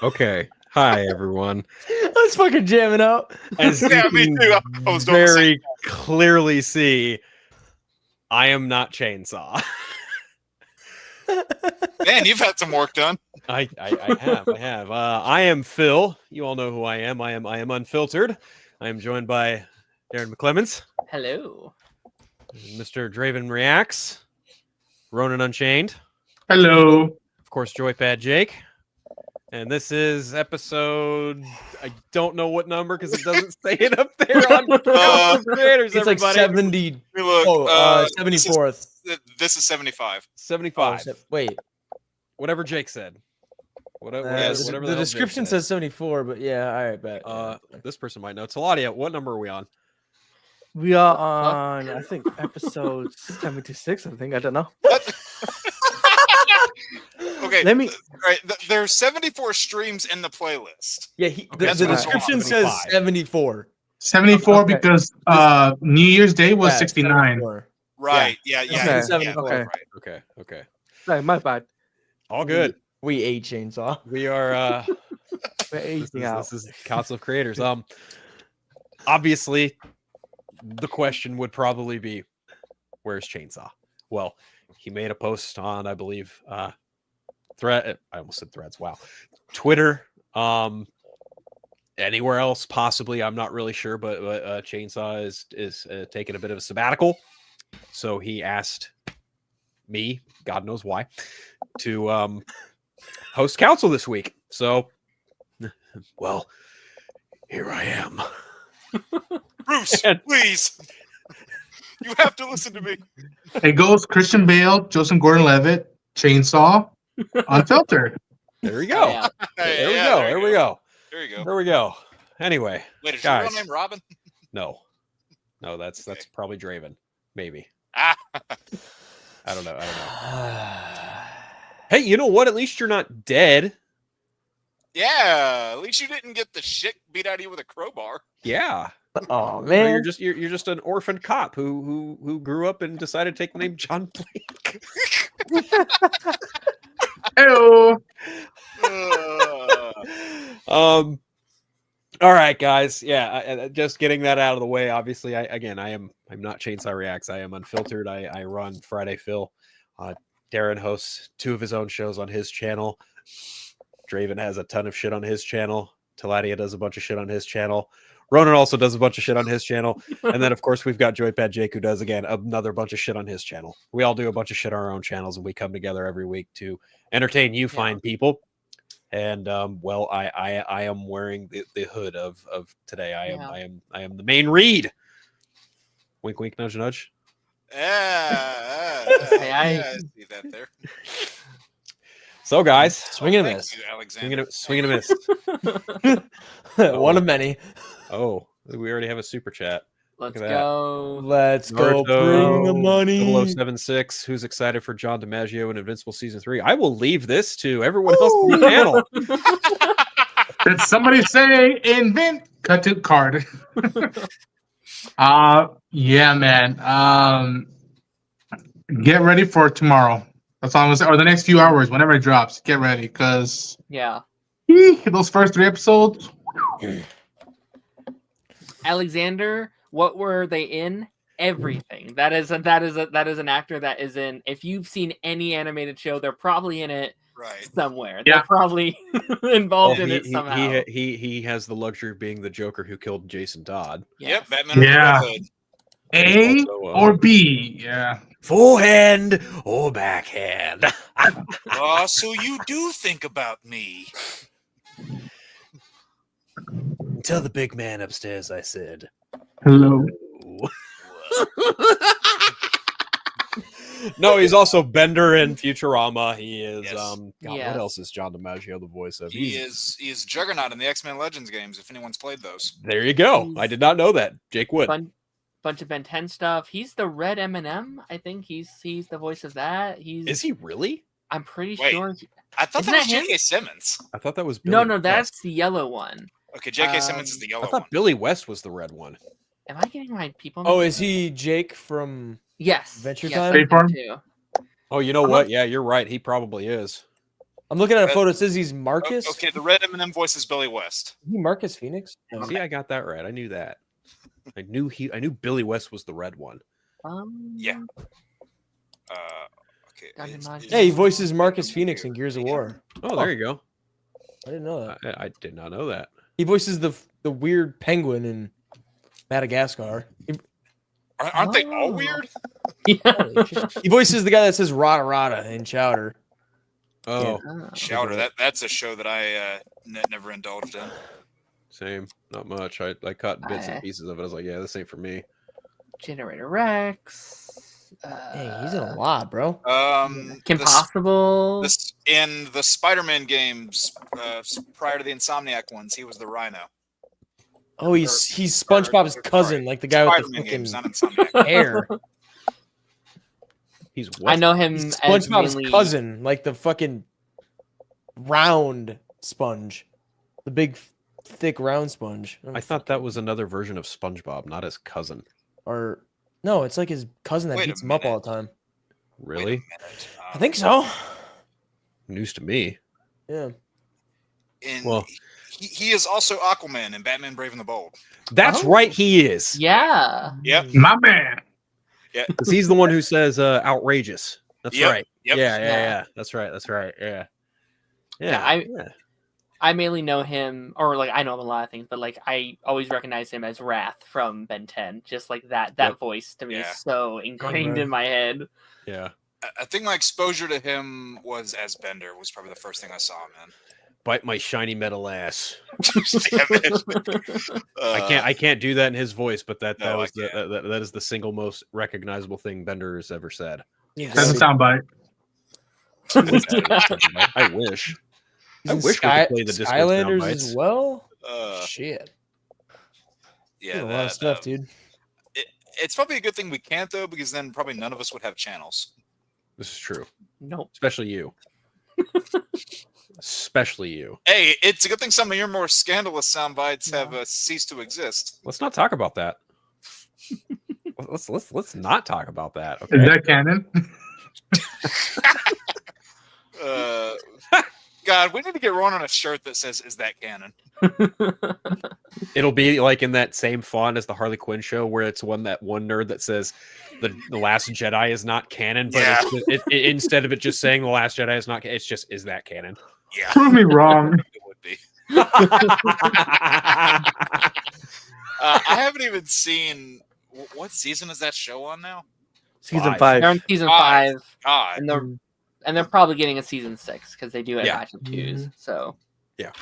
Okay. Hi, everyone. I was fucking jamming out. As Yeah, you me can too. I was doing the same. very clearly see, I am not Chainsaw. Man, you've had some work done. I have. I am Phil. You all know who I am. I am unfiltered. I am joined by Darren McClemens, Hello. Mr. Draven Reacts, Ronan Unchained, Hello. of course, Joypad Jake. And this is episode, I don't know what number because it doesn't say it up there on creators. It's like 70. Hey, look, 74th. This is 75. 75. Wait. Whatever Jake said. Whatever the hell Jake description said. says 74, but yeah, all right, bet. This person might know. Taladia, what number are we on? We are on, I think, episode 76. I think. I don't know. Okay, Let me. all right. There's 74 streams in the playlist. Yeah, the description says 74. 74 Okay. because New Year's Day was 69. 74. Right? Yeah. Okay, 74, right. Okay. Right, my bad. All good. We ate Chainsaw. We are We're aging out. this is Council of Creators. Obviously the question would probably be, where's Chainsaw? Well, he made a post on, I believe, Thread. I almost said Threads. Wow. Twitter. Anywhere else, possibly. I'm not really sure, but Chainsaw is taking a bit of a sabbatical. So he asked me, God knows why, to host Council this week. So, well, here I am. Bruce, please. You have to listen to me. It goes Christian Bale, Joseph Gordon-Levitt, Chainsaw, Unfiltered. There we go. Yeah. There we go. There we go. There you go. There we go. Anyway, Wait, is your guys. real name Robin? No, that's Okay. probably Draven. Maybe. Ah. I don't know. Hey, you know what? At least you're not dead. Yeah, at least you didn't get the shit beat out of you with a crowbar. Yeah. Oh You know, man, you're just an orphan cop who grew up and decided to take the name John Blake. Hello. All right, guys. Yeah, just getting that out of the way. Obviously, I'm not Chainsaw Reacts. I am Unfiltered. I run Friday Phil. Darren hosts 2 of his own shows on his channel. Draven has a ton of shit on his channel. Taladia does a bunch of shit on his channel. Ronan also does a bunch of shit on his channel. And then, of course, we've got Joypad Jake, who does, again, another bunch of shit on his channel. We all do a bunch of shit on our own channels, and we come together every week to entertain you fine people. And, well, I am wearing the hood of today. I am the main read. Wink, wink, nudge, nudge. I see that there. So, guys, swing and a Thank miss. you, Alexander. swing and a miss. One of many. Oh, we already have a super chat. Let's at that. go. Let's go. Naruto, Bring the money. 076. Who's excited for John DiMaggio and Invincible Season 3? I will leave this to everyone else on the panel. Did somebody say invent? Cut to card. Yeah, man. Get ready for tomorrow. That's all I'm gonna say. Or the next few hours, whenever it drops. Get ready, because Yeah. those first 3 episodes. Alexander, what were they in? Everything. That is an actor that is in. If you've seen any animated show, they're probably in it Right. somewhere. Yeah. They're probably involved in it somehow. He has the luxury of being the Joker who killed Jason Todd. Yep, Batman. Yeah. Hood. A Also, or B. Yeah. Forehand or backhand. Oh, so you do think about me. Tell the big man upstairs I said. Hello. No, he's also Bender in Futurama. He is Yes. God, Yes. what else is John DiMaggio the voice of? He is Juggernaut in the X-Men Legends games, if anyone's played those. There you go. I did not know that. Jake Wood. Bunch of Ben 10 stuff. He's the Red M&M. I think he's the voice of that. Is he really? I'm pretty Wait. sure. I thought Isn't that was that him? J.K. Simmons. I thought that was No, Billy that's West. the yellow one. Okay, J.K. Simmons is the yellow I thought one. Billy West was the red one. Am I getting my people? Oh, mixed is he Jake from Yes. Adventure yes, Time? State Farm? too. Oh, you know I'm what? not- Yeah, you're right. He probably is. I'm looking at a photo. It says he's Marcus. Okay, the red M&M voice is Billy West. Is he Marcus Phoenix? See, I got that right. I knew that. I knew Billy West was the red one. Yeah. Okay. Yeah, he voices Marcus Phoenix in Gears of War. Oh, there you go. I didn't know that. I did not know that. He voices the weird penguin in Madagascar. Aren't they all weird? Yeah. He voices the guy that says Rada Rada in Chowder. Oh, Chowder. That's a show that I never indulged in. same. Not much. I caught bits and pieces of it. I was like, yeah, this ain't for me. Generator Rex. Hey, he's in a lot, bro. Kim Possible. In the Spider-Man games prior to the Insomniac ones, he was the Rhino. Oh, he's SpongeBob's cousin, like the guy with the Spider-Man fucking games, not Insomniac. hair. He's what? I know him He's as SpongeBob's mainly... cousin, like the fucking round sponge, the big, thick round sponge. I thought that was another version of SpongeBob, not his cousin. Or no, it's like his cousin that Wait a beats him up all the time. Wait a Really? minute. I think so. News to me. Yeah. Well, he is also Aquaman in Batman Brave and the Bold. That's right. He is. Yeah. Yep. My man. Because he's the one who says outrageous. That's Yep, right. yep. Yeah. That's right. Yeah. I mainly know him, or like I know him a lot of things, but like I always recognize him as Wrath from Ben 10. Just like that Yep. voice to me Yeah. is so ingrained Right. in my head. Yeah. I think my exposure to him was as Bender. Was probably the first thing I saw, man. Bite my shiny metal ass. Damn it. I can't do that in his voice, but that No, was I can't. that is the single most recognizable thing Bender has ever said. Doesn't sound bite. I wish. He's I in wish we could play the Discord Skylanders soundbites. as well. Uh, Shit. yeah, There's a lot of stuff, dude. It's probably a good thing we can't though, because then probably none of us would have channels. This is true, Nope. especially you. Especially you. Hey, it's a good thing some of your more scandalous sound bites have ceased to exist. Let's not talk about that. Let's not talk about that. Is Okay. that canon? God, we need to get Ron on a shirt that says "Is that canon?" It'll be like in that same font as the Harley Quinn show, where it's one nerd that says the Last Jedi is not canon, but Yeah. instead of it just saying the Last Jedi is not, it's just is that canon? Yeah, Prove me wrong. it would be. I haven't even seen what season is that show on now. Season Five. 5. They're on season Five. 5, God, and they're probably getting a season 6 because they do a Yeah. batch of 2s. So man,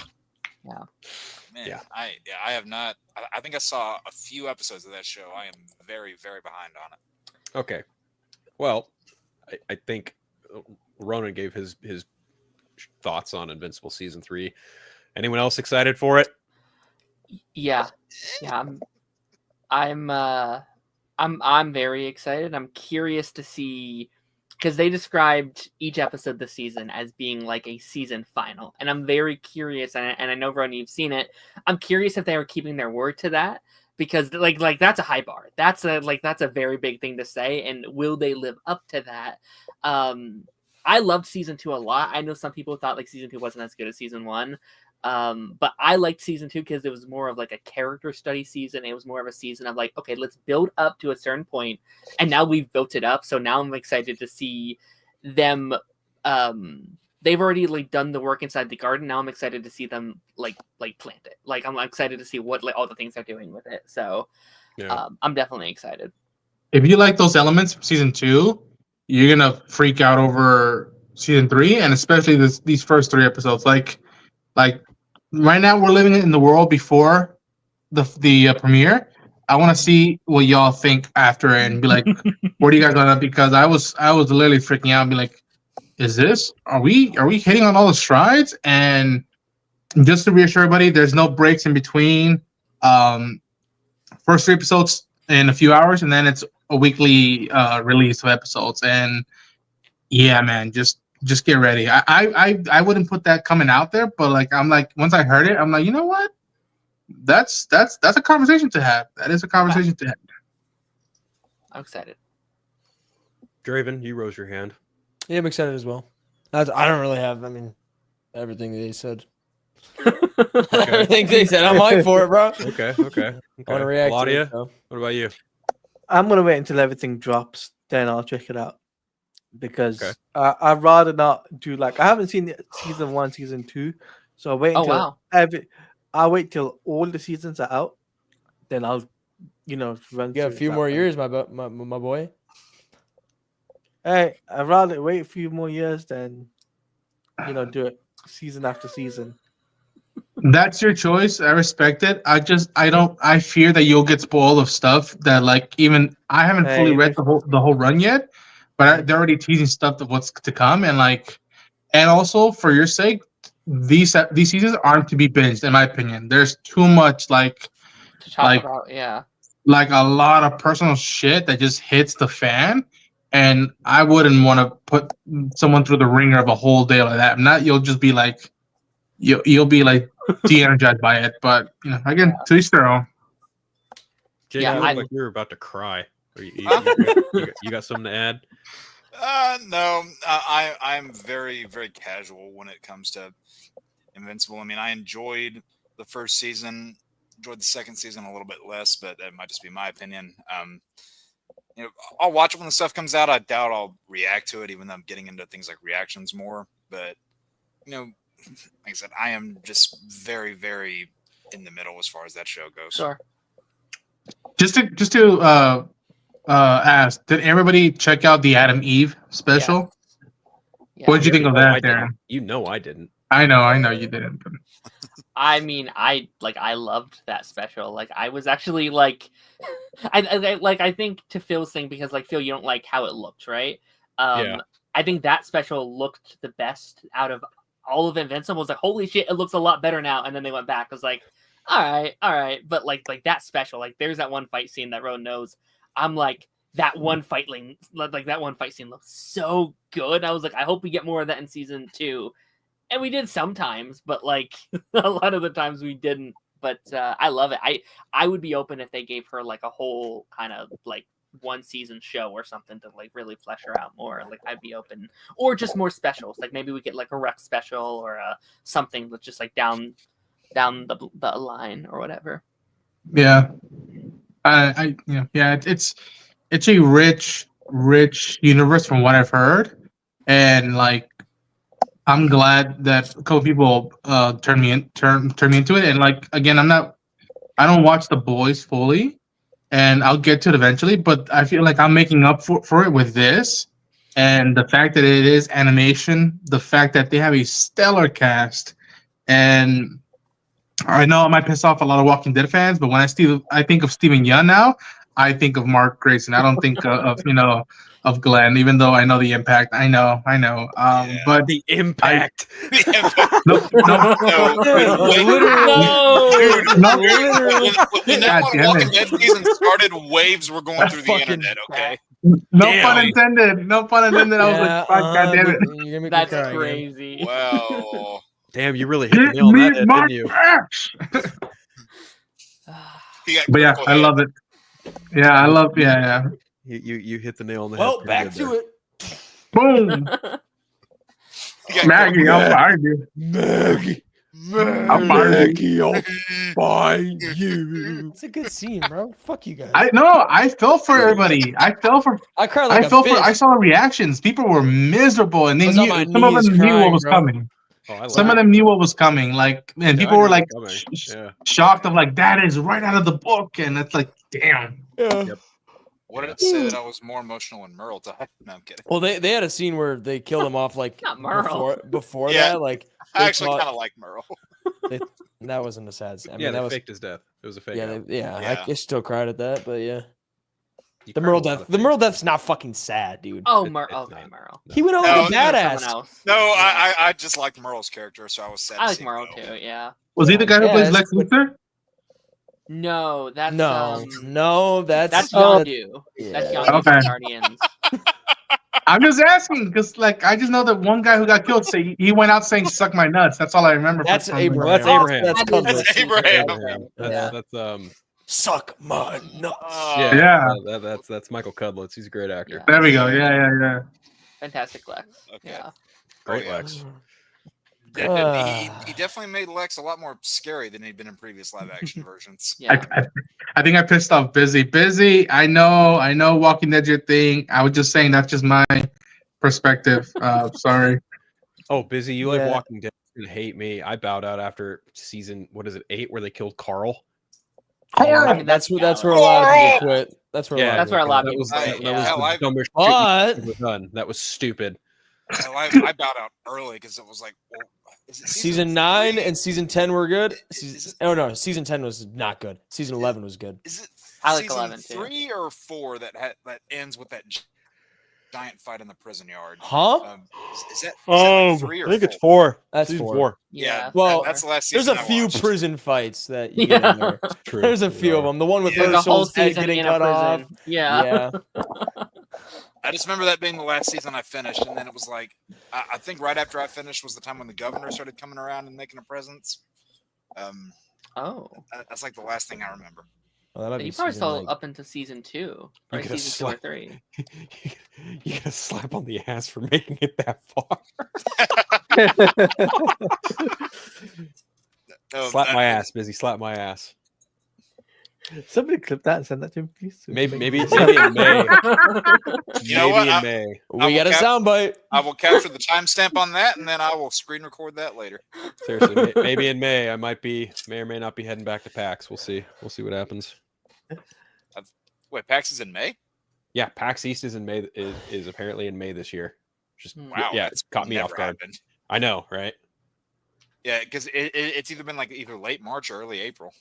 Yeah. I have not. I think I saw a few episodes of that show. I am very, very behind on it. Okay. Well, I think Ronan gave his thoughts on Invincible season 3. Anyone else excited for it? yeah. I'm very excited. I'm curious to see, because they described each episode this season as being like a season final, and I'm very curious. And I know, Ron, you've seen it. I'm curious if they were keeping their word to that, because like that's a high bar. That's a very big thing to say, and will they live up to that? I loved season 2 a lot. I know some people thought like season 2 wasn't as good as season 1. But I liked season 2 because it was more of like a character study season. It was more of a season of like, okay, let's build up to a certain point, and now we've built it up. So now I'm excited to see them. They've already like done the work inside the garden. Now I'm excited to see them like plant it. Like I'm excited to see what like all the things they're doing with it. So I'm definitely excited. If you like those elements from season 2, you're gonna freak out over season 3, and especially these first 3 episodes. Like right now, we're living in the world before the premiere. I want to see what y'all think after and be like, "What are you guys gonna?" Because I was literally freaking out and be like, "Is this? Are we hitting on all the strides?" And just to reassure everybody, there's no breaks in between. First 3 episodes in a few hours, and then it's a weekly release of episodes. And yeah, man, just get ready. I wouldn't put that coming out there, but like I'm like, once I heard it, I'm like, you know what? That's a conversation to have. That is a conversation to have. I'm excited. Draven, you rose your hand. Yeah, I'm excited as well. I don't really have. I mean, everything they said. Okay. Everything they said. I'm hyped for it, bro. Okay. I want to react to Claudia, it. So. what about you? I'm gonna wait until everything drops, then I'll check it out. Because Okay. I'd rather not do like I haven't seen season 1, season 2, so I'll wait Oh until wow. I'll wait till all the seasons are out, then I'll run. You got a through few that more way. years, my boy. Hey, I'd rather wait a few more years than do it season after season. That's your choice. I respect it. I fear that you'll get spoiled of stuff that like even I haven't fully Hey, read the whole run yet, but they're already teasing stuff of what's to come, and also for your sake, these seasons aren't to be binged in my opinion. There's too much To talk Like- about, yeah. like a lot of personal shit that just hits the fan, and I wouldn't want to put someone through the ringer of a whole day like that. Not you'll just be like you'll be like de-energized by it, but again, to each their own. Jake, Yeah, you look I- like you were about to cry. You got something to add? No, I'm very, very casual when it comes to Invincible. I mean, I enjoyed the first season, enjoyed the second season a little bit less, but that might just be my opinion. I'll watch it when the stuff comes out. I doubt I'll react to it, even though I'm getting into things like reactions more. But like I said, I am just very, very in the middle as far as that show goes. Sure. Just to ask, did everybody check out the Adam Eve special? Yeah. What did you think of No, I that, Darren? didn't. You know I didn't. I know you didn't. But... I mean, I loved that special. Like, I was actually like, I think to Phil's thing, because like Phil, you don't like how it looked, right? Yeah. I think that special looked the best out of all of Invincible. I was like, holy shit, it looks a lot better now. And then they went back. I was like, all right, but like that special, like there's that one fight scene that Rowan knows. I'm like, that one fight scene looks so good. I was like, I hope we get more of that in season 2. And we did sometimes, but like a lot of the times we didn't. But I love it. I would be open if they gave her like a whole kind of like 1 season show or something to like really flesh her out more. Like I'd be open, or just more specials. Like maybe we get like a Rex special or something that's just like down the line or whatever. Yeah, it's a rich universe from what I've heard, and like I'm glad that a couple people turned me into it. And like again, I don't watch The Boys fully, and I'll get to it eventually. But I feel like I'm making up for it with this, and the fact that it is animation, the fact that they have a stellar cast, and I know I might piss off a lot of Walking Dead fans, but when I think of Steven Yeun now, I think of Mark Grayson. I don't think of Glenn, even though I know the impact. I know. Yeah. But The impact. no, When that Walking Dead season started, waves were going through the Fucking internet. Okay. no Damn. pun intended. No pun intended. I was like, fuck, God damn it. You're gonna make me That's cry again. crazy. Wow. Damn, you really hit the nail on that head, didn't you? But yeah, I love it. Yeah, I love. Yeah. You hit the nail on the head. Well, pretty back good to there. it. Boom, Maggie, I'll find you. Maggie. I'll find you. I'll find you. It's a good scene, bro. Fuck you guys. I felt for everybody. I felt for. I cried like I felt a for. bitch. I saw the reactions. People were miserable, and they I was on knew. my Some of knees them knew crying, what was bro. coming. Oh, I love Some of it. them knew what was coming. Like, and Yeah, people I were knew like it was coming. Yeah. shocked of like that is right out of the book, and it's like, damn. Yeah. Yep. What did it say that I was more emotional when Merle died? No, I'm kidding. Well, they had a scene where they killed him off like Not Merle. before Yeah. that. Like I they actually thought- kind of like Merle. that wasn't a sad scene. I mean, Yeah, that they was faked his death. It was a fake. yeah, out. Yeah. I still cried at that, but yeah, You the cried Merle a lot death. of The things. Merle death's not fucking sad, dude. Oh, It's Merle. not. Merle. He went over No, like a no, badass. Someone else. No, I just liked Merle's character, so I was sad. I to like see him Merle go. too. Yeah. Was he the guy who plays Yes, Lex but- Luthor? No, that's No, that's that's Oh, Yondu. yeah. That's Yondu Okay. from Guardians. I'm just asking because, like, I just know that one guy who got killed say he went out saying "suck my nuts." That's all I remember. That's from Abraham. Well, that's Abraham. That's That is Cudlitz. That's Abraham. Abraham. Yeah. That's Suck my nuts. yeah. Yeah. That's Michael Cudlitz. He's a great actor. Yeah. There we go. Yeah. Fantastic Lex. Okay. Yeah. Great Oh, yeah. Lex. He definitely made Lex a lot more scary than he'd been in previous live action versions. Yeah. I think I pissed off Busy. I know Walking Dead your thing. I was just saying that's just my perspective. Sorry. Oh, Busy, you like Yeah. Walking Dead. You're gonna hate me. I bowed out after season, what is it, 8, where they killed Carl? I mean, That's valid. where a lot of people quit. That's where Yeah, a lot That's of where a people lot of That people was, quit. that was Hell, the I- dumbest But- shit we've ever done. That was stupid. Hell, I bowed out early because it was like, well, is it Season 9 3? and season 10 were good. Is it- Oh no, season 10 was not good. Season 11 was good. Is it I like season 11 too. 3 or 4 that ends with that giant fight in the prison yard? Huh? Is that like 3 or 4? 4. That's Season 4. Yeah, Well, that's the last There's season a I few watched. prison fights that you get in there. True. There's a few of them. The one with Yeah. Like a whole Herschel's head season getting in a cut off. prison. Yeah. Yeah. I just remember that being the last season I finished, and then it was like, I think right after I finished was the time when the governor started coming around and making a presence. Oh. That's like the last thing I remember. Well, that might You be probably season, saw like- up into season 2. Probably gotta season 2 or slap- 3. You get a slap on the ass for making it that far. No, Slap that- my ass, Busy. Slap my ass. Somebody clip that and send that to me, please. Maybe in May. You know what? Maybe in May. I We got a will soundbite. I will capture the timestamp on that, and then I will screen record that later. Seriously, maybe in May. I may or may not be heading back to PAX. We'll see. We'll see what happens. Wait, PAX is in May? Yeah, PAX East is in May. Is apparently in May this year. Just Wow. yeah, it's caught me Never off guard. happened. I know, right? Yeah, because it's either been like either late March or early April.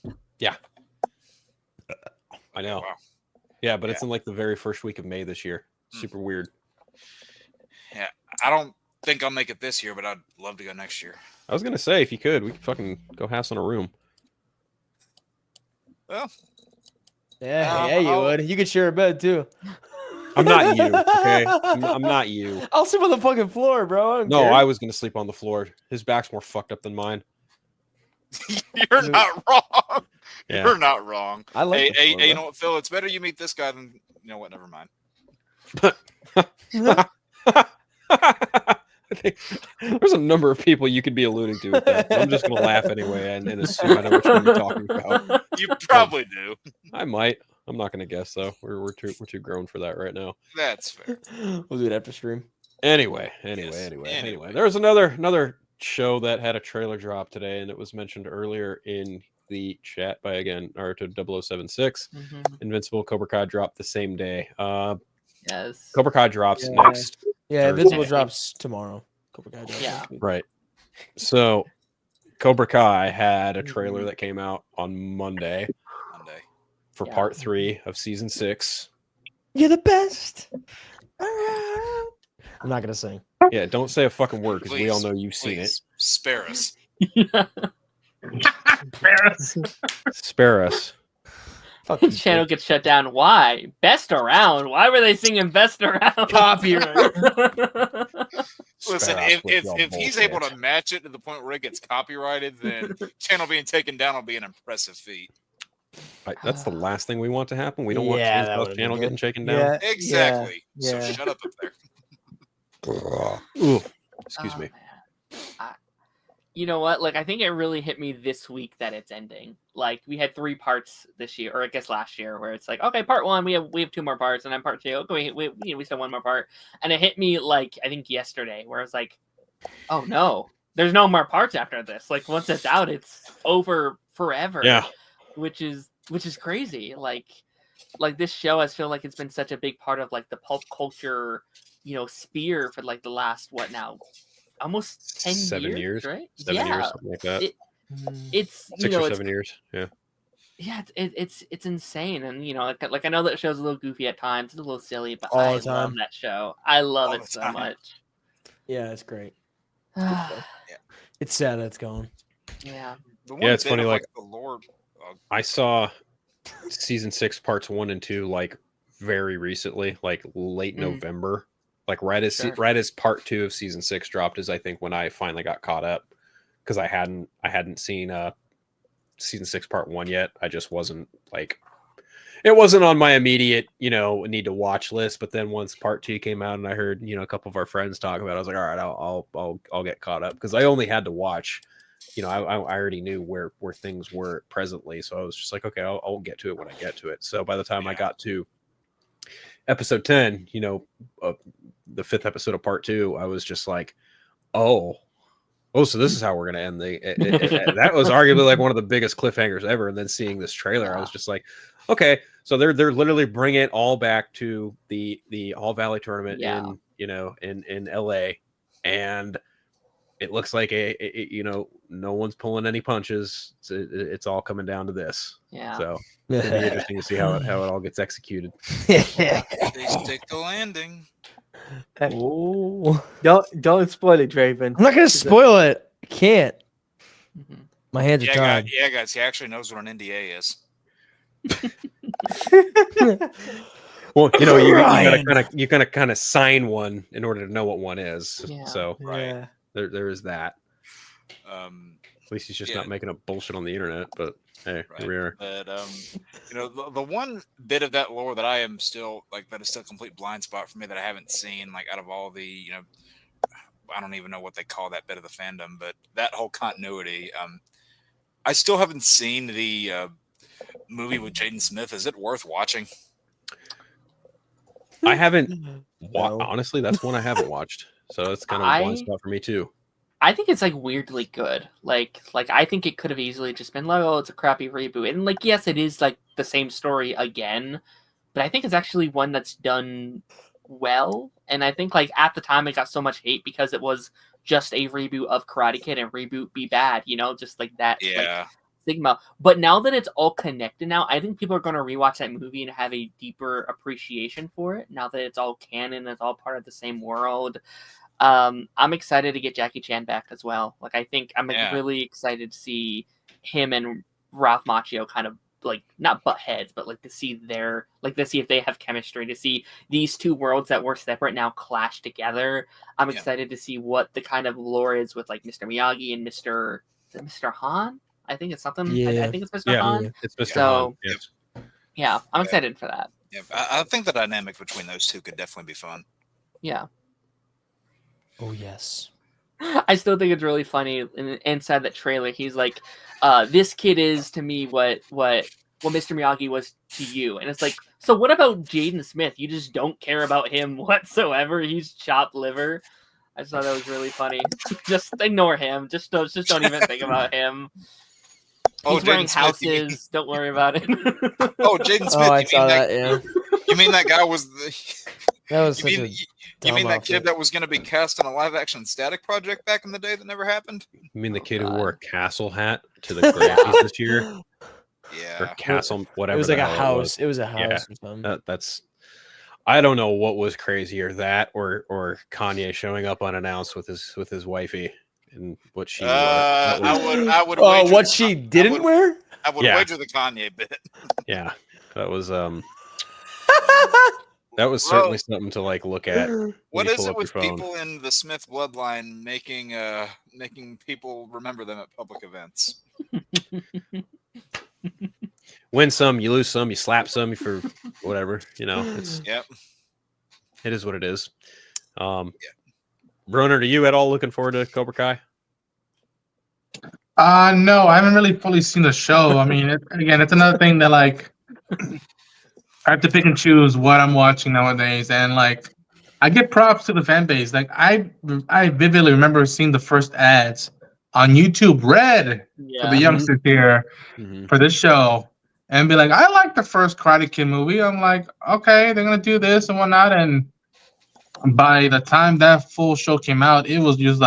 I know. Wow. Yeah, but it's in like the very first week of May this year. Super weird. Yeah, I don't think I'll make it this year, but I'd love to go next year. I was gonna say if you could, we could fucking go house on a room. Well, Yeah, you I'll- would. You could share a bed too. I'm not you, okay? I'm not you. I'll sleep on the fucking floor, bro. I don't No, care. I was gonna sleep on the floor. His back's more fucked up than mine. you're not wrong. Yeah. You're not wrong. I like Hey, the hey, floor, hey, you bro. know what, Phil? It's better you meet this guy than you know what. Never mind. I think there's a number of people you could be alluding to with that. But I'm just gonna laugh anyway and assume I know which one you're talking about. You probably do. I might. I'm not gonna guess though. We're too grown for that right now. That's fair. We'll do it after stream. Anyway. Anyway. There was another show that had a trailer drop today, and it was mentioned earlier in the chat by to 0076. Mhm. Invincible Cobra Kai dropped the same day. Yes. Cobra Kai drops Yeah. next. Yeah, Thursday. Invincible drops tomorrow. Cobra Kai drops Yeah. next week. Right. So Cobra Kai had a Mm-hmm. trailer that came out on Monday Monday. for Yeah. part 3 of season 6. You're the best. Around. I'm not gonna sing. Yeah, don't say a fucking word because we all Please, know you've seen it. Please spare us. Spare us. Fuck you, Channel gets shut down. Why? Best around. Why were they singing best around? Copyright. Listen, Spare us with if your he's able to bullshit. match it to the point where it gets copyrighted, then channel being taken down will be an impressive feat. That's the last thing we want to happen. We don't want Yeah, Chain's that House would've channel been getting good. shaken down. Yeah, Exactly. Yeah. So shut up there. Ooh, excuse Oh, me. man. You know what? Like, I think it really hit me this week that it's ending. Like, we had 3 parts this year, or I guess last year, where it's like, okay, part 1, we have 2 more parts, and then part 2, okay, we still have 1 more part. And it hit me like I think yesterday, where I was like, oh no, there's no more parts after this. Like, once it's out, it's over forever. Yeah. which is crazy. Like this show, I feel like it's been such a big part of like the pulp culture, sphere for like the last almost 10 7 years, right? 7 years, something like that. It's 6 or it's 7 years. Yeah. yeah, it's insane, and like I know that show's a little goofy at times, it's a little silly, but All I the love time. that show. I love All it the so time. much. Yeah, it's great. yeah, It's sad that it's gone. The Yeah, it's bit funny, of, like- the Lord. I saw season 6 parts 1 and 2 like very recently, like late Mm. November. Like right as Sure. part 2 of season 6 dropped is I think when I finally got caught up because I hadn't seen season 6 part 1 yet. I just wasn't like It wasn't on my immediate, need to watch list. But then once part 2 came out, and I heard, a couple of our friends talk about it, I was like, all right, I'll get caught up, because I only had to watch. I already knew where things were presently, so I was just like, okay, I'll get to it when I get to it. So by the time I got to episode 10, the 5th episode of part 2, I was just like, oh, so this is how we're gonna end that was arguably like one of the biggest cliffhangers ever. And then seeing this trailer, I was just like, okay, so they're literally bringing it all back to the All Valley tournament in LA, and it looks like no one's pulling any punches. It's all coming down to this. Yeah. So it'll be interesting to see how it all gets executed. They stick the landing. Oh, Don't spoil it, Draven. I'm not gonna spoil it. I can't. Mhm. My hands are tied. Guys, he actually knows what an NDA is. Well, you gotta kind of sign one in order to know what one is. Yeah. So Yeah. there is that. At At least he's just not making up bullshit on the internet. But hey, here we are. But the one bit of that lore that I am still that is still a complete blind spot for me that I haven't seen, out of all the I don't even know what they call that bit of the fandom, but that whole continuity. I still haven't seen the movie with Jaden Smith. Is it worth watching? I haven't. No. Honestly, that's one I haven't watched. So it's kind of a blind spot for me too. I think it's weirdly good. Like I think it could have easily just been oh, it's a crappy reboot. And yes, it is the same story again, but I think it's actually one that's done well. And I think at the time it got so much hate because it was just a reboot of Karate Kid, and reboot be bad, just that stigma. But now that it's all connected now, I think people are going to rewatch that movie and have a deeper appreciation for it now that it's all canon, it's all part of the same world. I'm excited to get Jackie Chan back as well. I think I'm really excited to see him and Ralph Macchio kind of not butt heads, but to see if they have chemistry, to see these two worlds that were separate now clash together. I'm excited to see what the kind of lore is with Mr. Miyagi and Mr. Han. I think it's something. Yeah. I think it's Mr. Han. It's Mr. So, Han. Yes. Yeah, I'm excited for that. Yeah, I think the dynamic between those two could definitely be fun. Yeah. Oh yes. I still think it's really funny. Inside that trailer, he's like, "This kid is to me what Mr. Miyagi was to you," and it's so what about Jaden Smith? You just don't care about him whatsoever. He's chopped liver. I just thought that was really funny. Just ignore him. Just don't even think about him. He's wearing houses. Don't worry about it. Oh, Jaden Smith. I saw that. Yeah. You mean that guy was the? That was You mean that kid that was going to be cast in a live-action Static project back in the day that never happened? You mean the kid who wore a castle hat to the Grammys this year? Yeah. Or castle, whatever. It was a house. It was a house or something. That's. I don't know what was crazier, that or Kanye showing up unannounced with his wifey and what she. I would. Oh, what she didn't wear? I would wager the Kanye bit. Yeah, that was That was certainly something to look at. What is it with people in the Smith bloodline making people remember them at public events? Win some, you lose some, you slap some for whatever. It's it is what it is. Broner, are you at all looking forward to Cobra Kai? No, I haven't really fully seen the show. I mean, it's another thing that I have to pick and choose what I'm watching nowadays, and I give props to the fan base. I vividly remember seeing the first ads on YouTube Red for the youngsters here for this show, and be I like the first Karate Kid movie. I'm okay, they're gonna do this and whatnot, and by the time that full show came out, it was just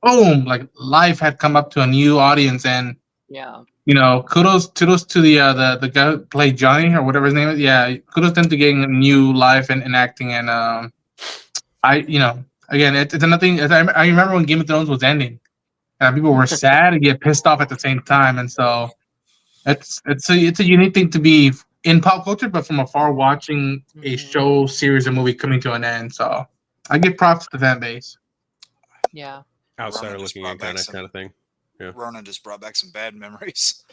boom, life had come up to a new audience, and kudos to the guy who played Johnny or whatever his name is. Yeah, kudos to them to getting a new life and acting. And again, it's another thing. I remember when Game of Thrones was ending, and people were sad and get pissed off at the same time. And so it's a unique thing to be in pop culture, but from afar watching a show, series, or movie coming to an end. So I give props to the fan base. Yeah. Outsider looking in kind of thing. Yeah. Ronan just brought back some bad memories.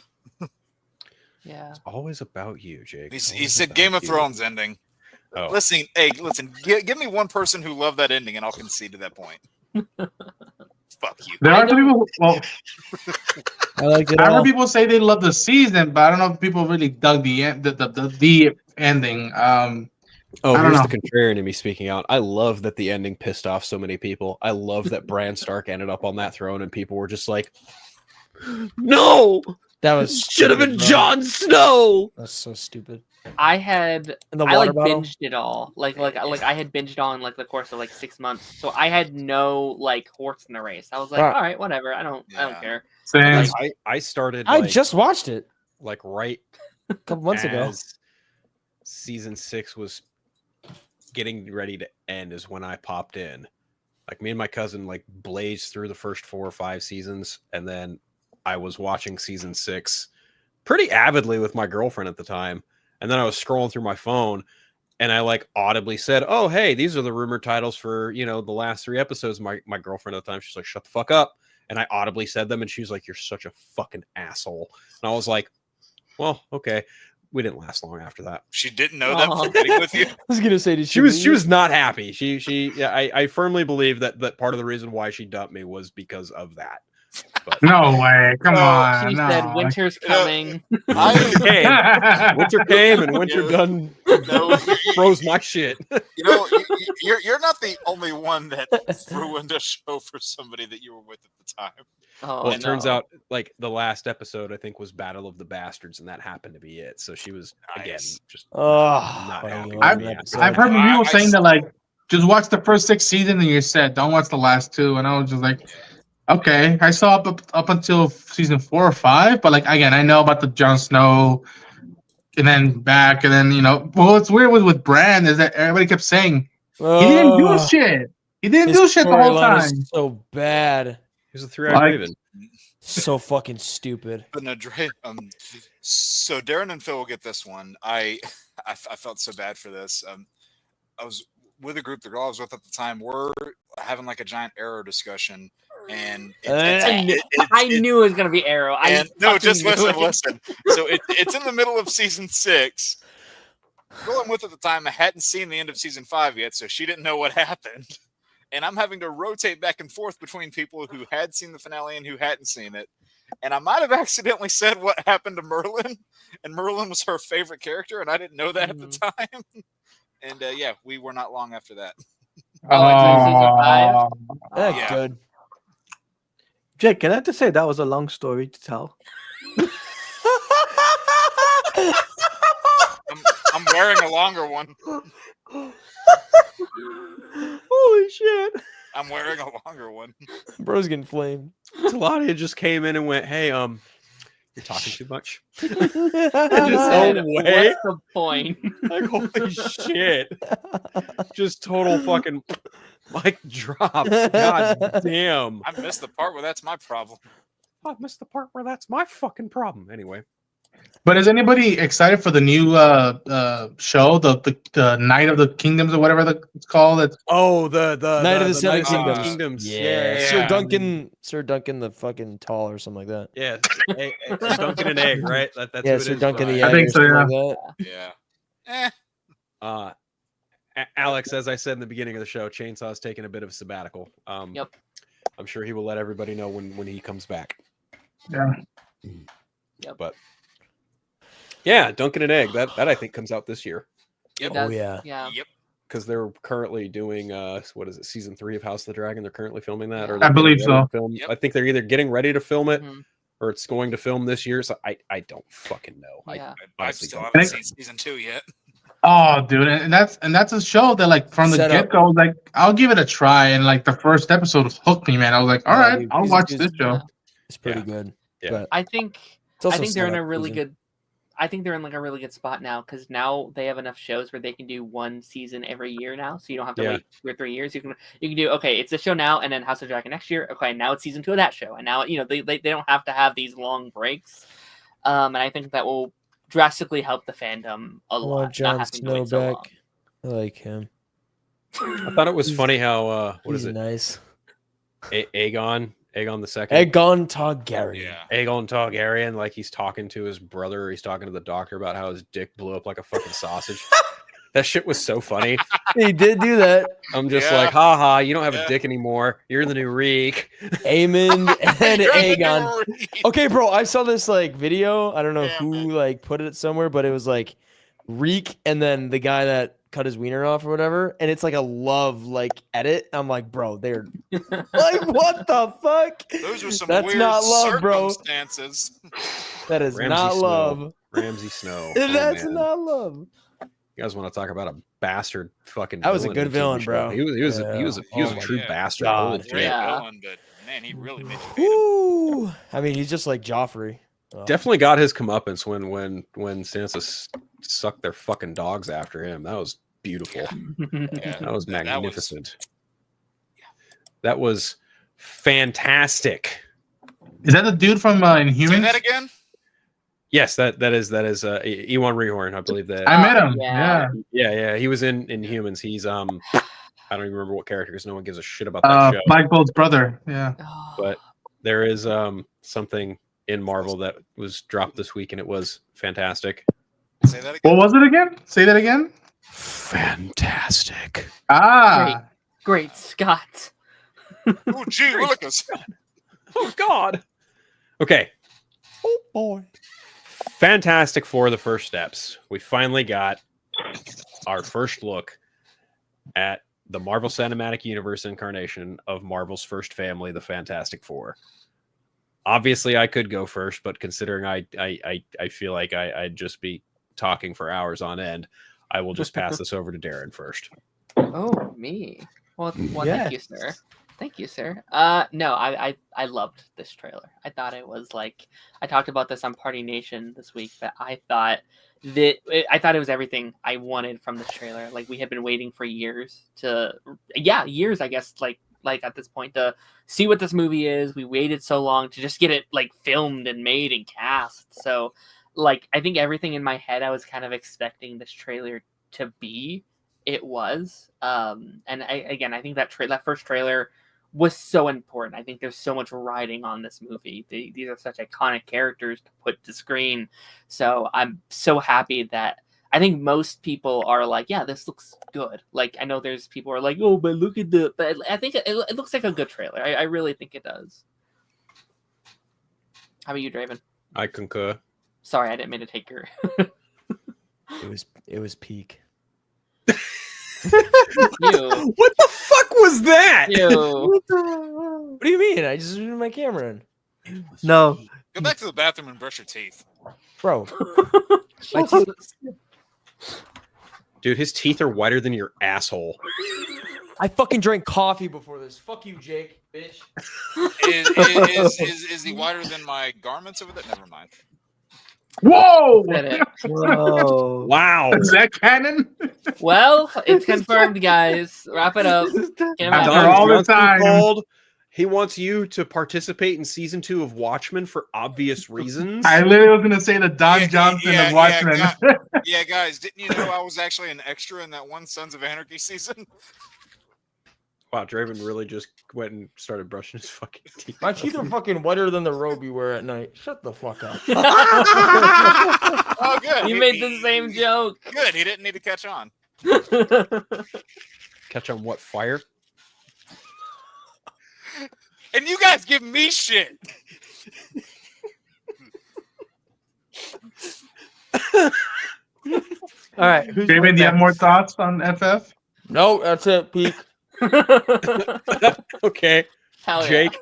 Yeah. It's always about you, Jake. He said Game of Thrones ending. Oh. Listen, give me one person who loved that ending, and I'll concede to that point. Fuck you. There are some people. Well, I like it. I all. heard people say they love the season, but I don't know if people really dug the ending. Oh, I don't here's know. the contrarian in me speaking out. I love that the ending pissed off so many people. I love that Bran Stark ended up on that throne, and people were just like, "No, That was should have been stupid, bro. Jon Snow." That's so stupid. I had And the I water like bottle. binged it all. Like I had binged on like the course of like 6 months. So I had no like horse in the race. I was like, Right. all right, whatever. I don't Yeah. care. Same. I started. I like, just watched it like right a couple months ago. as season 6 was getting ready to end is when I popped in. Like me and my cousin like blazed through the first 4 or 5 seasons, and then I was watching season 6 pretty avidly with my girlfriend at the time. And then I was scrolling through my phone, and I like audibly said, "Oh, hey, these are the rumored titles for, the last 3 episodes." My girlfriend at the time, she's like, "Shut the fuck up." And I audibly said them, and she was like, "You're such a fucking asshole." And I was like, "Well, okay." We didn't last long after that. She didn't know that before getting with you. I was gonna say, did She was not happy. I firmly believe that part of the reason why she dumped me was because of that. But No way! Come on! She no. said winter's coming. winter came and winter done No, froze my shit. you're not the only one that ruined a show for somebody that you were with at the time. Oh, Well, it turns no. out like the last episode I think was Battle of the Bastards, and that happened to be it. So she was again Nice. just Oh, not happy with I've- the episode. I've heard I- people I- saying that like just watch the first 6 seasons and you're set. Don't watch the last 2. And I was just like, okay. I saw up until season 4 or 5, but like again, I know about the Jon Snow, and then back, and then Well, what's weird with Bran is that everybody kept saying he didn't do shit. He didn't do shit the whole time. So bad. Here's a 3-eyed Like- raven. So fucking stupid. But no, Dre. So Darren and Phil will get this one. I felt so bad for this. I was with a group, the girl I was with at the time. We're having like a giant Arrow discussion, and I knew it was gonna be Arrow. no, just fucking knew listen. it. So it's in the middle of season 6. The girl I'm with at the time, I hadn't seen the end of season 5 yet, so she didn't know what happened. And I'm having to rotate back and forth between people who had seen the finale and who hadn't seen it. And I might have accidentally said what happened to Merlin, and Merlin was her favorite character, and I didn't know that at the time. And yeah, we were not long after that. Oh, it's season 5? That's Yeah. good. Jake, can I just say that was a long story to tell? I'm wearing a longer one. Holy shit. I'm wearing a longer one. Bro's getting flamed. Claudia just came in and went, "Hey, you're talking too much." Just No said, way. What's the point? Like, holy shit. Just total fucking mic drop. God damn. I missed the part where that's my problem. I missed the part where that's my fucking problem. Anyway. But is anybody excited for the new show, the Night of the Kingdoms or whatever it's called? Oh, the Night of the Seven Knights of Kingdoms. Kingdoms. Yeah. Sir Duncan the fucking tall or something like that. Yeah. It's Duncan and Egg, right? That's Yeah, who it Sir is, Duncan right? the I Egg think or so, something yeah. like that. Yeah. Alex, as I said in the beginning of the show, Chainsaw's taking a bit of a sabbatical. Yep. I'm sure he will let everybody know when he comes back. Yeah. Yep. But yeah, Duncan and Egg, that I think comes out this year. Yep. It does. yeah. Yeah. Yep. Because they're currently doing what is it, season 3 of House of the Dragon? They're currently filming that, or I they're believe getting ready so. to film. Yep. I think they're either getting ready to film it Mhm. or it's going to film this year. So I don't fucking know. Yeah. I honestly still don't. haven't seen season 2 yet. Oh, dude, and that's a show that like from the Set up. get go, like I'll give it a try, and like the first episode hooked me, man. I was like, all Yeah, right, dude, I'll season watch two's- this show. It's pretty Yeah. good. Yeah. But I think it's also I think they're in a setup really season. good. I think they're in like a really good spot now because now they have enough shows where they can do one season every year now, so you don't have to Yeah. wait 2 or 3 years. You can do okay. It's this show now, and then House of Dragon next year. Okay, now it's season 2 of that show, and now they don't have to have these long breaks. And I think that will drastically help the fandom a I lot. want not Jon having to Snow wait so long. back. I like him. I thought it was funny how what He's is it? nice. Aegon Aegon the Second. Aegon Targaryen. Yeah. Aegon Targaryen, like he's talking to his brother, or he's talking to the doctor about how his dick blew up like a fucking sausage. That shit was so funny. He did do that. I'm just Yeah. like, haha, you don't have Yeah. a dick anymore. You're the new Reek. Aemond and You're the Aegon. new Reed. Okay, bro, I saw this like video. I don't know Yeah, who man. like put it somewhere, but it was like Reek and then the guy that cut his wiener off or whatever, and it's like a love like edit. I'm like, bro, they're like, what the fuck? Those are some That's weird not love, bro. circumstances. That is Ramsay not Snow. love. Ramsay Snow. Oh, That's man. not love. You guys want to talk about a bastard fucking That was a villain good in the TV villain, show. bro. He was a Oh my true God. bastard. God. Holy Great shit. Yeah. villain, but man, he really made you hate him. Woo! I mean, he's just like Joffrey. Oh. Definitely got his comeuppance when Sansa sucked their fucking dogs after him. That was beautiful. Yeah. That was That was- magnificent. That was fantastic. Is that the dude from Say Inhumans? that again? Yes, that is Ewan Rehorn, I believe that. I met him. Yeah. Yeah. Yeah, he was in Humans. He's I don't even remember what character because no one gives a shit about that show. Mike Bolt's brother. Yeah. But there is something in Marvel that was dropped this week, and it was fantastic. Say that What again. was it again? Say that again. Fantastic. Ah. Great Scott. Oh, gee, Willikers. Oh God. Okay. Oh boy. Fantastic Four: The First Steps. We finally got our first look at the Marvel Cinematic Universe incarnation of Marvel's first family, the Fantastic Four. Obviously, I could go first, but considering I feel like I'd just be talking for hours on end, I will just pass this over to Darren first. Oh, me. Well, thank you, sir. Thank you, sir. No, I loved this trailer. I thought it was like, I talked about this on Party Nation this week, but I thought it was everything I wanted from this trailer. Like, we had been waiting for years years, I guess, like at this point, to see what this movie is. We waited so long to just get it like filmed and made and cast. So like, I think everything in my head I was kind of expecting this trailer to be, it was. And I think that first trailer was so important. I think there's so much riding on this movie. These are such iconic characters to put to screen. So I'm so happy that I think most people are like, yeah, this looks good. Like, I know there's people who are like, oh, but look at but I think it looks like a good trailer. I really think it does. How about you, Draven? I concur. Sorry, I didn't mean to take your. It was peak. You. What the fuck was that? You. What do you mean? I just moved my camera in. No. Go back to the bathroom and brush your teeth. Bro. My teeth- Dude, his teeth are whiter than your asshole. I fucking drank coffee before this. Fuck you, Jake, bitch. Is he wider than my garments over there? Never mind. Whoa! Said it. Whoa. Wow. Is that canon? Well, it's confirmed, guys. Wrap it up. Get him After out. all the wants to be time. called- he wants you to participate in season 2 of Watchmen for obvious reasons. I literally was gonna say the Don Yeah, Johnson yeah, of Watchmen. Yeah, guys, didn't you know I was actually an extra in that one Sons of Anarchy season? Wow, Draven really just went and started brushing his fucking teeth. My teeth are fucking whiter than the robe you wear at night. Shut the fuck up. Oh, good. You made the same joke. Good. He didn't need to catch on. Catch on what, fire? And you guys give me shit. All right. Who's David, do you have next? more thoughts on FF? No, that's it, peak. Okay, Hell yeah. Jake.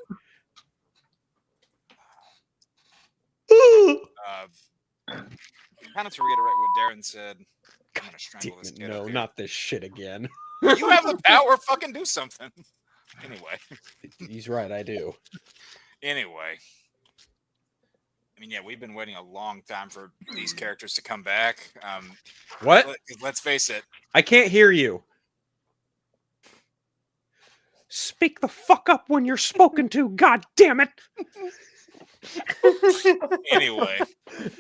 Kind of to reiterate what Darren said, I'm gonna strangle this kid. No, up here. not this shit again. You have the power. Fucking do something. Anyway. He's right, I do. Anyway. I mean, yeah, we've been waiting a long time for these characters to come back. What? Let's face it. I can't hear you. Speak the fuck up when you're spoken to, god damn it. Anyway,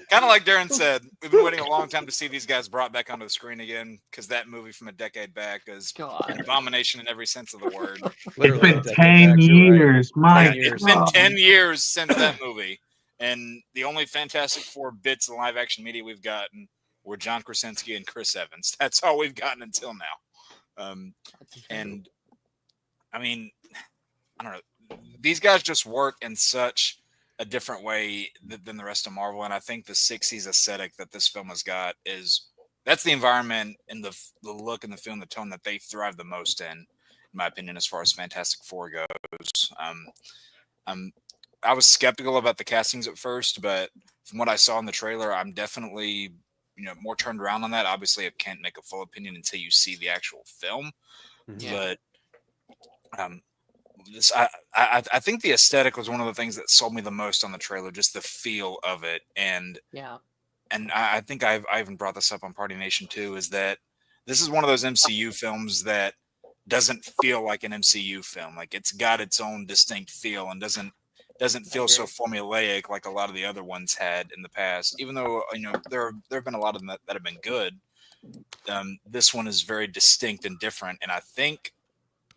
kind of like Darren said, we've been waiting a long time to see these guys brought back onto the screen again because that movie from a decade back is an abomination in every sense of the word. It's been 10 years. My It's been 10 years since that movie. And the only Fantastic Four bits of live action media we've gotten were John Krasinski and Chris Evans. That's all we've gotten until now. And I mean, I don't know. These guys just work in such a different way than the rest of Marvel. And I think the 60s aesthetic that this film has got that's the environment and the look and the feel and the tone that they thrive the most in my opinion, as far as Fantastic Four goes. I was skeptical about the castings at first, but from what I saw in the trailer, I'm definitely, more turned around on that. Obviously, I can't make a full opinion until you see the actual film, but I think the aesthetic was one of the things that sold me the most on the trailer, just the feel of it, and I think I even brought this up on Party Nation too, is that this is one of those MCU films that doesn't feel like an MCU film. Like it's got its own distinct feel and doesn't feel so formulaic like a lot of the other ones had in the past. Even though there have been a lot of them that have been good, this one is very distinct and different. And I think,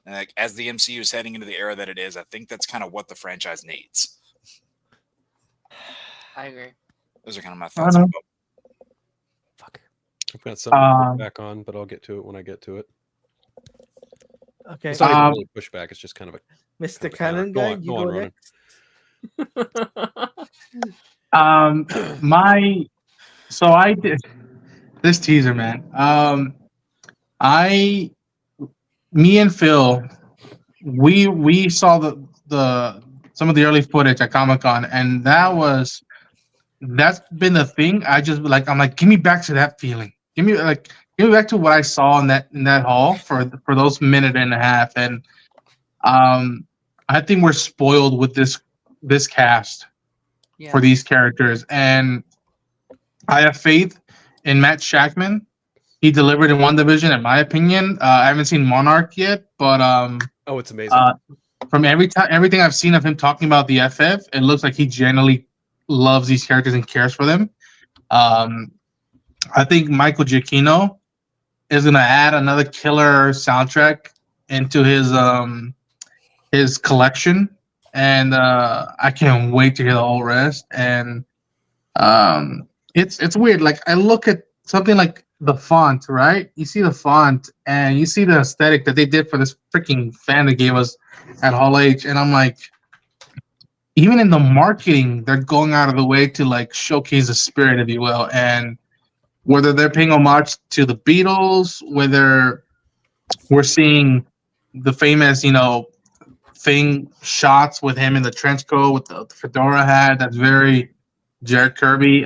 like, as the MCU is heading into the era that it is, I think that's kind of what the franchise needs. I agree. Those are kind of my thoughts. I've got something to put back on, but I'll get to it when I get to it. Okay. It's not even really pushback. It's just kind of a Mr. Cannon guy, you go next. I did this teaser, man. Me and Phil, we saw the some of the early footage at Comic-Con, and that's been the thing. I'm like, give me back to that feeling. Give me back to what I saw in that hall for those minute and a half. And I think we're spoiled with this cast for these characters, and I have faith in Matt Shakman. He delivered in WandaVision, in my opinion. I haven't seen Monarch yet, but it's amazing. From everything I've seen of him talking about the FF, it looks like he genuinely loves these characters and cares for them. I think Michael Giacchino is going to add another killer soundtrack into his collection, and I can't wait to hear the whole rest. And it's weird. Like, I look at something like the font, right? You see the font and you see the aesthetic that they did for this freaking fan they gave us at Hall H, and I'm like, even in the marketing, they're going out of the way to like showcase the spirit, if you will. And whether they're paying homage to the Beatles, whether we're seeing the famous, thing shots with him in the trench coat with the fedora hat, that's very Jared Kirby.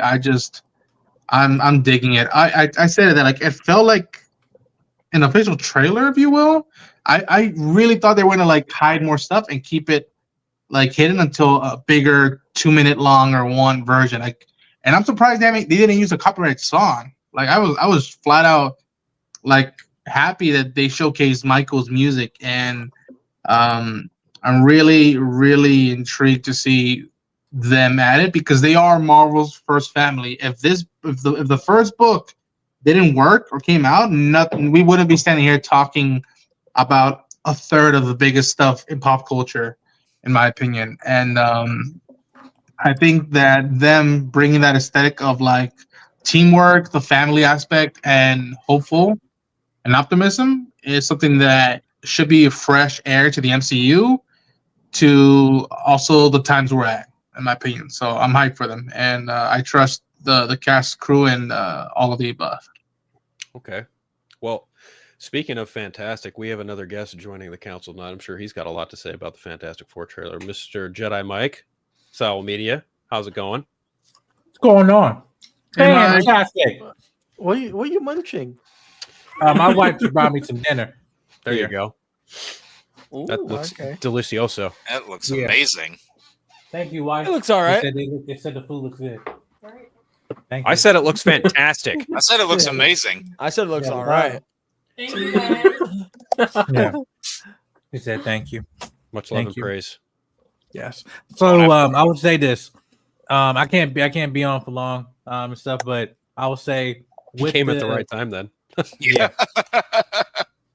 I'm digging it. I said that, like, it felt like an official trailer, if you will. I really thought they were gonna like hide more stuff and keep it like hidden until a bigger 2-minute long or one version. Like, and I'm surprised they didn't use a copyright song. Like, I was flat out like happy that they showcased Michael's music, and I'm really, really intrigued to see them at it, because they are Marvel's first family. If the first book didn't work or came out, we wouldn't be standing here talking about a third of the biggest stuff in pop culture, in my opinion. And I think that them bringing that aesthetic of like teamwork, the family aspect, and hopeful and optimism is something that should be a fresh air to the MCU, to also the times we're at, in my opinion. So I'm hyped for them, and I trust the cast, crew, and all of the above. Okay. Well, speaking of fantastic, we have another guest joining the council tonight. I'm sure he's got a lot to say about the Fantastic Four trailer. Mr. Jedi Mike, Soul Media. How's it going? What's going on? Fantastic. What are you munching? My wife just brought me some dinner. There you go. Ooh, that looks delicioso. That looks amazing. Thank you, wife. It looks all right. They said the food looks good. Thank you. I said it looks fantastic. I said it looks amazing. I said it looks all right. Yeah. He said thank you. Much love Thank and you. praise. Yes. So I would say this. I can't be on for long and stuff, but I will say You came at the right time then. Yeah.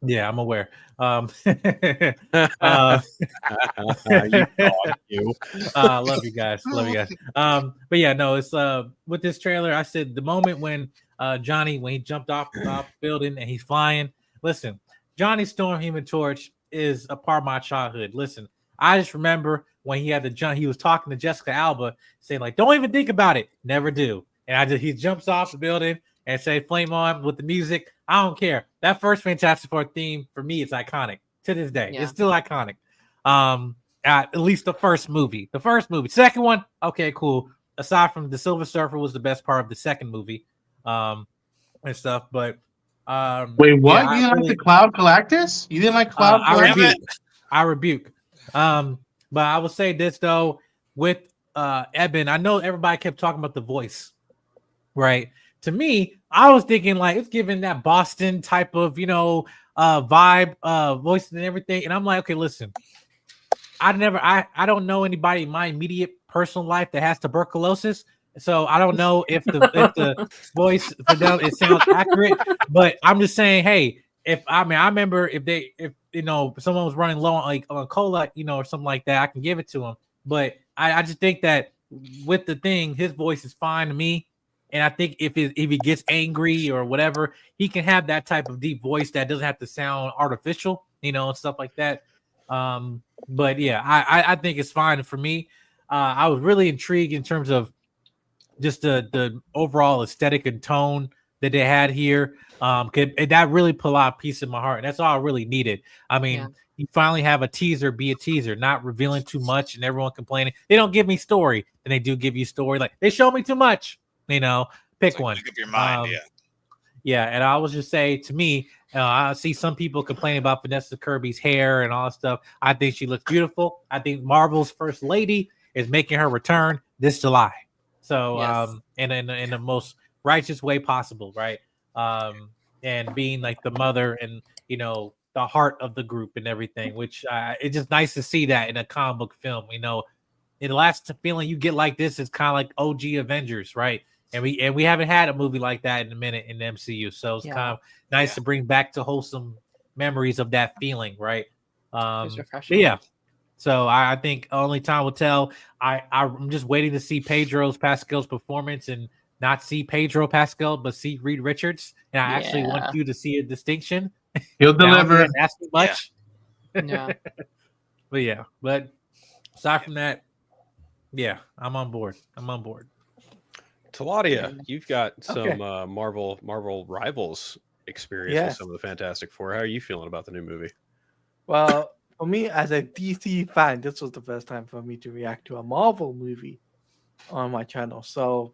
Yeah, I'm aware. You dog, you. Love you guys. Love you guys. But yeah, no, it's with this trailer, I said the moment when Johnny, when he jumped off the building and he's flying. Listen, Johnny Storm Human Torch is a part of my childhood. Listen, I just remember when he had the jump, he was talking to Jessica Alba, saying, like, don't even think about it. Never do. And he jumps off the building and say flame on with the music. I don't care. That first Fantastic Four theme for me is iconic to this day. Yeah. It's still iconic. At least the first movie. Second one, okay, cool. Aside from the Silver Surfer was the best part of the second movie, and stuff. But wait, what? yeah, You didn't like the Cloud Galactus? You didn't like Cloud Galactus? I rebuke. But I will say this though, with Eben, I know everybody kept talking about the voice, right? To me, I was thinking like it's giving that Boston type of, vibe, voice and everything. And I'm like, okay, listen, I don't know anybody in my immediate personal life that has tuberculosis. So I don't know if the voice for them, it sounds accurate, but I'm just saying, hey, I remember if someone was running low on cola, or something like that, I can give it to him. But I just think that with the thing, his voice is fine to me. And I think if he gets angry or whatever, he can have that type of deep voice that doesn't have to sound artificial, and stuff like that. But yeah, I think it's fine for me. I was really intrigued in terms of just the overall aesthetic and tone that they had here. That really put a lot of peace in my heart, and that's all I really needed. I mean, you finally have a teaser be a teaser, not revealing too much, and everyone complaining they don't give me story, and they do give you story. Like they show me too much. Pick one. Make up your mind, yeah. And I will just say, to me, I see some people complaining about Vanessa Kirby's hair and all that stuff. I think she looks beautiful. I think Marvel's first lady is making her return this July. So, Yes. in the most righteous way possible, right? And being like the mother and the heart of the group and everything, which it's just nice to see that in a comic book film. The last feeling you get like this is kind of like OG Avengers, right? And we haven't had a movie like that in a minute in the MCU, so it's kind of nice to bring back to wholesome memories of that feeling, right? It's refreshing. But yeah, so I think only time will tell. I'm just waiting to see Pedro Pascal's performance and not see Pedro Pascal, but see Reed Richards. And I actually want you to see a distinction. He'll deliver. Ask me much. Yeah. but aside from that, yeah, I'm on board. Taladia, you've got some Marvel Rivals experience with some of the Fantastic Four. How are you feeling about the new movie? Well, for me as a DC fan, this was the first time for me to react to a Marvel movie on my channel. So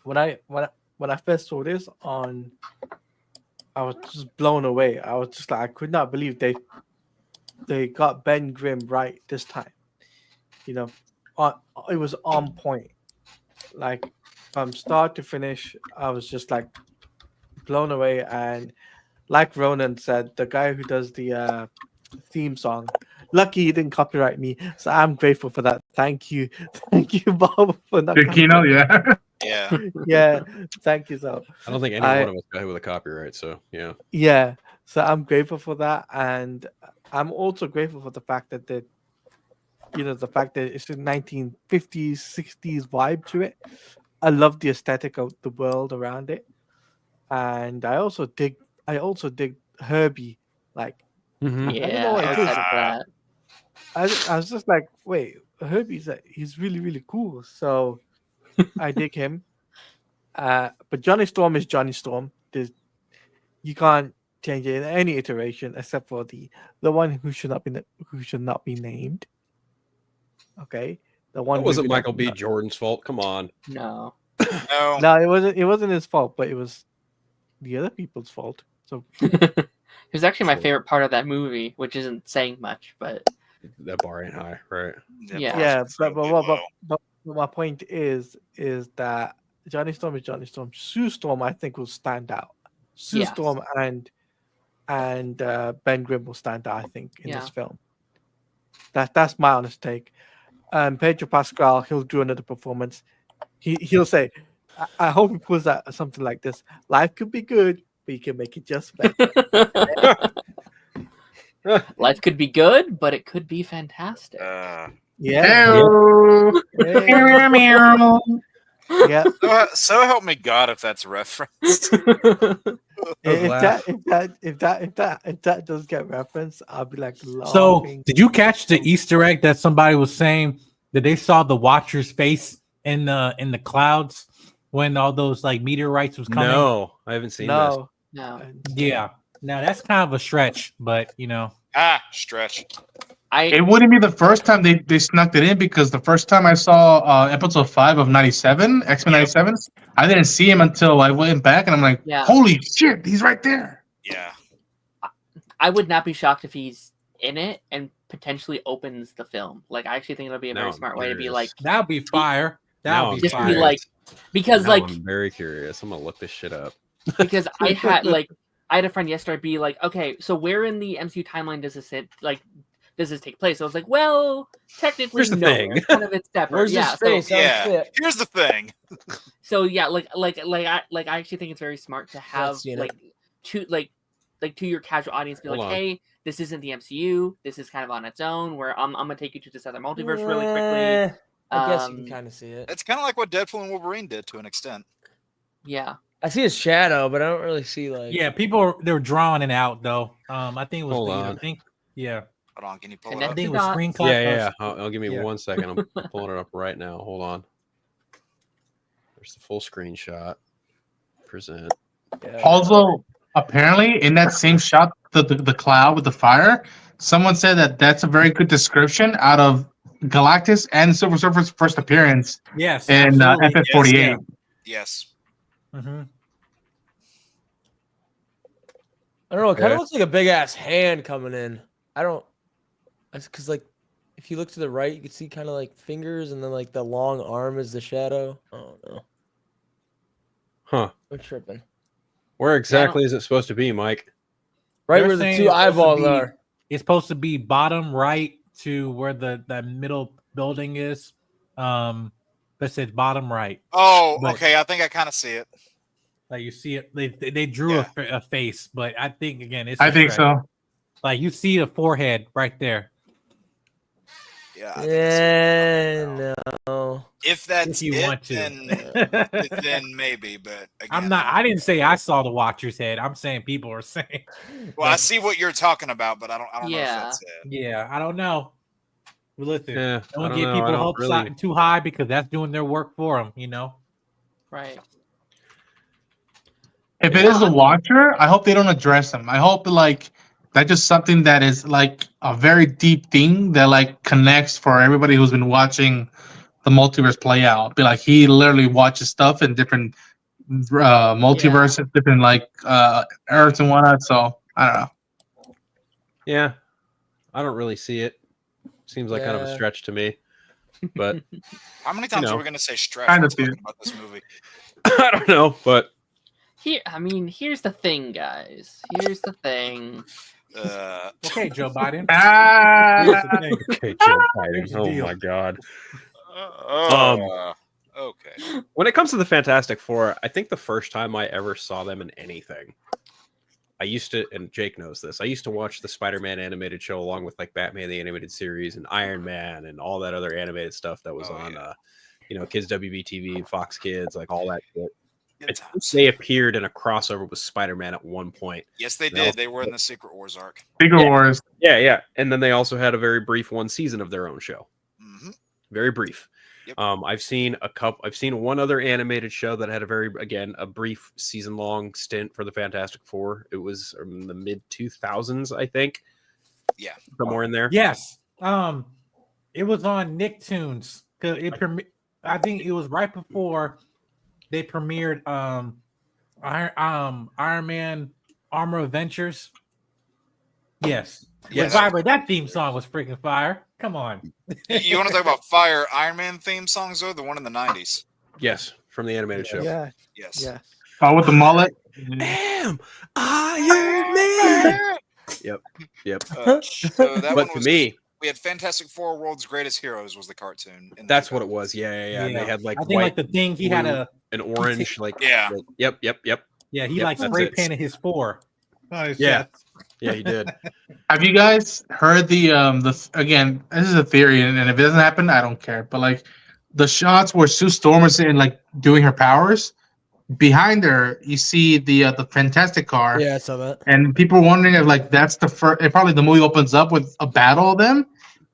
when I first saw this I was just blown away. I was just like, I could not believe they got Ben Grimm right this time. It was on point. Like from start to finish, I was just like blown away. And like Ronan said, the guy who does the theme song, lucky he didn't copyright me, so I'm grateful for that. Thank you, Bob, for not. Kino, yeah. Thank you, so. I don't think any one of us got hit with a copyright, so yeah. Yeah, so I'm grateful for that, and I'm also grateful for the fact that the fact that it's a 1950s, 60s vibe to it. I love the aesthetic of the world around it, and I also dig Herbie. Like, I don't know what it is. I was just like, wait, he's really, really cool. So I dig him. But Johnny Storm is Johnny Storm. You can't change it in any iteration except for the one who should not be named. Okay, the one. It wasn't Michael B. Jordan's fault. Come on. No, it wasn't his fault, but it was the other people's fault. So it was actually my favorite part of that movie, which isn't saying much, but that bar ain't high, right? Yeah, but my point is that Johnny Storm is Johnny Storm. Sue Storm, I think, will stand out. Sue Storm and Ben Grimm will stand out, I think, in this film. That's my honest take. and Pedro Pascal, he'll do another performance. He'll say, I hope he pulls out something like this. Life could be good, but you can make it just better. Life could be good, but it could be fantastic. Yeah. Yeah. So help me God if that's referenced. If that does get referenced, I'll be like, So, laughing. did you catch the Easter egg that somebody was saying that they saw the Watcher's face in the clouds when all those like meteorites was coming? No, I haven't seen this. No. Yeah. Now that's kind of a stretch, but Stretch. It wouldn't be the first time they snuck it in, because the first time I saw episode 5 of 97, X-Men 97, I didn't see him until I went back, and I'm like, holy shit, he's right there. Yeah. I would not be shocked if he's in it and potentially opens the film. Like, I actually think it'll be a very smart way to be like, that would be fire. That would be just fire. be like, because Now like I'm very curious. I'm gonna look this shit up. because I had a friend yesterday be like, okay, so where in the MCU timeline does this sit? Like, does this take place? I was like, well, technically, Here's the no. thing. Kind of it's separate. Where's yeah, his face? So, Here's the thing. so yeah, I actually think it's very smart to have to your casual audience be Hold like, on. hey, this isn't the MCU. This is kind of on its own. Where I'm gonna take you to this other multiverse really quickly. I guess you can kind of see it. It's kind of like what Deadpool and Wolverine did to an extent. Yeah. I see his shadow, but I don't really see like. Yeah, they were drawing it out though. I think it was. Hold I on. think. Yeah. Hold on, can you pull it Connect up? I think it the was dots. screen Yeah. I'll give me Yeah. 1 second. I'm pulling it up right now. Hold on. There's the full screenshot. Present. Also, apparently, in that same shot, the cloud with the fire, someone said that that's a very good description out of Galactus and Silver Surfer's first appearance Yes. in absolutely. FF48. Yes. Mhm. I don't know. It kind Okay. of looks like a big ass hand coming in. I don't. Because like, if you look to the right, you can see kind of like fingers, and then like the long arm is the shadow. I don't know. Huh. I'm tripping. Where exactly is it supposed to be, Mike? Right They're where the saying two it's supposed to eyeballs be- are. It's supposed to be bottom right to where the middle building is. But it says bottom right. Oh, But- okay. I think I kind of see it. Like you see it, they drew Yeah. a face, but I think again it's. I a think stretch. so. Like you see the forehead right there. Yeah. I think I see it. Yeah, no. If that's If you it, want to. then maybe. But again, I'm not. I didn't say I saw the Watcher's head. I'm saying people are saying. Well, I see what you're talking about, but I don't know if Yeah. that's it. Yeah, I don't know. But listen, Yeah, don't I don't get know. I people don't hopes really- too high because that's doing their work for them. You know. Right. If it is the Watcher, I hope they don't address him. I hope like that's just something that is like a very deep thing that like connects for everybody who's been watching the multiverse play out. Be like he literally watches stuff in different multiverses, different like Earths and whatnot. So I don't know. Yeah. I don't really see it. Seems like kind of a Yeah. stretch to me. But How many times know, are we going to say stretch kind when of see talking it. about this movie? I don't know. But Here's the thing, guys. Here's the thing. Okay, Joe Biden. Ah, Here's the thing. okay, Joe Here's Biden. the Oh deal. my God. Okay. When it comes to the Fantastic Four, I think the first time I ever saw them in anything, I used to, and Jake knows this, I used to watch the Spider-Man animated show along with like Batman the Animated Series and Iron Man and all that other animated stuff that was on, Kids WB-TV, Fox Kids, like all that shit. Good I times. think they appeared in a crossover with Spider-Man at one point. Yes, they No. did. They were in the Secret Wars arc. Secret Wars. Yeah. And then they also had a very brief one season of their own show. hmm Very brief. Yep. I've seen one other animated show that had a brief season long stint for the Fantastic Four. It was in the mid 2000s, I think. Yeah. Somewhere in there. Yes. It was on Nicktoons. I think it was right before they premiered Iron Man Armor Adventures. Yes. Yes. But Viber, that theme song was freaking fire. Come on. You want to talk about fire Iron Man theme songs, though? The one in the 90s. Yes, from the animated show. Yeah. Yes. Yeah. Oh, with the mullet. Damn, Iron Man. Yep. So that But one to was me, we had Fantastic Four: World's Greatest Heroes was the cartoon. That's what it was. Yeah. And they had like I think white, like the thing he had blue, an orange, like Yeah. Yep. Yeah, he Yep, like that's spray it. painted his spore. on his Yeah. chest. Yeah, he did. Have you guys heard the again? This is a theory, and if it doesn't happen, I don't care. But like the shots where Sue Storm is in like doing her powers, behind her you see the Fantastic car. Yeah, I saw that. And people are wondering if like that's the first. Probably the movie opens up with a battle of them,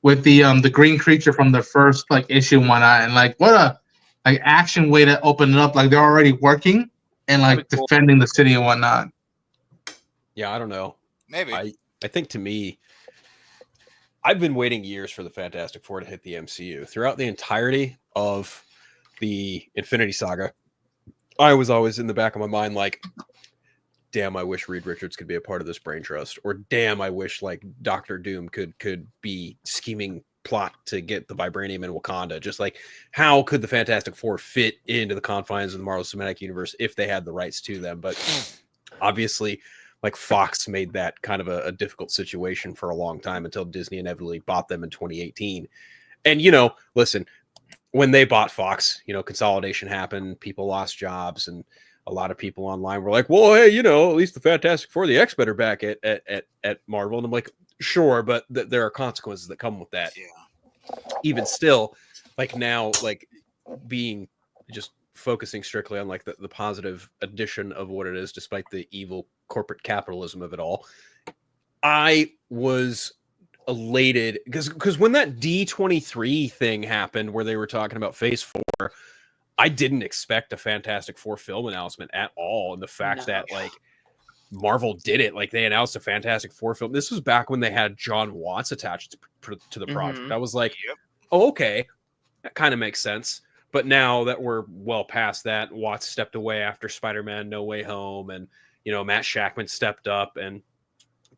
with the green creature from the first like issue and whatnot. And like what a like action way to open it up. Like they're already working and like That'd be cool. defending the city and whatnot. Yeah, I don't know. Maybe. I think to me, I've been waiting years for the Fantastic Four to hit the MCU. Throughout the entirety of the Infinity Saga, I was always in the back of my mind like, damn, I wish Reed Richards could be a part of this brain trust, or damn, I wish like Doctor Doom could be scheming plot to get the vibranium in Wakanda. Just like, how could the Fantastic Four fit into the confines of the Marvel Cinematic Universe if they had the rights to them? But obviously, like Fox made that kind of a difficult situation for a long time until Disney inevitably bought them in 2018. And, you know, listen, when they bought Fox, you know, consolidation happened, people lost jobs, and a lot of people online were like, well, hey, you know, at least the Fantastic Four, the X-Men are back at Marvel. And I'm like, sure, but there are consequences that come with that. Yeah. Even still, like now, like being just focusing strictly on like the positive addition of what it is, despite the evil corporate capitalism of it all. I was elated because when that D23 thing happened where they were talking about Phase 4, I didn't expect a Fantastic Four film announcement at all. And the fact that like Marvel did it, like they announced a Fantastic Four film. This was back when they had John Watts attached to the project. I was like, oh, okay, that kind of makes sense. But now that we're well past that, Watts stepped away after Spider-Man No Way Home, and you know, Matt Shackman stepped up, and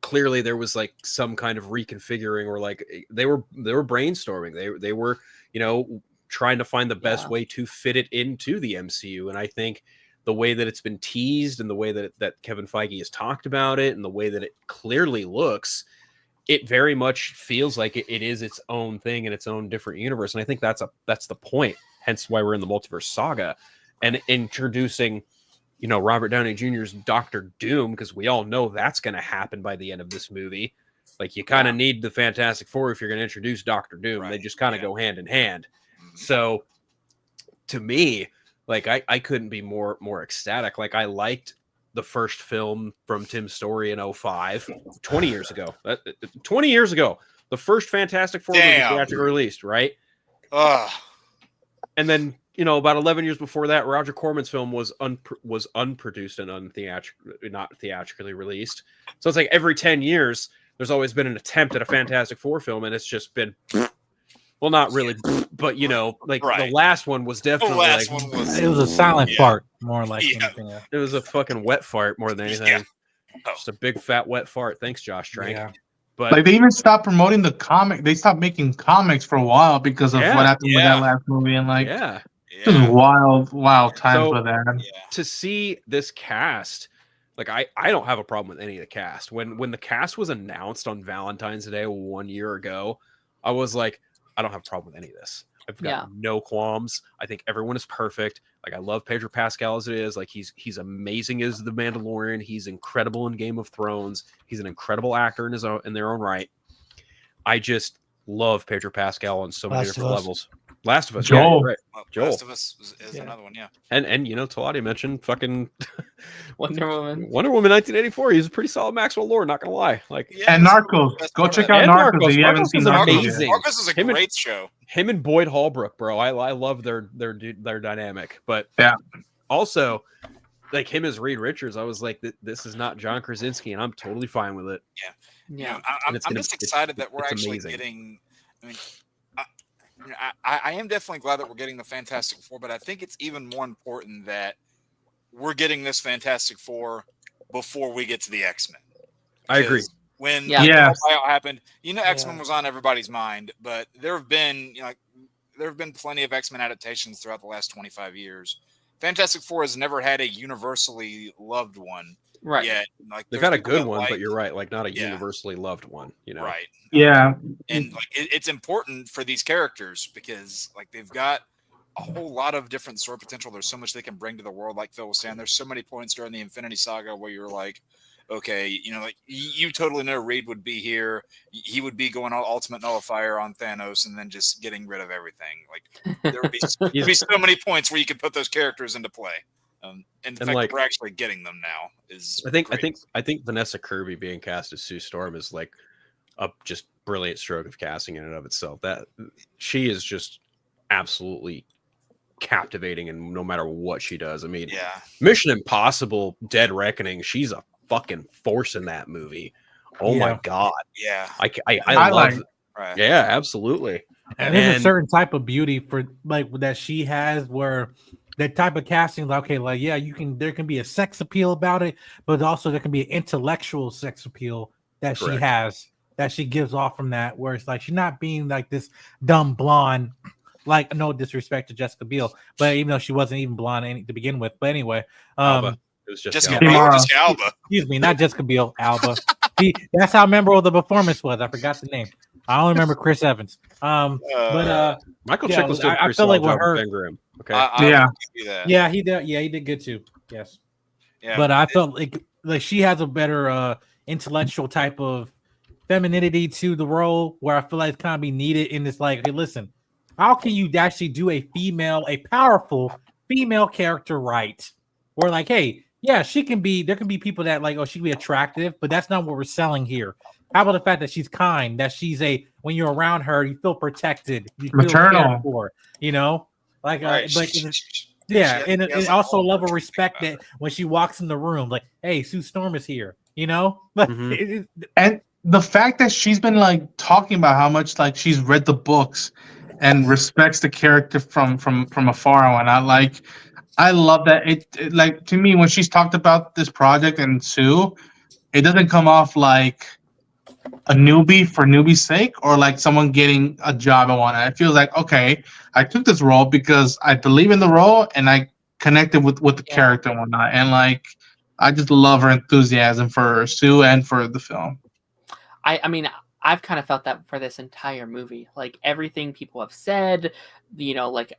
clearly there was like some kind of reconfiguring, or like they were brainstorming. They were, you know, trying to find the best way to fit it into the MCU. And I think the way that it's been teased, and the way that Kevin Feige has talked about it, and the way that it clearly looks, it very much feels like it is its own thing in its own different universe. And I think that's the point. Hence why we're in the multiverse saga and introducing, you know, Robert Downey Jr.'s Doctor Doom, because we all know that's going to happen by the end of this movie. Like you kind of need the Fantastic Four if you're going to introduce Doctor Doom. Right. They just kind of go hand in hand. So to me, like I couldn't be more ecstatic. Like I liked the first film from Tim Story in 2005, 20 years ago. 20 years ago, the first Fantastic Four was theatrically released, right? And then, you know, about 11 years before that, Roger Corman's film was unproduced and not theatrically released. So it's like every 10 years, there's always been an attempt at a Fantastic Four film, and it's just been, well, not really, but you know, like the last one was definitely it was a silent fart, more like anything else. It was a fucking wet fart more than anything. Just a big fat wet fart. Thanks, Josh Trank. Yeah. But like they even stopped promoting the comic. They stopped making comics for a while because of what happened with that last movie. And like, just wild time for that. To see this cast, like I don't have a problem with any of the cast. When the cast was announced on Valentine's Day 1 year ago, I was like, I don't have a problem with any of this. I've got no qualms. I think everyone is perfect. Like I love Pedro Pascal as it is. Like he's amazing as the Mandalorian. He's incredible in Game of Thrones. He's an incredible actor in their own right. I just love Pedro Pascal on so many different levels. Last of Us, Joel. Right. Joel. Last of Us is another one, And you know, Talati mentioned fucking Wonder Woman 1984. He's a pretty solid Maxwell Lord, not gonna lie. Like and Narcos. Go check out Narcos if you haven't seen Narcos. Amazing. Narcos is a great show. Him and Boyd Holbrook, bro. I love their dynamic. But also like him as Reed Richards, I was like, this is not John Krasinski, and I'm totally fine with it. I'm just excited that we're actually getting. I mean, I am definitely glad that we're getting the Fantastic Four, but I think it's even more important that we're getting this Fantastic Four before we get to the X-Men. I agree. When the buyout happened, you know, X-Men was on everybody's mind, but there have been plenty of X-Men adaptations throughout the last 25 years. Fantastic Four has never had a universally loved one. Right. Yeah, like They've there's had a people good that one, but like- you're right, like not a Yeah. universally loved one. You know, right. Yeah. And like it's important for these characters because like they've got a whole lot of different story potential. There's so much they can bring to the world. Like Phil was saying, there's so many points during the Infinity Saga where you're like, okay, you know, like you totally know Reed would be here. He would be going on ultimate nullifier on Thanos and then just getting rid of everything. Like there would be so many points where you could put those characters into play. And the fact like- that we're actually getting them now is I think great. Vanessa Kirby being cast as Sue Storm is like a just brilliant stroke of casting in and of itself. That she is just absolutely captivating, and no matter what she does, I mean, Yeah. Mission Impossible: Dead Reckoning, she's a fucking force in that movie. Oh my Yeah. god, Yeah. I I love. like- Right. Yeah, absolutely. And there's a And- certain type of beauty for like that she has where that type of casting, like, okay, like yeah, there can be a sex appeal about it, but also there can be an intellectual sex appeal that she Correct. has that she gives off from that, where it's like she's not being like this dumb blonde, like no disrespect to Jessica Biel, but even though she wasn't even blonde to begin with. But anyway, Alba. It was just Jessica Alba. Biel, Tomorrow. Jessica Alba. excuse me, not Jessica Biel, Alba. See, that's how memorable the performance was. I forgot the name. I only remember Chris Evans. But Michael Yeah, Chiklis did a I pretty feel like solid with job her- with Ben Grimm. Okay, I Yeah. will give you that. yeah, he did. Yeah, he did good too. Yes. Yeah. But I felt like she has a better intellectual type of femininity to the role where I feel like it's kind of be needed in this. Like, hey, listen, how can you actually do a powerful female character right? Where like, hey, yeah, she can be. There can be people that like, oh, she can be attractive, but that's not what we're selling here. How about the fact that she's kind? That she's when you're around her, you feel protected, you feel Maternal. cared for, you know, like, Right. but. Yeah, and also a level of respect that when she walks in the room, like, hey, Sue Storm is here, you know? But Mhm. And the fact that she's been like talking about how much like she's read the books and respects the character from afar and whatnot, like I love that. It like to me when she's talked about this project and Sue, it doesn't come off like a newbie for newbie's sake or like someone getting a job and whatnot. It feels like, okay, I took this role because I believe in the role and I connected with the Yeah. character and whatnot. And like I just love her enthusiasm for Sue and for the film. I mean, I've kind of felt that for this entire movie. Like everything people have said, you know, like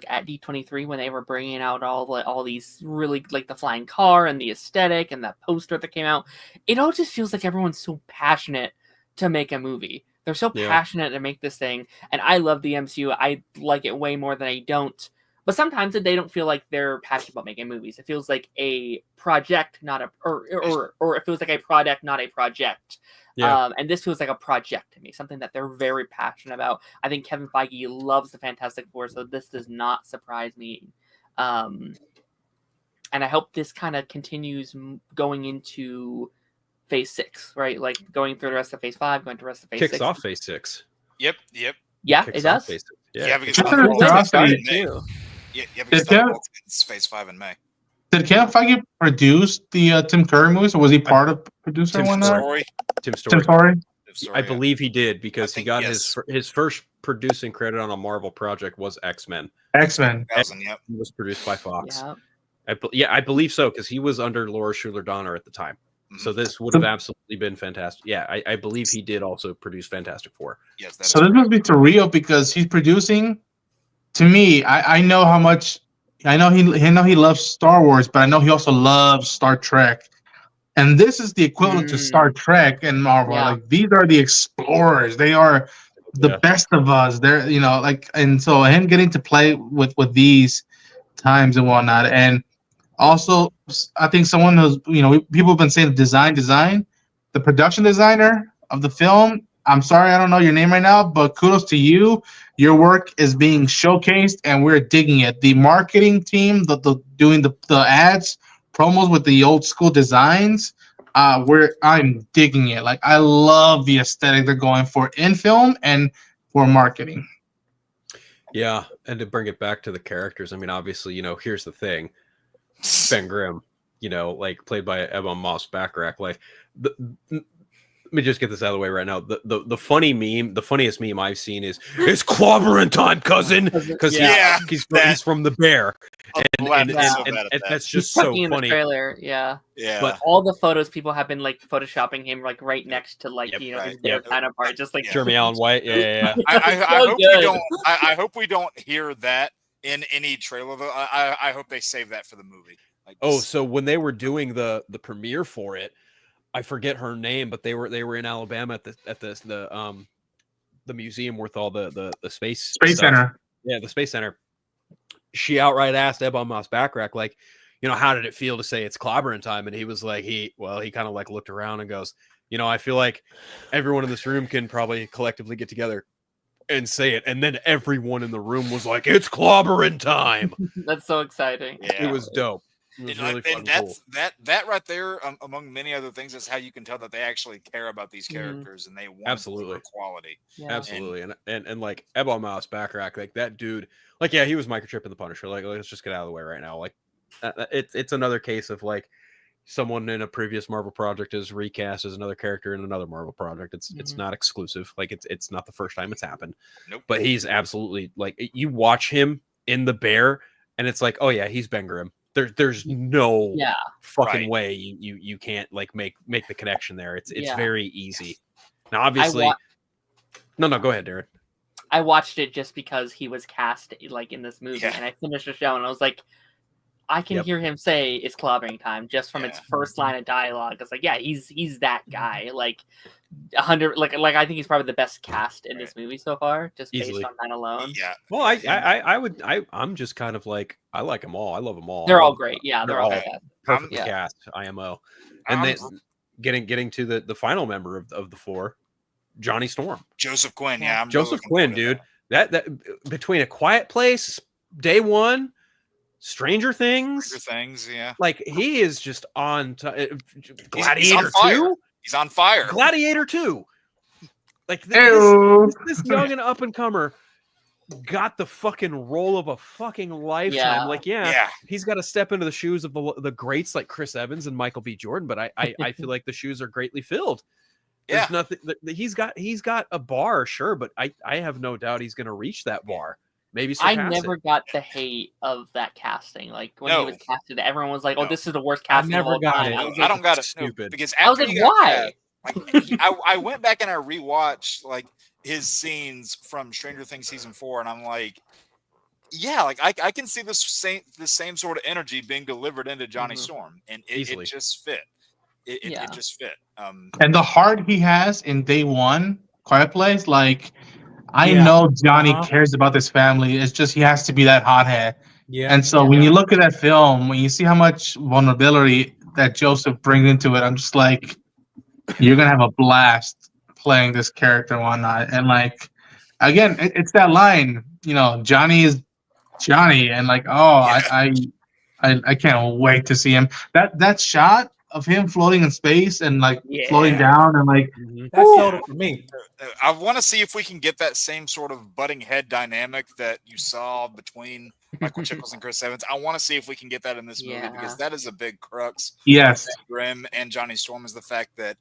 at D23 when they were bringing out all these really like the flying car and the aesthetic and that poster that came out, it all just feels like everyone's so passionate to make a movie. They're so Yeah. passionate to make this thing, and I love the MCU. I like it way more than I don't. But sometimes they don't feel like they're passionate about making movies. It feels like a project, not a or it feels like a product, not a project. Yeah. And this feels like a project to me, something that they're very passionate about. I think Kevin Feige loves the Fantastic Four, so this does not surprise me. And I hope this kind of continues going into Phase 6, right? Like going through the rest of Phase 5, going to the rest of Phase Kicks 6. off Phase 6. Yep. Yeah, Kicks it off does. Phase 6. Yeah, because Just the out of Ultimates curiosity- started in May. Too. Yeah, because Did Kevin- it's Phase 5 in May. Did Kevin Feige produce the Tim Curry movies, or was he part of producer Tim one? Story. Tim Tim Story. Story. I believe he did because he think got yes. his first producing credit on a Marvel project was X-Men. X-Men. 2000, yep. It was produced by Fox. Yeah. I believe so because he was under Laura Schuler Donner at the time. So this would have absolutely been fantastic. Yeah, I believe he did also produce Fantastic Four. Yes, that So is this must be surreal because he's producing. To me, I know how much. I know he loves Star Wars, but I know he also loves Star Trek. And this is the equivalent to Star Trek and Marvel. Yeah. Like these are the explorers. They are the Yeah. best of us. They're like, and so him getting to play with these times and whatnot, and also I think someone who's people have been saying design, the production designer of the film. I'm sorry, I don't know your name right now, but kudos to you. Your work is being showcased, and we're digging it. The marketing team, the doing the ads, promos with the old school designs, I'm digging it. Like I love the aesthetic they're going for in film and for marketing. Yeah, and to bring it back to the characters, I mean, obviously, here's the thing: Ben Grimm, like played by Ebon Moss Backrack, like let me just get this out of the way right now. The funny meme, the funniest meme I've seen is "It's clobbering time, cousin," because he's from the Bear, and that's just so in funny. The trailer, yeah. But all the photos people have been like photoshopping him like right next to like his Bear counterpart, just like Jeremy Allen White. Yeah. I hope we don't hear that in any trailer. Though I hope they save that for the movie. Like, so when they were doing the premiere for it, I forget her name, but they were in Alabama at the museum with all the space center. Yeah, the space center. She outright asked Ebon Backrack, like, how did it feel to say it's clobbering time? And he was like, he kind of like looked around and goes, I feel like everyone in this room can probably collectively get together and say it. And then everyone in the room was like, it's clobbering time. That's so exciting. Yeah. It was dope. Really cool. That right there, among many other things, is how you can tell that they actually care about these characters and they want quality. Yeah. Absolutely, and like Ebon Backrack, like that dude, like he was Microchip in the Punisher. Like, let's just get out of the way right now. Like, it's another case of like someone in a previous Marvel project is recast as another character in another Marvel project. It's not exclusive. Like it's not the first time it's happened. Nope. But he's absolutely like, you watch him in the Bear, and it's like, oh yeah, he's Ben Grimm. There's no fucking way you can't like make the connection there. It's very easy. Now obviously, no, go ahead, Darren. I watched it just because he was cast like in this movie, and I finished the show and I was like, I can hear him say it's clobbering time just from its first line of dialogue. It's like, he's that guy. Like 100, like I think he's probably the best cast in this movie so far, just based on that alone. Yeah. Well, I'm just kind of like, I like them all. I love them all. They're all great. Yeah, they're all perfectly cast. IMO, and then getting to the final member of the four, Johnny Storm, Joseph Quinn. Yeah, I'm Joseph Quinn, dude. That between A Quiet Place, Day One, Stranger Things, yeah. Like he is just on Gladiator 2. He's on fire. Gladiator 2. Like this young and up and comer got the fucking role of a fucking lifetime. Like he's got to step into the shoes of the greats like Chris Evans and Michael B. Jordan, but I feel like the shoes are greatly filled. There's nothing. He's got a bar, sure, but I have no doubt he's going to reach that bar. Maybe I never got the hate of that casting. Like when he was casted, everyone was like, "Oh, this is the worst casting." I never got it. I don't got it. Stupid. Because I was like, "Why?" I went back and I rewatched like his scenes from Stranger Things season 4, and I'm like, I can see the same sort of energy being delivered into Johnny Storm, and it just fit. It just fit. And the heart he has in Day One, Quiet Place, like. I know Johnny cares about this family. It's just he has to be that hothead. Yeah. And so when you look at that film, when you see how much vulnerability that Joseph brings into it, I'm just like, you're gonna have a blast playing this character and whatnot. And like, again, it's that line, Johnny is Johnny, and like, I can't wait to see him. That shot of him floating in space and like floating down and like that's sold for me. I want to see if we can get that same sort of butting head dynamic that you saw between Michael Chiklis and Chris Evans. I want to see if we can get that in this movie because that is a big crux. Yes, Grimm and Johnny Storm is the fact that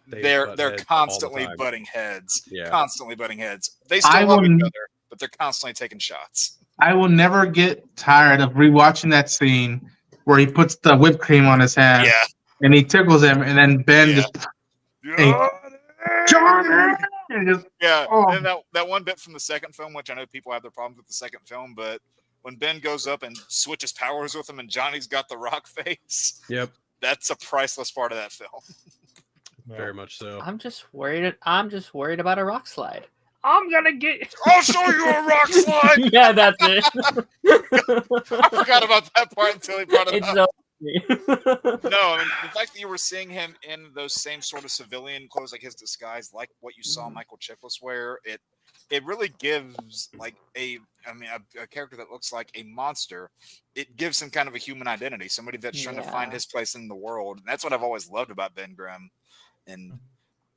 they're constantly butting heads. Yeah. Constantly butting heads. They still love each other, but they're constantly taking shots. I will never get tired of rewatching that scene where he puts the whipped cream on his hand. Yeah. And he tickles him, and then Ben just Johnny! And just, and that one bit from the second film, which I know people have their problems with the second film, but when Ben goes up and switches powers with him, and Johnny's got the rock face. Yep, that's a priceless part of that film. Very much so. I'm just worried about a rock slide. I'm gonna get. I'll show you a rock slide. Yeah, that's it. I forgot about that part until he brought it up. No, I mean the fact that you were seeing him in those same sort of civilian clothes, like his disguise, like what you saw Michael Chiklis wear, it really gives like a character that looks like a monster. It gives him kind of a human identity, somebody that's trying to find his place in the world. And that's what I've always loved about Ben Grimm. And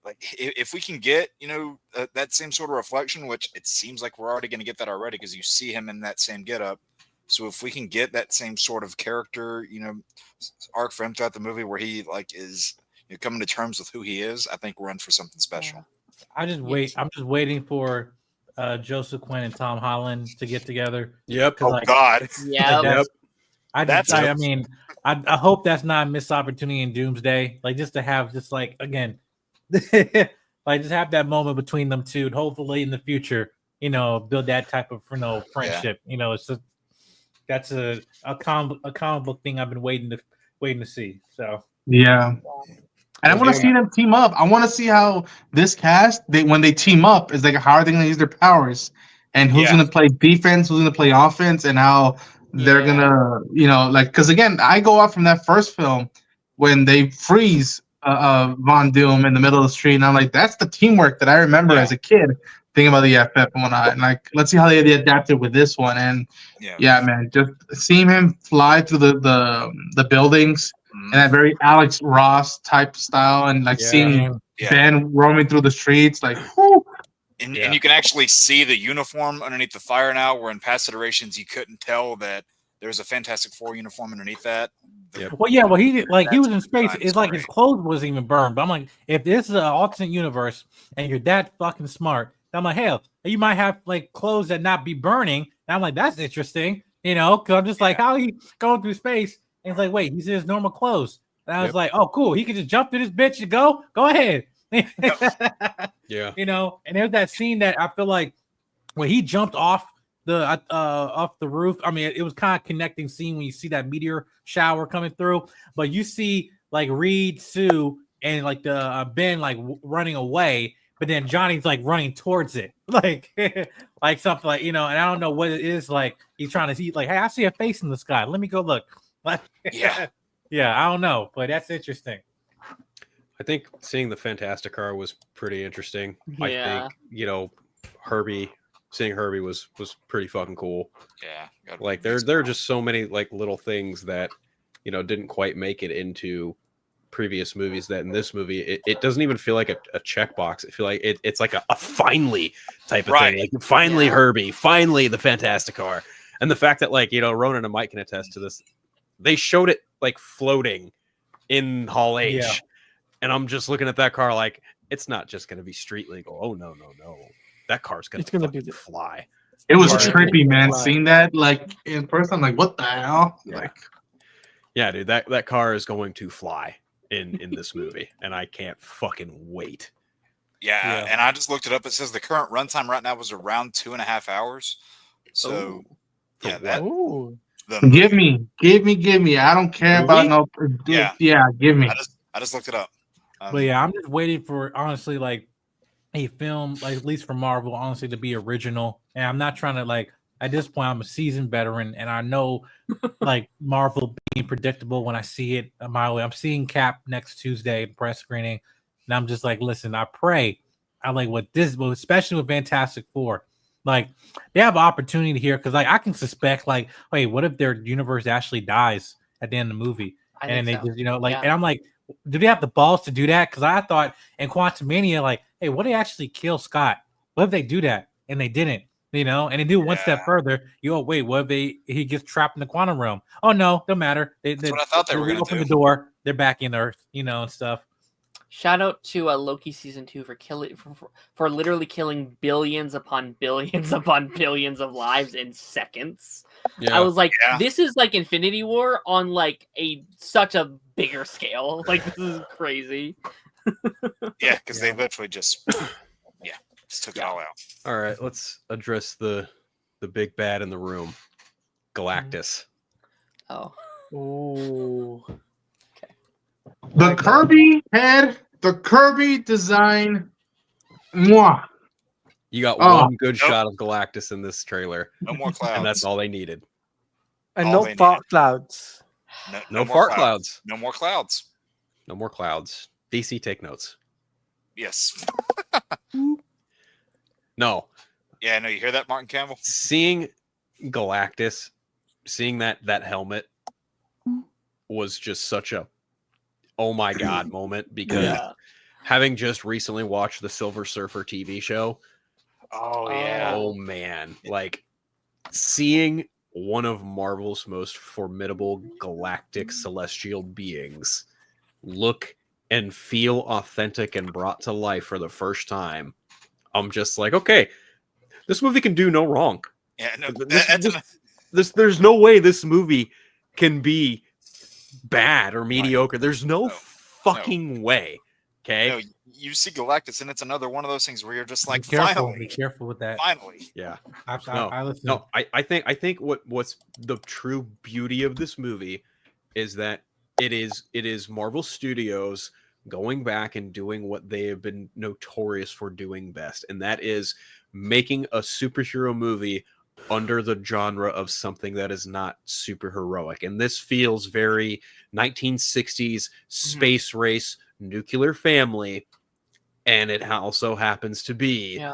like if we can get that same sort of reflection, which it seems like we're already going to get that already because you see him in that same getup. So if we can get that same sort of character, arc for him throughout the movie where he like is, coming to terms with who he is, I think we're in for something special. I'm just waiting for Joseph Quinn and Tom Holland to get together. Yep. Oh God. Yeah. I mean, I hope that's not a missed opportunity in Doomsday. Like just to have just like again, like just have that moment between them two. And hopefully in the future, build that type of friendship. It's just that's a comic book thing I've been waiting to see. So yeah. And I want to see them team up. I want to see how this cast, when they team up, is like how are they going to use their powers, and who's going to play defense, who's going to play offense, and how they're going to, because again, I go off from that first film when they freeze Von Doom in the middle of the street, and I'm like, that's the teamwork that I remember as a kid thinking about the FF and whatnot. And like, let's see how they adapted with this one. And yeah, man, just seeing him fly through the buildings. And that very Alex Ross type style, and like seeing Ben roaming through the streets, like, and you can actually see the uniform underneath the fire now. Where in past iterations you couldn't tell that there was a Fantastic Four uniform underneath that. Well, he was in space. It's like his clothes wasn't even burned. But I'm like, if this is an alternate universe and you're that fucking smart, I'm like, hell, you might have like clothes that not be burning. And I'm like, that's interesting, because I'm just like, how he going through space? And it's like, wait, he's in his normal clothes. And I was like, oh, cool. He could just jump through this bitch and go ahead. Yeah. And there's that scene that I feel like when he jumped off the roof. I mean, it was kind of connecting scene when you see that meteor shower coming through, but you see like Reed, Sue, and like the Ben like running away, but then Johnny's like running towards it, like like something like, and I don't know what it is. Like he's trying to see, like, hey, I see a face in the sky. Let me go look. Yeah, I don't know, but that's interesting. I think seeing the Fantastic Car was pretty interesting. Yeah. I think, seeing Herbie was pretty fucking cool. Yeah. Like there are just so many like little things that, didn't quite make it into previous movies that in this movie, it doesn't even feel like a checkbox. It feel like it's like a finally type of thing. Like finally Herbie, finally the Fantastic Car. And the fact that like, Ronan and Mike can attest to this. They showed it like floating in Hall H. Yeah. And I'm just looking at that car like, it's not just going to be street legal. Oh, no. That car's going to fly. It was trippy, man. Seeing that like in person, I'm like, what the hell? Yeah. Like, yeah, dude, that car is going to fly in this movie. And I can't fucking wait. Yeah, and I just looked it up. It says the current runtime right now was around 2.5 hours. So, give me. I don't care about no. Yeah, give me. I just looked it up. But yeah, I'm just waiting for honestly like a film, like at least for Marvel, honestly, to be original. And I'm not trying to like at this point. I'm a seasoned veteran, and I know like Marvel being predictable when I see it a mile away. I'm seeing Cap next Tuesday press screening, and I'm just like, listen, I pray. I like what this, especially with Fantastic Four. Like they have opportunity here because like I can suspect like, wait, what if their universe actually dies at the end of the movie? And they just, and I'm like, do they have the balls to do that? Because I thought in Quantumania, like, hey, what if they actually kill Scott? What if they do that? And they didn't, and they do one step further. Wait, what if he gets trapped in the quantum realm? Oh no, don't matter. That's what I thought they were going to open the door. They're back in Earth, and stuff. Shout out to Loki season 2 for literally killing billions upon billions upon billions of lives in seconds. Yeah. I was like, this is like Infinity War on like such a bigger scale. Like this is crazy. Yeah, because they literally just took it all out. All right, let's address the big bad in the room, Galactus. Oh. Ooh. The Kirby head, the Kirby design. Mwah. You got one good shot of Galactus in this trailer. No more clouds. And that's all they needed. And no fart clouds. No fart clouds. No more clouds. No more clouds. DC, take notes. Yes. No. Yeah, no, you hear that, Martin Campbell? Seeing Galactus, seeing that helmet was just such a oh my god moment because having just recently watched the Silver Surfer TV show. Oh yeah. Oh man. Like seeing one of Marvel's most formidable galactic celestial beings look and feel authentic and brought to life for the first time, I'm just like, okay, this movie can do no wrong. Yeah, no, There's no way this movie can be bad or mediocre. There's no fucking way. Okay. No, you see Galactus, and it's another one of those things where you're just like, Be careful, finally, be careful with that. finally. Yeah. I listen. No, I think what's the true beauty of this movie is that it is Marvel Studios going back and doing what they have been notorious for doing best, and that is making a superhero movie under the genre of something that is not super heroic. And this feels very 1960s space race, nuclear family, and it also happens to be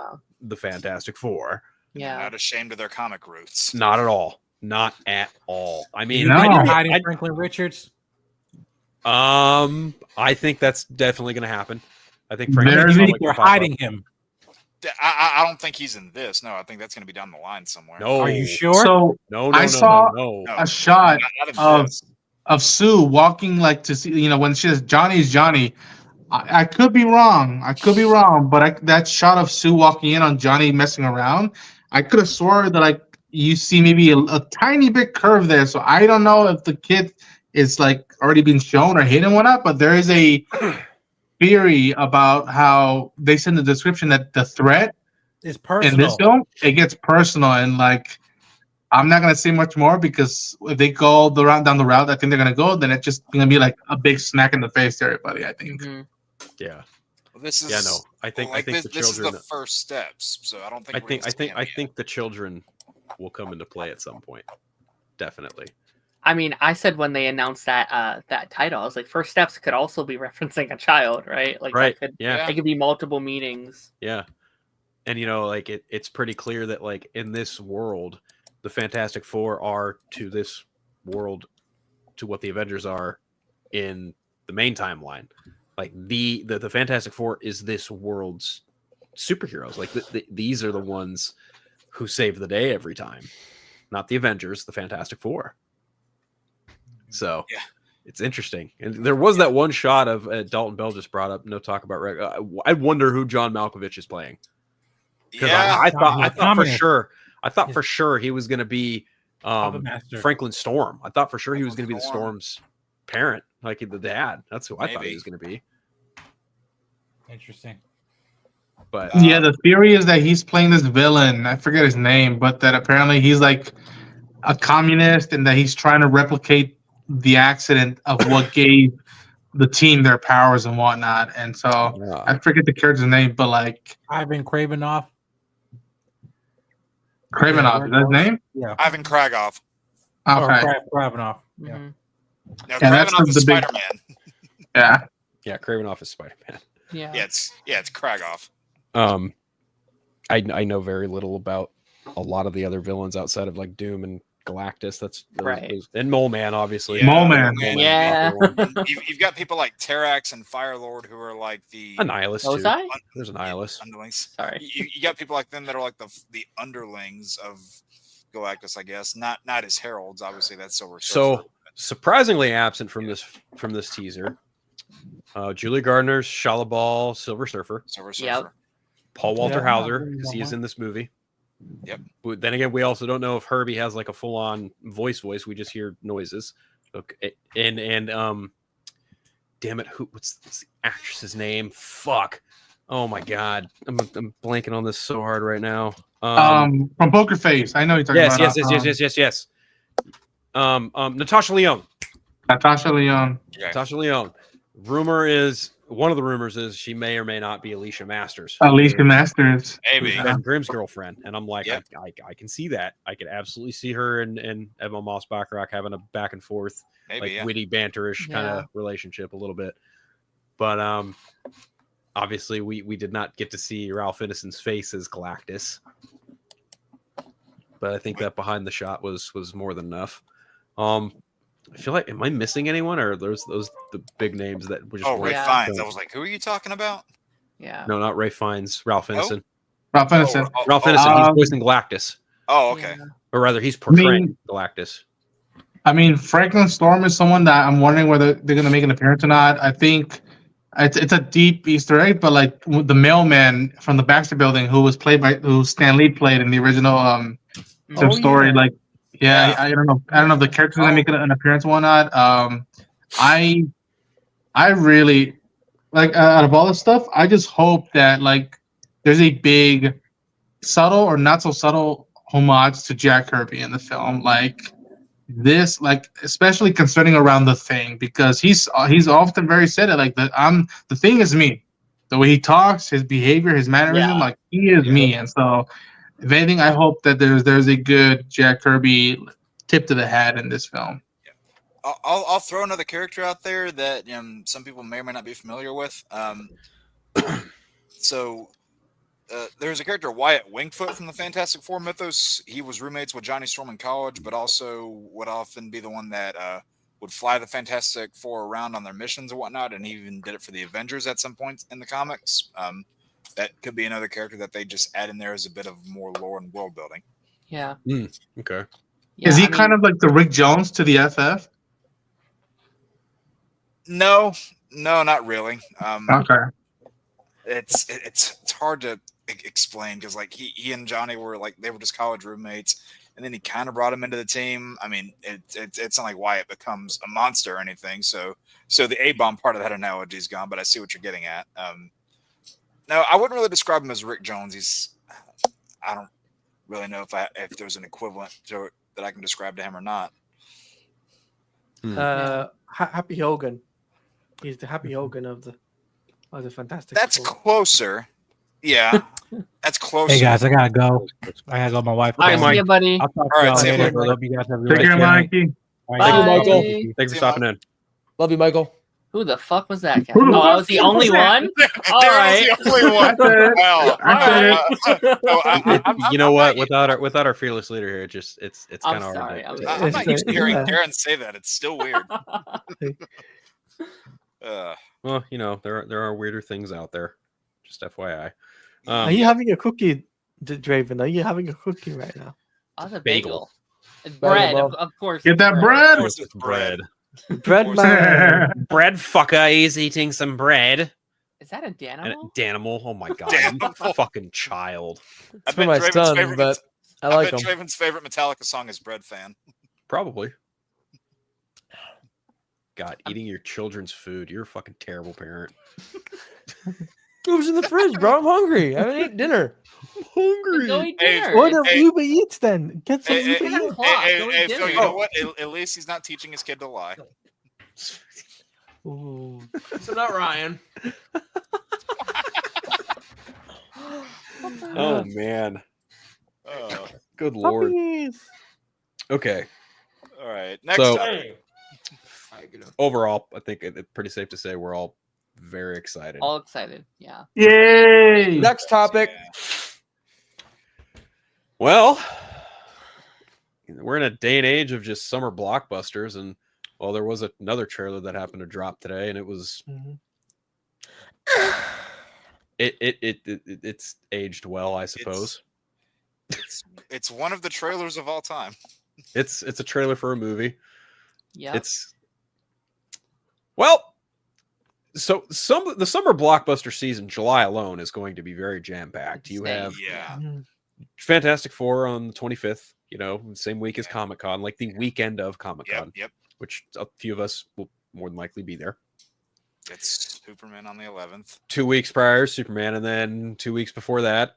the Fantastic Four. Yeah. Not ashamed of their comic roots. Not at all. Not at all. I mean, hiding Franklin Richards. I think that's definitely going to happen. I think They're hiding him. I don't think he's in this. No, I think that's going to be down the line somewhere. No, are you sure? So no, I saw a shot not in this. of Sue walking like to see, you know, when she says Johnny's Johnny. I could be wrong. But that shot of Sue walking in on Johnny messing around, I could have swore that like you see maybe a tiny bit curve there. So I don't know if the kid is like already been shown or hidden one up, but there is a theory about how they said in the description that the threat is personal. In this film, it gets personal, and like I'm not gonna say much more because if they go down the route I think they're gonna go, then it's just gonna be like a big smack in the face to everybody. I think. Mm-hmm. Yeah. Well, this is I think like the this children. is the first steps, so I don't think. I think the children will come into play at some point. Definitely. I mean, I said when they announced that that title, I was like, First Steps could also be referencing a child, right? Like, right. It could be multiple meetings. Yeah. And, you know, like, it's pretty clear that, like, in this world, the Fantastic Four are to this world to what the Avengers are in the main timeline. Like, the Fantastic Four is this world's superheroes. Like, these are the ones who save the day every time. Not the Avengers, the Fantastic Four. So it's interesting. And there was that one shot of Dalton Bell just brought up, no talk about I wonder who John Malkovich is playing. Because I thought for sure he was going to be Franklin Storm. I thought for sure he was going to be the Storm's parent, like the dad. That's who I thought he was going to be. Interesting. But yeah, the theory is that he's playing this villain. I forget his name, but that apparently he's like a communist and that he's trying to replicate the accident of what gave the team their powers and whatnot. And so I forget the character's name, but like Ivan Kravinoff. Kravinoff, is that his name? Yeah. Ivan Kragoff. Okay. Kravinoff. Yeah. Mm-hmm. Now, Yeah, that's Kravinoff is the big- Spider-Man. Yeah. yeah, Kravinoff is Spider-Man. Yeah. It's Kragoff. I know very little about a lot of the other villains outside of like Doom and Galactus. That's Right. And Mole Man, obviously. Mole Man. Yeah. You've got people like Terrax and Firelord who are like the A nihilist Was too. I? There's a nihilist. underlings. Sorry. You got people like them that are like the underlings of Galactus, I guess. Not as heralds, obviously. That's Silver Surfer. So surprisingly absent from this teaser. Julie Gardner's Shalabal, Silver Surfer. Silver Surfer. Yep. Paul Walter Yeah. Hauser, because he is in this movie. Yep. But then again, we also don't know if Herbie has like a full-on voice. We just hear noises. Okay. And damn it, what's the actress's name? Fuck. Oh my god. I'm blanking on this so hard right now. From Poker Face. I know you're talking about. Yes. Natasha Lyonne. Natasha Lyonne. Okay. Natasha Lyonne. One of the rumors is she may or may not be Alicia Masters. Alicia Masters. Maybe. who's Ben Grimm's girlfriend. And I'm like, Yep. I can see that. I could absolutely see her and Emma Moss Baccarat having a back and forth, Maybe, like yeah. witty banterish kind Yeah. of relationship a little bit. But obviously we did not get to see Ralph Ineson's face as Galactus. But I think that behind the shot was more than enough. I feel like, am I missing anyone, or are those the big names that were just Oh, Ray Yeah. Fiennes. I was like, who are you talking about? Yeah. No, not Ray Fiennes. Ralph Ineson. Ralph Ineson. Ralph Ineson. He's Um, voicing Galactus, Oh, okay. Yeah. or rather, he's portraying mean- Galactus. I mean, Franklin Storm is someone that I'm wondering whether they're going to make an appearance or not. I think it's a deep Easter egg, but like the mailman from the Baxter Building, who Stan Lee played in the original Oh, story, yeah. like Yeah. I don't know if the character's gonna make an appearance or not. I really like out of all this stuff, I just hope that like there's a big subtle or not so subtle homage to Jack Kirby in the film, like this, like especially concerning around the Thing, because he's often very said it like the Thing is me, the way he talks, his behavior, his mannerism, Yeah. like he is me. And so if anything, I hope that there's a good Jack Kirby tip to the hat in this film. I'll throw another character out there that some people may or may not be familiar with. So there's a character, Wyatt Wingfoot, from the Fantastic Four mythos. He was roommates with Johnny Storm in college, but also would often be the one that would fly the Fantastic Four around on their missions and whatnot, and he even did it for the Avengers at some point in the comics. That could be another character that they just add in there as a bit of more lore and world building. Yeah. Okay. Yeah, Is he I mean, kind of like the Rick Jones to the FF? No, not really. Okay. It's hard to explain because like he and Johnny were like they were just college roommates, and then he kind of brought him into the team. I mean, it's not like Wyatt becomes a monster or anything. So the A-bomb part of that analogy is gone, but I see what you're getting at. No, I wouldn't really describe him as Rick Jones. I don't really know if there's an equivalent to it that I can describe to him or not. Happy Hogan. He's the Happy Hogan of the Fantastic That's Four. closer. Yeah, that's closer. Hey guys, I gotta go. My wife. all right, Mike. see ya, buddy. I'll talk All right, to see y'all you, later. Mike. Hope you guys have a Take great care, night. Mikey. All Thank you, right. Michael. Bye. Thanks for stopping in. Love you, Michael. Who the fuck was that guy? Who the Oh, I fuck was the only was that? one? All right. Darren's the only one. Well, You know what? Without our fearless leader here, it's I'm kind of sorry. hard. I'm not used to hearing Yeah. Darren say that. It's still weird. Well, there are weirder things out there. Just FYI. Are you having a cookie, Draven? Are you having a cookie right now? I was a Bagel. bagel. It's bread, Bagel. of course. Get it's that bread. course it's bread. Bread man. Bread fucker is eating some bread. Is that a And Danimal? Danimal. Oh my god, Danimal. you fucking child. I For my son, but I like bet him. Draven's favorite Metallica song is Bread Fan. Probably. God, eating your children's food. You're a fucking terrible parent. It was in the fridge, bro. I'm hungry. I haven't eaten dinner. Hungry. Go eat Hey, dinner. Order Hey. Uber Eats then. Get some Hey, Uber hey, Eats. Clock, go eat Phil, dinner. you know what? At least he's not teaching his kid to lie. Ooh. So not Ryan. Oh man. Oh, Good lord. Puppies. Okay. all right. Next So- up. Overall, I think it's pretty safe to say we're all very excited. All excited. Yeah. Yay! Next topic. Yeah. Well, we're in a day and age of just summer blockbusters, and well, there was another trailer that happened to drop today, and it was Mhm. it's aged well, I suppose. It's one of the trailers of all time. It's a trailer for a movie. Yeah. It's well, so the summer blockbuster season, July alone, is going to be very jam packed. You Insane. have Yeah. Mhm. Fantastic Four on the 25th. Same week as Comic Con, like the weekend of Comic Con, Yep. which a few of us will more than likely be there. It's Superman on the 11th. 2 weeks prior, Superman, and then 2 weeks before that,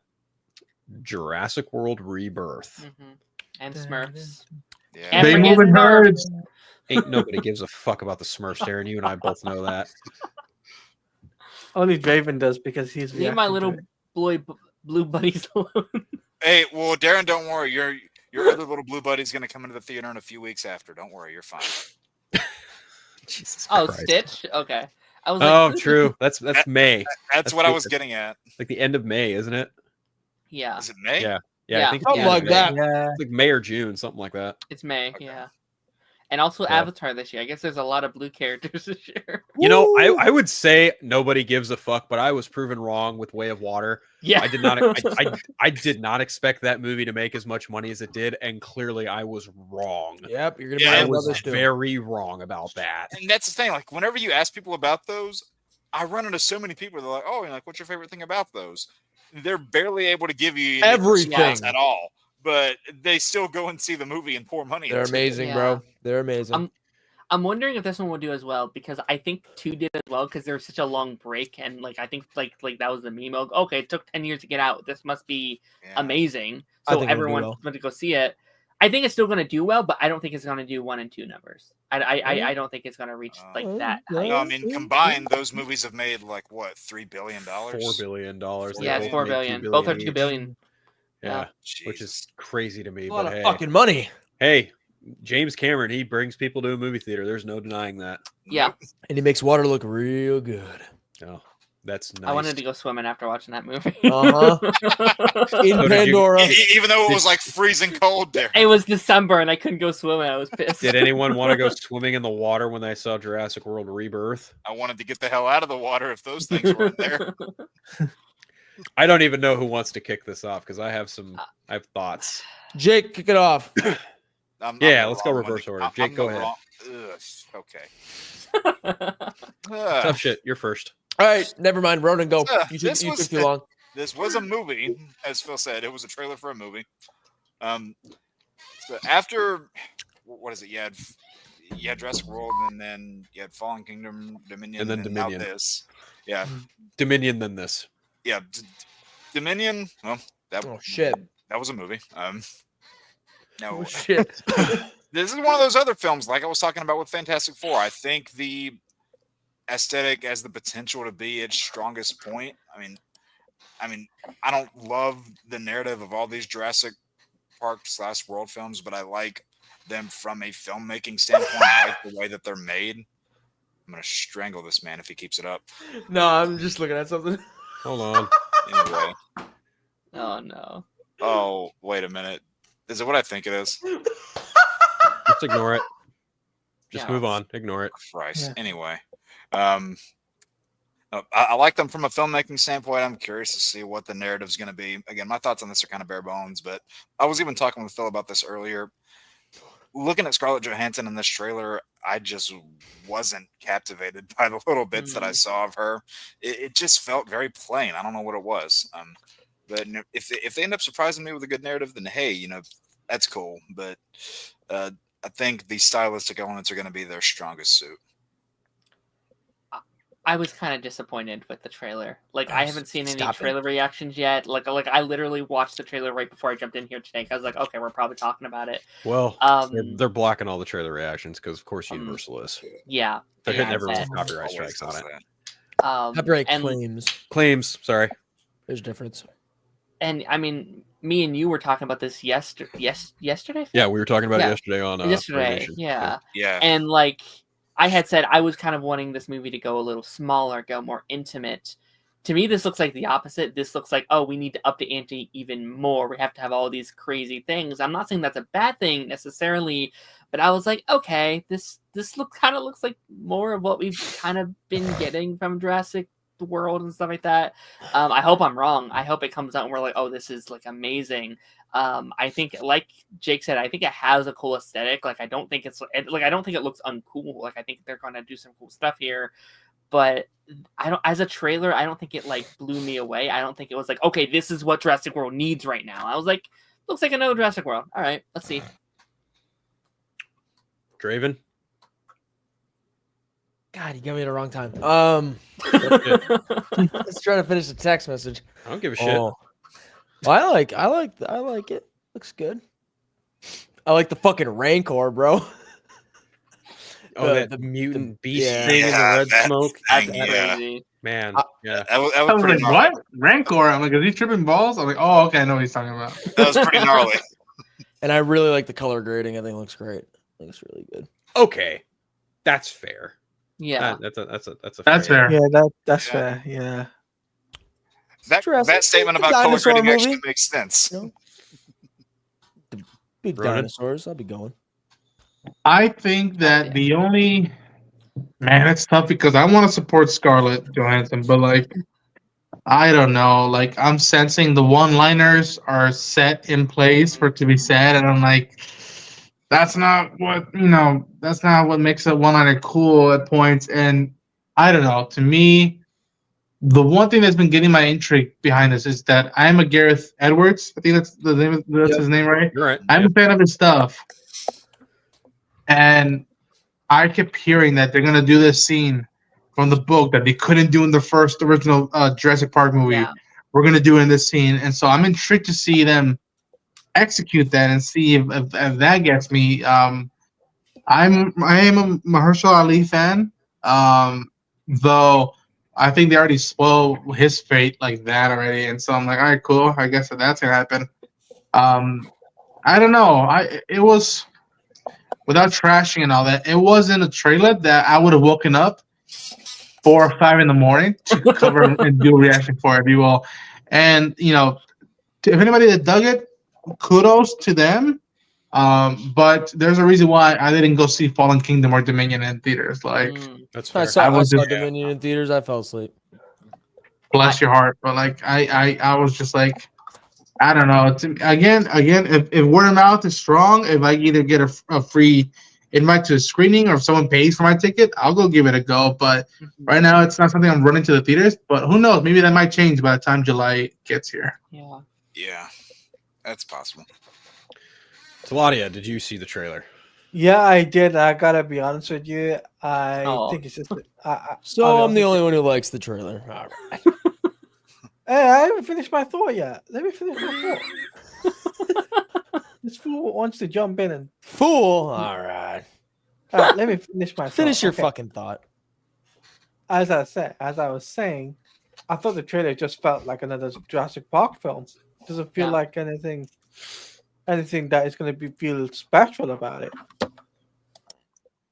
Jurassic World Rebirth. Mhm. And Smurfs. Yeah. And They forget moving Smurfs. herds. Ain't nobody gives a fuck about the Smurfs, Darren. You and I both know that. Only Draven does because he's Leave my reacting to little it. blue buddies alone. Hey, well, Darren, don't worry. Your other little blue buddy's going to come into the theater in a few weeks after. Don't worry, you're fine. Jesus Oh, Christ. Stitch? Okay. I was Oh, like, true. That's May. That's what I was getting at. Like the end of May, isn't it? Yeah, Is it May? Yeah. Yeah. I think it's Something the end like of May. that. Yeah. It's like May or June, something like that. it's May. Okay. Yeah. And also Yeah. Avatar this year. I guess there's a lot of blue characters this year. I would say nobody gives a fuck, but I was proven wrong with Way of Water. Yeah. I did not. I did not expect that movie to make as much money as it did, and clearly I was wrong. Yep, you're gonna Yeah, buy I another was too. very wrong about that. And that's the thing. Like, whenever you ask people about those, I run into so many people. They're like, "Oh, like, what's your favorite thing about those?" They're barely able to give you Everything. at all, but they still go and see the movie and pour money. They're into it. amazing, bro. They're amazing. I'm wondering if this one will do as well, because I think 2 did as well, because there was such a long break, and like I think like that was the meme of, okay, it took 10 years to get out. This must be amazing. I So think it'll do everyone's well. going to go see it. I think it's still going to do well, but I don't think it's going to do 1 and 2 numbers. I don't think it's going to reach like that. yeah. No, I mean, combined, those movies have made like what, $3 billion? $4 billion. They Yeah, it's both 4 made billion. 2 Both are each. 2 billion. Yeah, Jeez. which is crazy to me. A lot But of hey, fucking money. hey, James Cameron, he brings people to a movie theater. There's no denying that. Yeah, And he makes water look real good. Oh, that's nice. I wanted to go swimming after watching that movie. In So did you- Pandora. Even though it was like freezing cold there. It was December and I couldn't go swimming. I was pissed. Did anyone want to go swimming in the water when they saw Jurassic World Rebirth? I wanted to get the hell out of the water if those things weren't there. I don't even know who wants to kick this off because I have thoughts. Jake, kick it off. Yeah, the let's go wrong one. reverse order. I'm Jake, the go ahead. wrong- Ugh, okay. Tough shit. You're first. All right, never mind. Ronan, go. You This took was too long. This was a movie, as Phil said. It was a trailer for a movie. So after, what is it? You had Jurassic World, and then you had Fallen Kingdom, Dominion, And then now Dominion. this. Yeah, Dominion, then this. yeah. Dominion. Well, Oh, shit. that was a movie. No, Oh, shit. this is one of those other films, like I was talking about with Fantastic Four. I think the aesthetic has the potential to be its strongest point. I mean, I don't love the narrative of all these Jurassic Park / World films, but I like them from a filmmaking standpoint. I like the way that they're made. I'm gonna strangle this man if he keeps it up. No, I'm just looking at something. Hold on. Anyway. Oh no. Oh, wait a minute. Is it what I think it is? Just ignore it. Just Yeah. move on. Ignore it. Christ. Yeah. Anyway, I like them from a filmmaking standpoint. I'm curious to see what the narrative's going to be. Again, my thoughts on this are kind of bare bones, but I was even talking with Phil about this earlier. Looking at Scarlett Johansson in this trailer, I just wasn't captivated by the little bits that I saw of her. It just felt very plain. I don't know what it was. But if they end up surprising me with a good narrative, then hey, that's cool. But I think the stylistic elements are going to be their strongest suit. I was kind of disappointed with the trailer. Like, I haven't seen any Stop it. trailer reactions yet. Like I literally watched the trailer right before I jumped in here today. I was like, okay, we're probably talking about it. Well, Um, they're blocking all the trailer reactions because, of course, Universal is. Yeah. They're hitting yeah, everyone's but, copyright Always strikes on does it. that. Copyright and, claims. Claims. Sorry. There's a difference. And I mean, me and you were talking about this yesterday. Yeah, we were talking about it Yeah. yesterday on Yesterday. Nation. Yeah. Yeah. And like I had said, I was kind of wanting this movie to go a little smaller, go more intimate. To me, this looks like the opposite. This looks like, oh, we need to up the ante even more. We have to have all these crazy things. I'm not saying that's a bad thing necessarily, but I was like, okay, this looks like more of what we've kind of been getting from Jurassic World and stuff like that. I hope I'm wrong. I hope it comes out and we're like, oh, this is like amazing. I think, like Jake said, I think it has a cool aesthetic. Like, I don't think it looks uncool. Like, I think they're gonna do some cool stuff here. But as a trailer, I don't think it like blew me away. I don't think it was like, okay, this is what Jurassic World needs right now. I was like, looks like another Jurassic World. All right, let's see. Draven. God, you got me at the wrong time. Shit. Let's try to finish the text message. I don't give a shit. Oh. Well, I like it. Looks good. I like the fucking Rancor, bro. Oh, the mutant beast yeah. thing in the red that smoke. thing, That's yeah. crazy. Man, yeah. That was I was pretty like, gnarly. what? Rancor? I'm like, is he tripping balls? I'm like, oh, okay, I know what he's talking about. That was pretty gnarly. And I really like the color grading. I think it looks great. I think it's really good. Okay, that's fair. Yeah. That's That's fair. Yeah, that's Yeah. fair. Yeah. That statement it's a about color dinosaur grading movie. actually makes sense. You know? Big Ronan? dinosaurs. I'll be going. I think that Yeah. the only man, it's tough because I want to support Scarlett Johansson, but like, I don't know. Like, I'm sensing the one-liners are set in place for it to be said, and I'm like, that's not what that's not what makes a one-liner cool at points. And I don't know. To me, the one thing that's been getting my intrigue behind this is that I'm a Gareth Edwards. I think that's the name. That's his name, right? You're right. I'm a fan of his stuff, and I kept hearing that they're gonna do this scene from the book that they couldn't do in the first original Jurassic Park movie. Yeah. We're gonna do it in this scene, and so I'm intrigued to see them execute that and see if that gets me. I am a Mahershala Ali fan, though I think they already spoiled his fate like that already, and so I'm like, all right, cool. I guess that's gonna happen. I don't know. It was, without trashing and all that, it wasn't a trailer that I would have woken up 4 or 5 in the morning to cover and do a reaction for, if you will. And if anybody that dug it, kudos to them. But there's a reason why I didn't go see Fallen Kingdom or Dominion in theaters. Like, That's I fair. saw just- Dominion in theaters. I fell asleep. bless your heart. But like, I was just like, I don't know. Again, if word of mouth is strong, if I either get a free invite to a screening or if someone pays for my ticket, I'll go give it a go. But right now, it's not something I'm running to the theaters. But who knows? Maybe that might change by the time July gets here. Yeah. Yeah, that's possible. Taladia, did you see the trailer? Yeah, I did. I gotta be honest with you. I Oh. think it's just. So I'm the only one who likes the trailer. All right. Hey, I haven't finished my thought yet. Let me finish my thought. This fool wants to jump in and. Fool. All right. All right, let me finish my. Finish thought. your Okay. fucking thought. As I was saying, I thought the trailer just felt like another Jurassic Park film. Doesn't feel Yeah. like anything that is going to feel special about it.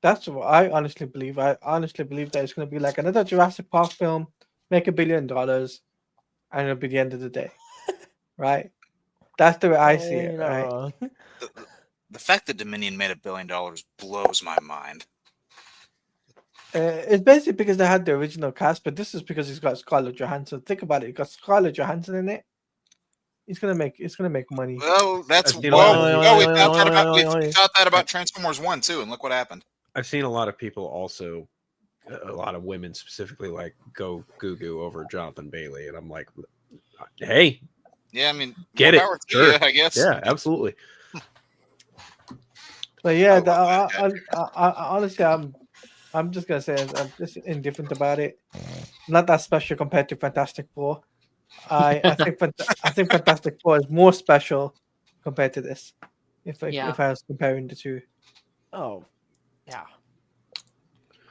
That's what I honestly believe. I honestly believe that it's going to be like another Jurassic Park film, make $1 billion, and it'll be the end of the day, right? That's the way I see it, right? The fact that Dominion made $1 billion blows my mind. It's basically because they had the original cast, but this is because it's got Scarlett Johansson. Think about it; it's got Scarlett Johansson in it. It's gonna make money. Well, that's I've seen a lot of- we thought that about Transformers 1 too, and look what happened. I've seen a lot of people also, a lot of women specifically, like go Gugu over Jonathan Bailey, and I'm like, hey, Yeah, I mean, Get more it, power to sure. you, I guess. yeah, absolutely. But yeah, I love I honestly, I'm just gonna say I'm just indifferent about it. Not that special compared to Fantastic Four. I think Fantastic Four is more special compared to this. If I was comparing the two. Oh, yeah.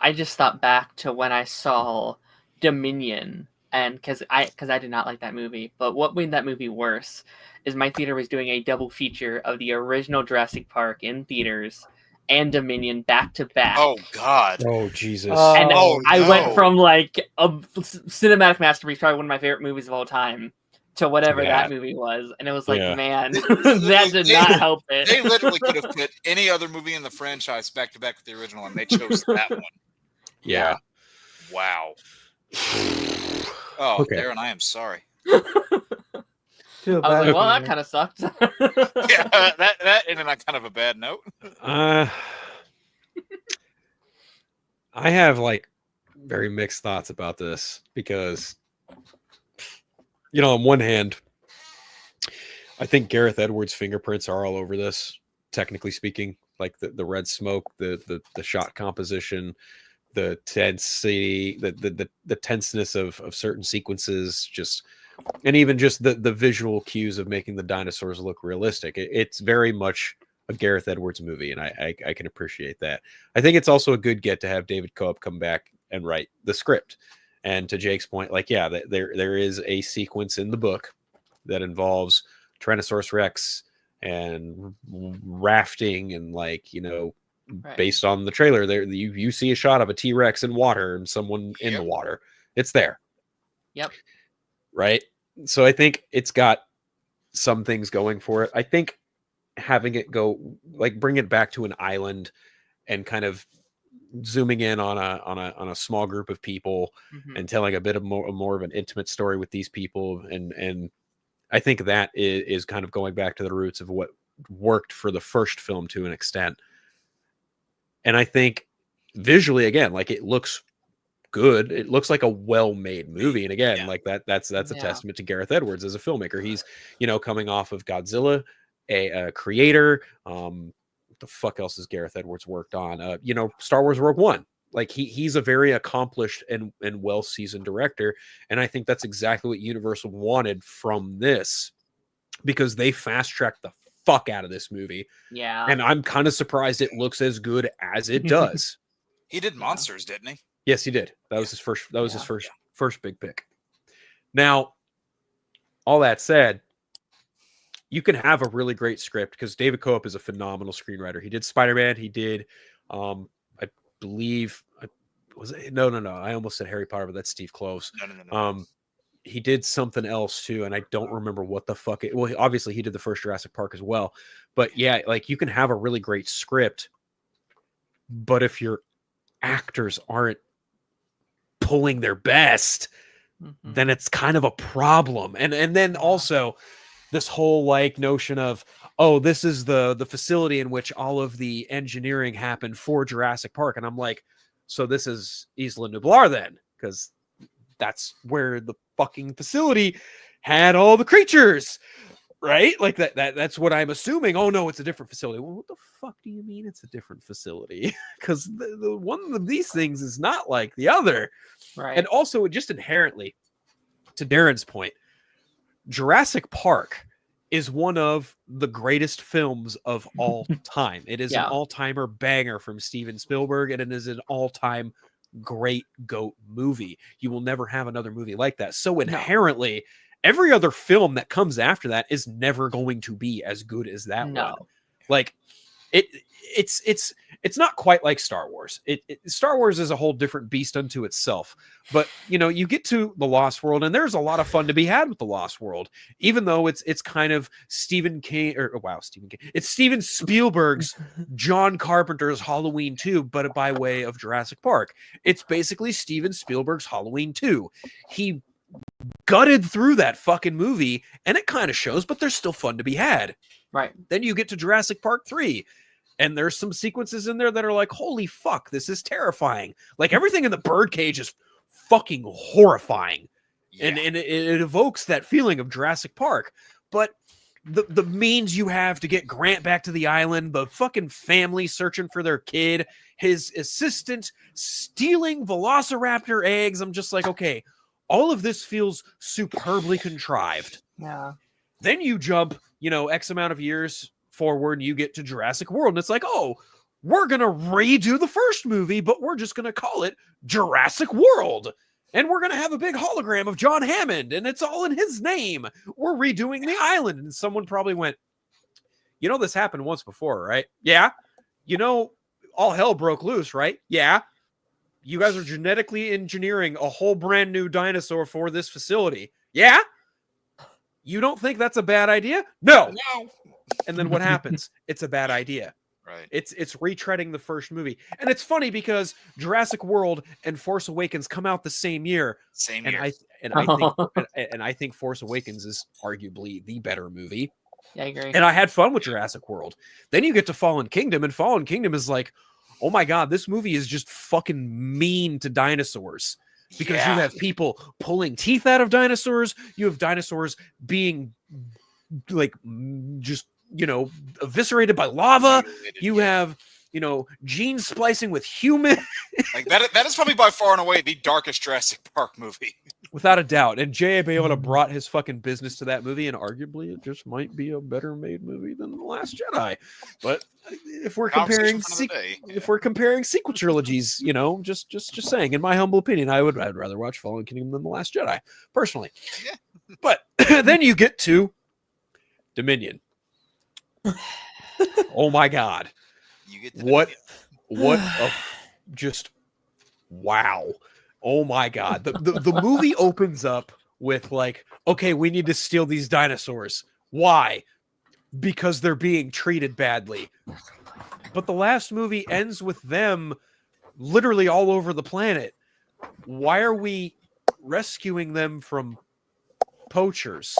I just thought back to when I saw Dominion, and because I did not like that movie. But what made that movie worse is my theater was doing a double feature of the original Jurassic Park in theaters and Dominion back to back. Oh God. Oh Jesus. And Oh, I no. went from like a cinematic masterpiece, probably one of my favorite movies of all time, to whatever Yeah. that movie was, and it was like, Yeah. man, that did not help it. They literally could have put any other movie in the franchise back to back with the original, and they chose that one. yeah. Wow. Oh, Okay. Darren, I am sorry. Feel I was bad like, well, for that you. kind of sucked. Yeah, that ended on kind of a bad note. I have like very mixed thoughts about this because, on one hand, I think Gareth Edwards' fingerprints are all over this, technically speaking, like the red smoke, the shot composition, the tensity, the tenseness of certain sequences, and even just the visual cues of making the dinosaurs look realistic. It's very much a Gareth Edwards movie, and I can appreciate that. I think it's also a good get to have David Cope come back and write the script. And to Jake's point, like, yeah, there is a sequence in the book that involves Tyrannosaurus Rex and rafting, and Right. based on the trailer, there you see a shot of a T-Rex in water and someone in the water. It's there. Yep. Right. So I think it's got some things going for it. I think having it go, like, bring it back to an island and kind of zooming in on a small group of people Mhm. and telling a bit of more of an intimate story with these people, and I think that is kind of going back to the roots of what worked for the first film to an extent. And I think visually, again, like, it looks good. It looks like a well-made movie. And again, Yeah. like that's a Yeah. testament to Gareth Edwards as a filmmaker. He's, coming off of Godzilla, a creator. What the fuck else has Gareth Edwards worked on? Star Wars Rogue One. Like he's a very accomplished and well-seasoned director. And I think that's exactly what Universal wanted from this, because they fast-tracked the fuck out of this movie. Yeah. And I'm kind of surprised it looks as good as it does. He did Monsters, didn't he? Yes, he did. That was his first. That was his first big pick. Now, all that said, you can have a really great script because David Cope is a phenomenal screenwriter. He did Spider-Man. He did, I believe, was it? No. I almost said Harry Potter, but that's Steve Kloves. No. He did something else too, and I don't remember what the fuck it. Well, obviously he did the first Jurassic Park as well. But yeah, like you can have a really great script, but if your actors aren't pulling their best, then it's kind of a problem. And then also this whole like notion of, oh, this is the facility in which all of the engineering happened for Jurassic Park, and I'm like, so this is Isla Nublar then, because that's where the fucking facility had all the creatures, right? Like that's what I'm assuming. Oh no, it's a different facility. Well, what the fuck do you mean it's a different facility? Because the one of these things is not like the other. Right. And also, just inherently, to Darren's point, Jurassic Park is one of the greatest films of all time. It is an all-timer banger from Steven Spielberg, and it is an all-time great GOAT movie. You will never have another movie like that. So inherently, every other film that comes after that is never going to be as good as that one. Like it's not quite like Star Wars. Star Wars is a whole different beast unto itself. But you get to the Lost World, and there's a lot of fun to be had with the Lost World, even though it's kind of Stephen King. It's Steven Spielberg's John Carpenter's Halloween 2, but by way of Jurassic Park. It's basically Steven Spielberg's Halloween 2. He gutted through that fucking movie, and it kind of shows, but there's still fun to be had. Right. Then you get to Jurassic Park 3, and there's some sequences in there that are like, holy fuck, this is terrifying. Like everything in the birdcage is fucking horrifying. Yeah. And it evokes that feeling of Jurassic Park. But the means you have to get Grant back to the island, the fucking family searching for their kid, his assistant stealing velociraptor eggs, I'm just like, okay, all of this feels superbly contrived. Yeah. Then you jump, X amount of years forward, and you get to Jurassic World, and it's like, oh, we're going to redo the first movie, but we're just going to call it Jurassic World. And we're going to have a big hologram of John Hammond, and it's all in his name. We're redoing the island. And someone probably went, this happened once before, right? Yeah. All hell broke loose, right? Yeah. You guys are genetically engineering a whole brand new dinosaur for this facility. Yeah. You don't think that's a bad idea? No. And then what happens? It's a bad idea. Right. It's retreading the first movie. And it's funny because Jurassic World and Force Awakens come out the same year. I think Force Awakens is arguably the better movie. Yeah, I agree. And I had fun with Jurassic World. Then you get to Fallen Kingdom, and Fallen Kingdom is like, oh my God, this movie is just fucking mean to dinosaurs. Because you have people pulling teeth out of dinosaurs. You have dinosaurs being like just eviscerated by lava. You have gene splicing with human. Like that is probably by far and away the darkest Jurassic Park movie, without a doubt. And J.A. Bayona brought his fucking business to that movie, and arguably it just might be a better made movie than The Last Jedi. But if we're comparing sequel trilogies, just saying, in my humble opinion, I'd rather watch Fallen Kingdom than The Last Jedi, personally. Yeah. But then you get to Dominion. Oh my God. You get to what a just wow. Oh my God. The movie opens up with like, okay, we need to steal these dinosaurs. Why? Because they're being treated badly. But the last movie ends with them literally all over the planet. Why are we rescuing them from poachers?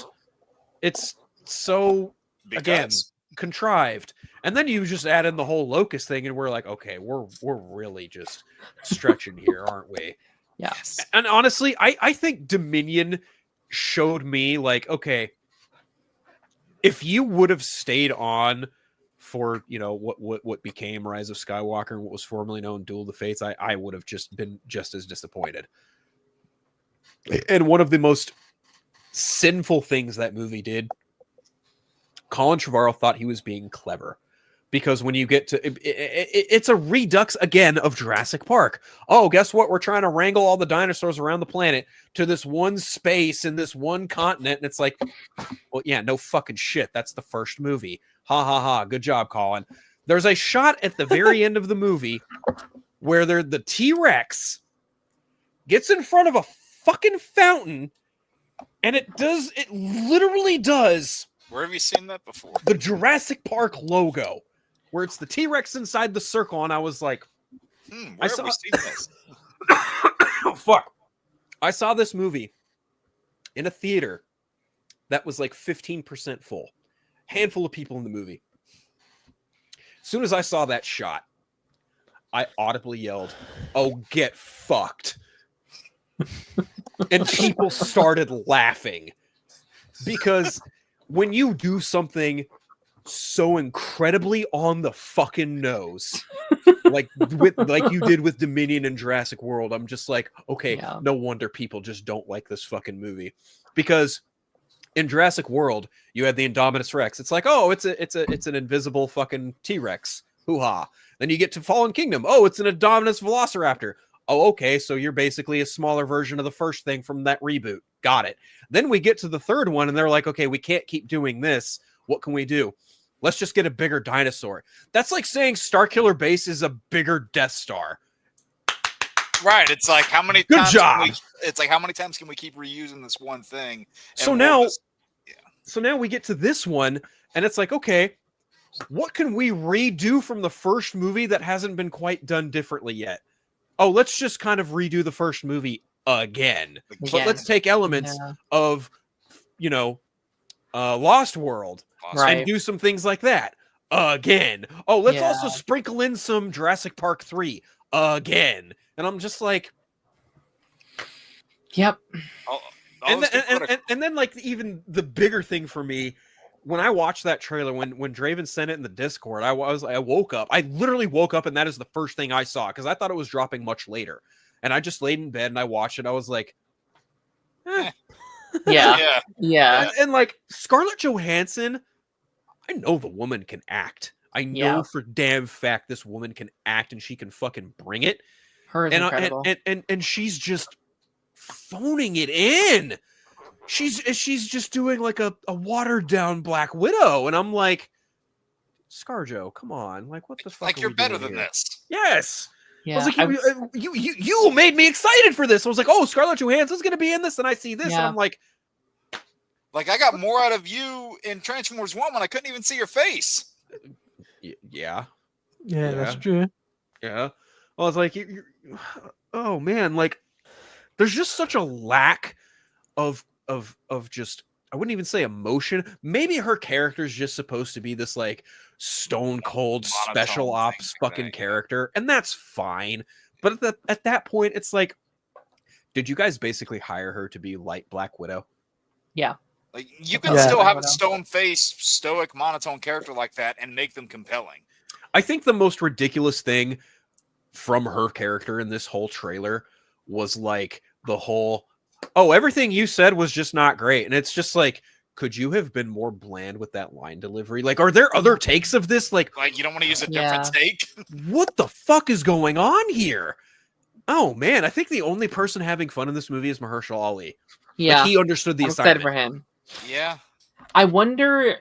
It's so, again, contrived. And then you just add in the whole locust thing, and we're like, okay, we're really just stretching here, aren't we? Yeah. Yes. And honestly, I think Dominion showed me like, okay, if you would have stayed on for, you know, what became Rise of Skywalker and what was formerly known Duel of the Fates, I would have just been just as disappointed. And one of the most sinful things that movie did, Colin Trevorrow thought he was being clever. Because when you get to it's a redux again of Jurassic Park. Oh, guess what? We're trying to wrangle all the dinosaurs around the planet to this one space in this one continent. And it's like, well, yeah, no fucking shit. That's the first movie. Ha ha ha. Good job, Colin. There's a shot at the very end of the movie where the T-Rex gets in front of a fucking fountain, and it literally does Where have you seen that before? the Jurassic Park logo, where it's the T-Rex inside the circle, and I was like, Where have we seen this? oh, fuck. I saw this movie in a theater that was like 15% full. Handful of people in the movie. As soon as I saw that shot, I audibly yelled, "Oh, get fucked." And people started laughing. Because when you do something so incredibly on the fucking nose, like you did with Dominion and Jurassic World, I'm just like, okay, Yeah. no wonder people just don't like this fucking movie. Because in Jurassic World, you had the Indominus Rex. It's like, oh, it's an invisible fucking T-Rex. Hoo-ha. Then you get to Fallen Kingdom. Oh, it's an Indominus Velociraptor. Oh, okay, so you're basically a smaller version of the first thing from that reboot. Got it. Then we get to the third one, and they're like, okay, we can't keep doing this. What can we do? Let's just get a bigger dinosaur. That's like saying Starkiller Base is a bigger Death Star. Right. It's like how many Good times job. how many times can we keep reusing this one thing? So And now, we'll just- so now we get to this one, and it's like, okay, what can we redo from the first movie that hasn't been quite done differently yet? Oh, let's just kind of redo the first movie again. But Again. let's take elements Yeah. of, you know, Lost World Right. and do some things like that again. Oh, let's Yeah. also sprinkle in some Jurassic Park 3 again. And I'm just like, Yep. all and those then, people that are- and then like even the bigger thing for me, when I watched that trailer, when Draven sent it in the Discord, I woke up. I literally woke up, and that is the first thing I saw because I thought it was dropping much later. And I just laid in bed and I watched it. I was like, eh. Yeah. yeah. Yeah. And like Scarlett Johansson, I know the woman can act. I know Yeah. for damn fact this woman can act and she can fucking bring it. Her is And incredible. and she's just phoning it in. She's just doing like a watered down Black Widow, and I'm like, ScarJo, come on, like what the fuck? Like are you're we better doing than here? this. Yes. yeah. I was like, you made me excited for this. I was like, oh, Scarlett Johansson's gonna be in this, and I see this, and Yeah. I'm like, Like I got more out of you in Transformers 1 when I couldn't even see your face. yeah. Yeah, that's Yeah. true. Yeah. I was like, oh man, like there's just such a lack of just, I wouldn't even say emotion. Maybe her character is just supposed to be this like stone cold special Monotone ops thing, fucking yeah. character, and that's fine. But at that point, it's like, did you guys basically hire her to be light Black Widow? Like you can Yeah. still have a Widow. stone face, stoic, monotone character like that and make them compelling. I think the most ridiculous thing from her character in this whole trailer was like the whole, oh, everything you said was just not great. And it's just like, could you have been more bland with that line delivery? Like, are there other takes of this? Like, Like you don't want to use a different Yeah. take. what the fuck is going on here? Oh man, I think the only person having fun in this movie is Mahershala Ali. yeah. Like, he understood the I'm excited assignment. for him. Yeah. I wonder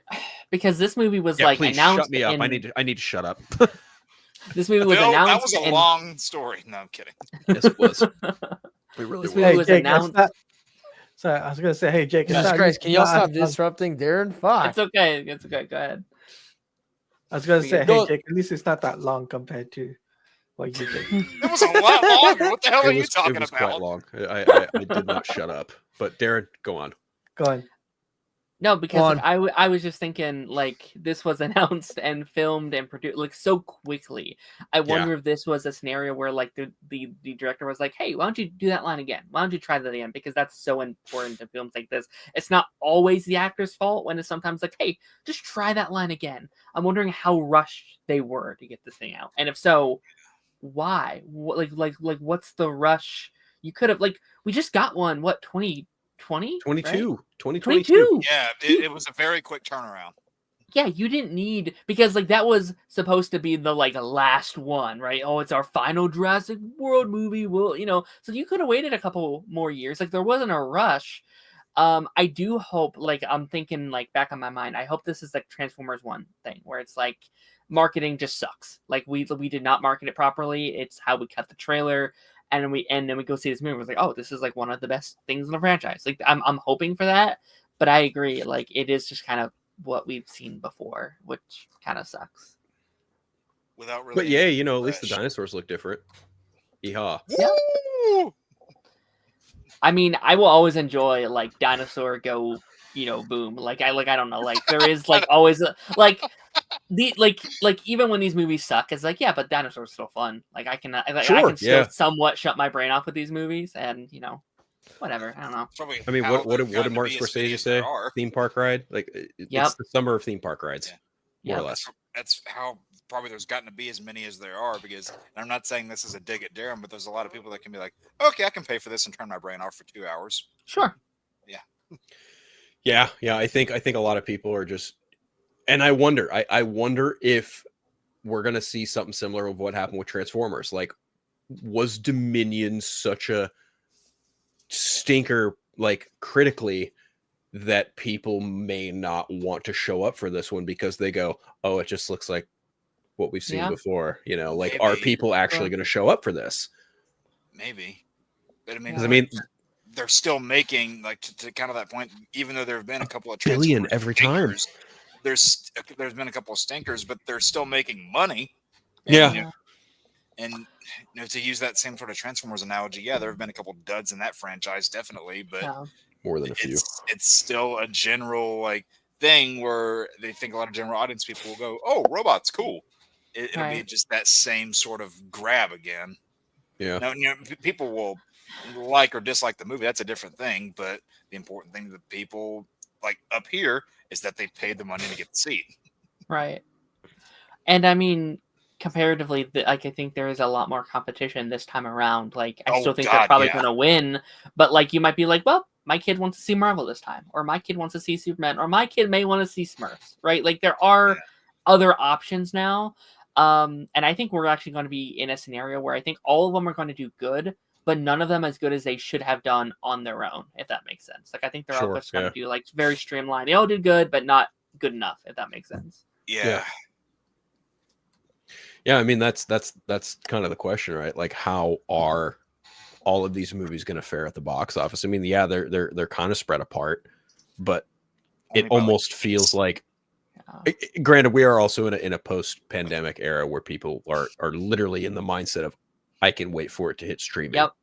because this movie was Yeah, like please announced. shut me up. in- I need to shut up. This movie was Bill, that announced. was a in- long story. No, I'm kidding. Yes, it was. We really This were. movie Hey, was Jake, announced. Sorry, I was gonna say, hey, Jake. Jesus Christ, can y'all stop disrupting Darren? Fuck. It's okay. It's okay. Go ahead. I was gonna say, hey, No. Jake. At least it's not that long compared to what you did. It was a lot longer. What the hell are you talking it was about? quite long. I did not shut up. But Darren, go on. Go on. No, because like, I was just thinking like this was announced and filmed and produced like so quickly. I wonder if this was a scenario where like the director was like, "Hey, why don't you do that line again? Why don't you try that again?" Because that's so important to films like this. It's not always the actor's fault when it's sometimes like, "Hey, just try that line again." I'm wondering how rushed they were to get this thing out, and if so, why? Like what's the rush? You could have like we just got one. What 2020? 2022. Yeah, it was a very quick turnaround. Yeah, you didn't need because like that was supposed to be the like last one, right? Oh, it's our final Jurassic World movie. Well, so you could have waited a couple more years. Like there wasn't a rush. I do hope, like I'm thinking like back on my mind, I hope this is like Transformers 1 thing where it's like marketing just sucks. Like we did not market it properly. It's how we cut the trailer. And then we go see this movie. It's like, oh, this is like one of the best things in the franchise. Like I'm hoping for that, but I agree. Like it is just kind of what we've seen before, which kind of sucks. Without really, But yeah, at least the dinosaurs look different. Yeehaw! Yeah. I mean, I will always enjoy like dinosaur go, boom. Like I don't know. Like there is like always like. Even when these movies suck, it's like, yeah, but dinosaurs are still fun. Like I can still somewhat shut my brain off with these movies, and whatever. I don't know. I mean, what did Mark Scorsese say? Theme park ride, like it's the summer of theme park rides, more or less. That's how probably there's gotten to be as many as there are. Because and I'm not saying this is a dig at Darren, but there's a lot of people that can be like, okay, I can pay for this and turn my brain off for 2 hours. Sure. Yeah. I think a lot of people are just. And I wonder if we're going to see something similar of what happened with Transformers. Like, was Dominion such a stinker, like, critically, that people may not want to show up for this one because they go, oh, it just looks like what we've seen before. Like, maybe. Are people actually going to show up for this? Maybe. But I mean, they're still making, like, to kind of that point, even though there have been a couple of billion every time. There's been a couple of stinkers, but they're still making money. And to use that same sort of Transformers analogy, there have been a couple duds in that franchise, definitely, but more than a few. It's still a general like thing where they think a lot of general audience people will go, "Oh, robots, cool." It'll be just that same sort of grab again. Yeah. Now, people will like or dislike the movie. That's a different thing, but the important thing that people like up here is that they paid the money to get the seat. Right. And I mean, comparatively, I think there is a lot more competition this time around. Like, I still think they're probably going to win, but like, you might be like, well, my kid wants to see Marvel this time, or my kid wants to see Superman, or my kid may want to see Smurfs, right? Like, there are other options now. And I think we're actually going to be in a scenario where I think all of them are going to do good, but none of them as good as they should have done on their own, if that makes sense. Like, I think they're all just going to do like very streamlined. They all did good, but not good enough, if that makes sense. Yeah. I mean, that's kind of the question, right? Like, how are all of these movies going to fare at the box office? I mean, they're kind of spread apart, but it almost feels like. Granted, we are also in a post-pandemic era where people are literally in the mindset of, I can wait for it to hit streaming. Yep.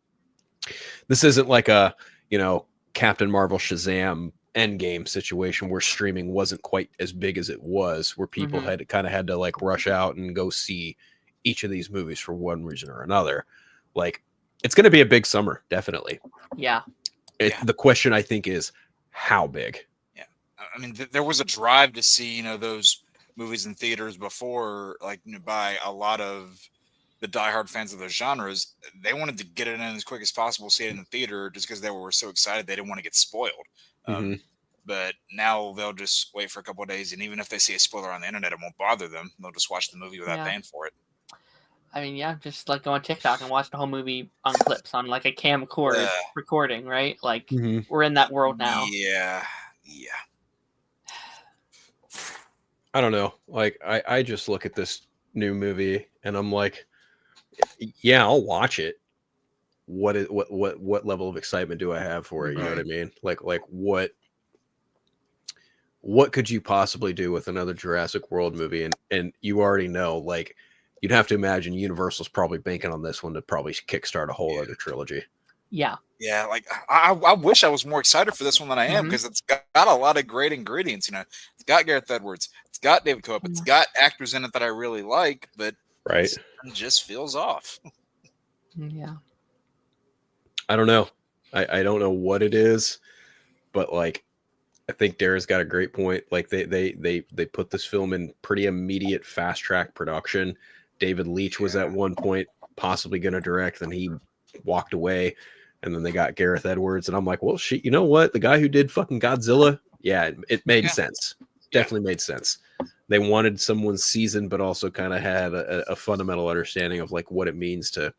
This isn't like a Captain Marvel Shazam Endgame situation where streaming wasn't quite as big as it was, where people had to like rush out and go see each of these movies for one reason or another. Like, it's going to be a big summer, definitely. Yeah. The question, I think, is how big. Yeah, I mean, there was a drive to see those movies in theaters before, like by a lot of the diehard fans of those genres. They wanted to get it in as quick as possible, see it in the theater, just because they were so excited they didn't want to get spoiled. But now they'll just wait for a couple of days, and even if they see a spoiler on the internet, it won't bother them. They'll just watch the movie without paying for it. I mean, just like go on TikTok and watch the whole movie on clips on like a camcorder recording, right? Like we're in that world now. Yeah. I don't know. Like, I just look at this new movie and I'm like, yeah, I'll watch it. What level of excitement do I have for it? You know what I mean? Like what could you possibly do with another Jurassic World movie? And you already know, like, you'd have to imagine Universal's probably banking on this one to probably kickstart a whole other trilogy. Yeah. Yeah, like I wish I was more excited for this one than I am, because it's got a lot of great ingredients. You know, it's got Gareth Edwards, it's got David Cope, it's got actors in it that I really like, but Right. it just feels off. Yeah. I don't know. I don't know what it is, but like I think Dara's got a great point. Like they put this film in pretty immediate fast track production. David Leitch was at one point possibly going to direct, then he walked away, and then they got Gareth Edwards, and I'm like, well, shit, you know what? The guy who did fucking Godzilla, it made sense. Definitely made sense. They wanted someone seasoned, but also kind of had a fundamental understanding of like what it means to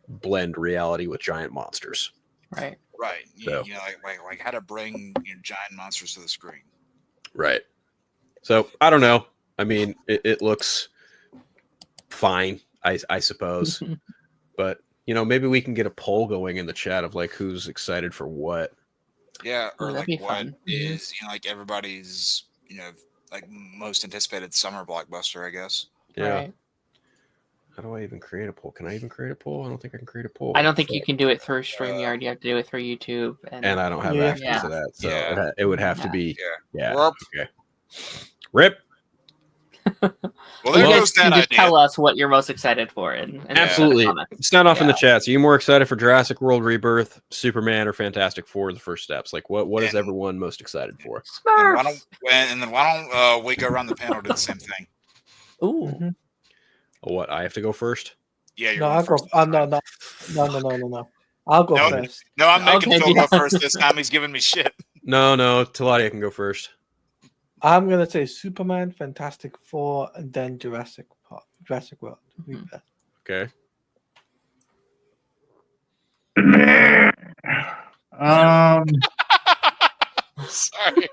blend reality with giant monsters. Right. Right. So. You know, like how to bring giant monsters to the screen. Right. So I don't know. I mean, it looks fine, I suppose. But maybe we can get a poll going in the chat of like who's excited for what. Yeah, or that'd like be what fun. is like everybody's like most anticipated summer blockbuster, I guess. Yeah. Right. How do I even create a poll? Can I even create a poll? I don't think I can create a poll. I don't think you can do it through StreamYard. You have to do it through YouTube. And I don't have access to that, so it would have to be. Yeah. Rip. Okay. Rip. Well, there goes that just idea. tell us what you're most excited for. And Absolutely. comments. Sound off in the chats. Are you more excited for Jurassic World Rebirth, Superman, or Fantastic Four? The first steps. Like, what is everyone most excited for? And then why don't we go around the panel do the same thing? Ooh. Oh, what? I have to go first? Yeah, you're No, going I'll go. first. No. I'll go No. first. No, I'm making Okay, Phil yeah. go first this time. He's giving me shit. No, Taladia can go first. I'm gonna say Superman, Fantastic Four, and then Jurassic World. Rebirth. Okay. Sorry.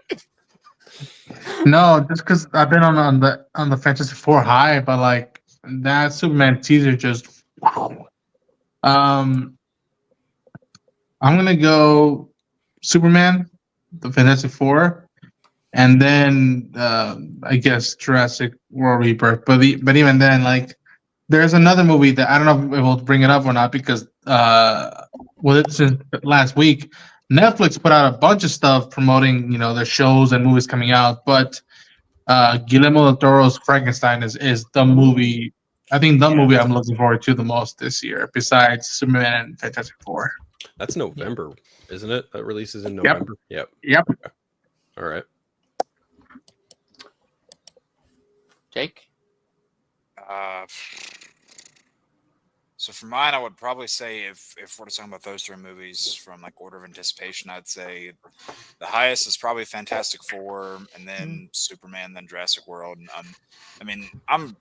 No, just because I've been on the Fantastic Four high, but like that Superman teaser just. I'm gonna go Superman, the Fantastic Four, and then I guess Jurassic World Rebirth. But even then, like, there's another movie that I don't know if we'll bring it up or not because since last week, Netflix put out a bunch of stuff promoting their shows and movies coming out, but Guillermo del Toro's Frankenstein is the movie. I think the movie I'm looking forward to the most this year, besides Superman and Fantastic Four. That's November, isn't it? That releases in November. Yep. Okay. All right. Jake? So for mine, I would probably say if we're talking about those three movies from like order of anticipation, I'd say the highest is probably Fantastic Four, and then Superman, then Jurassic World. And I'm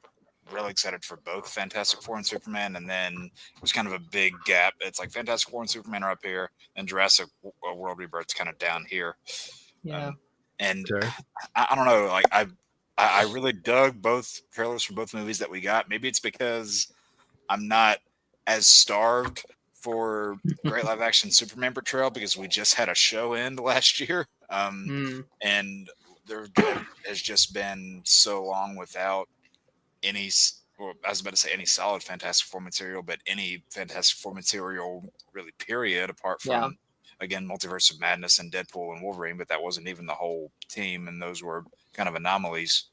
really excited for both Fantastic Four and Superman, and then there's kind of a big gap. It's like Fantastic Four and Superman are up here, and Jurassic World Rebirth's kind of down here. Yeah. And Okay. I don't know, like I really dug both trailers for both movies that we got. Maybe it's because I'm not as starved for great live action Superman portrayal because we just had a show end last year. And there has just been so long without any, well, I was about to say any solid Fantastic Four material, but any Fantastic Four material really, period, apart from, again, Multiverse of Madness and Deadpool and Wolverine, but that wasn't even the whole team, and those were kind of anomalies.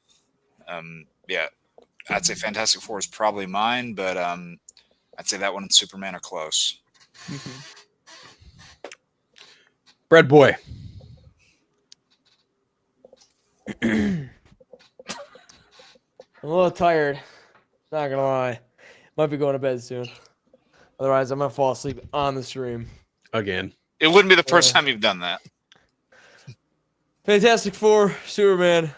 I'd say Fantastic Four is probably mine, but I'd say that one and Superman are close. Bread Boy. I'm a little tired. Not gonna lie. Might be going to bed soon. Otherwise, I'm gonna fall asleep on the stream. Again. It wouldn't be the first time you've done that. Fantastic Four, Superman,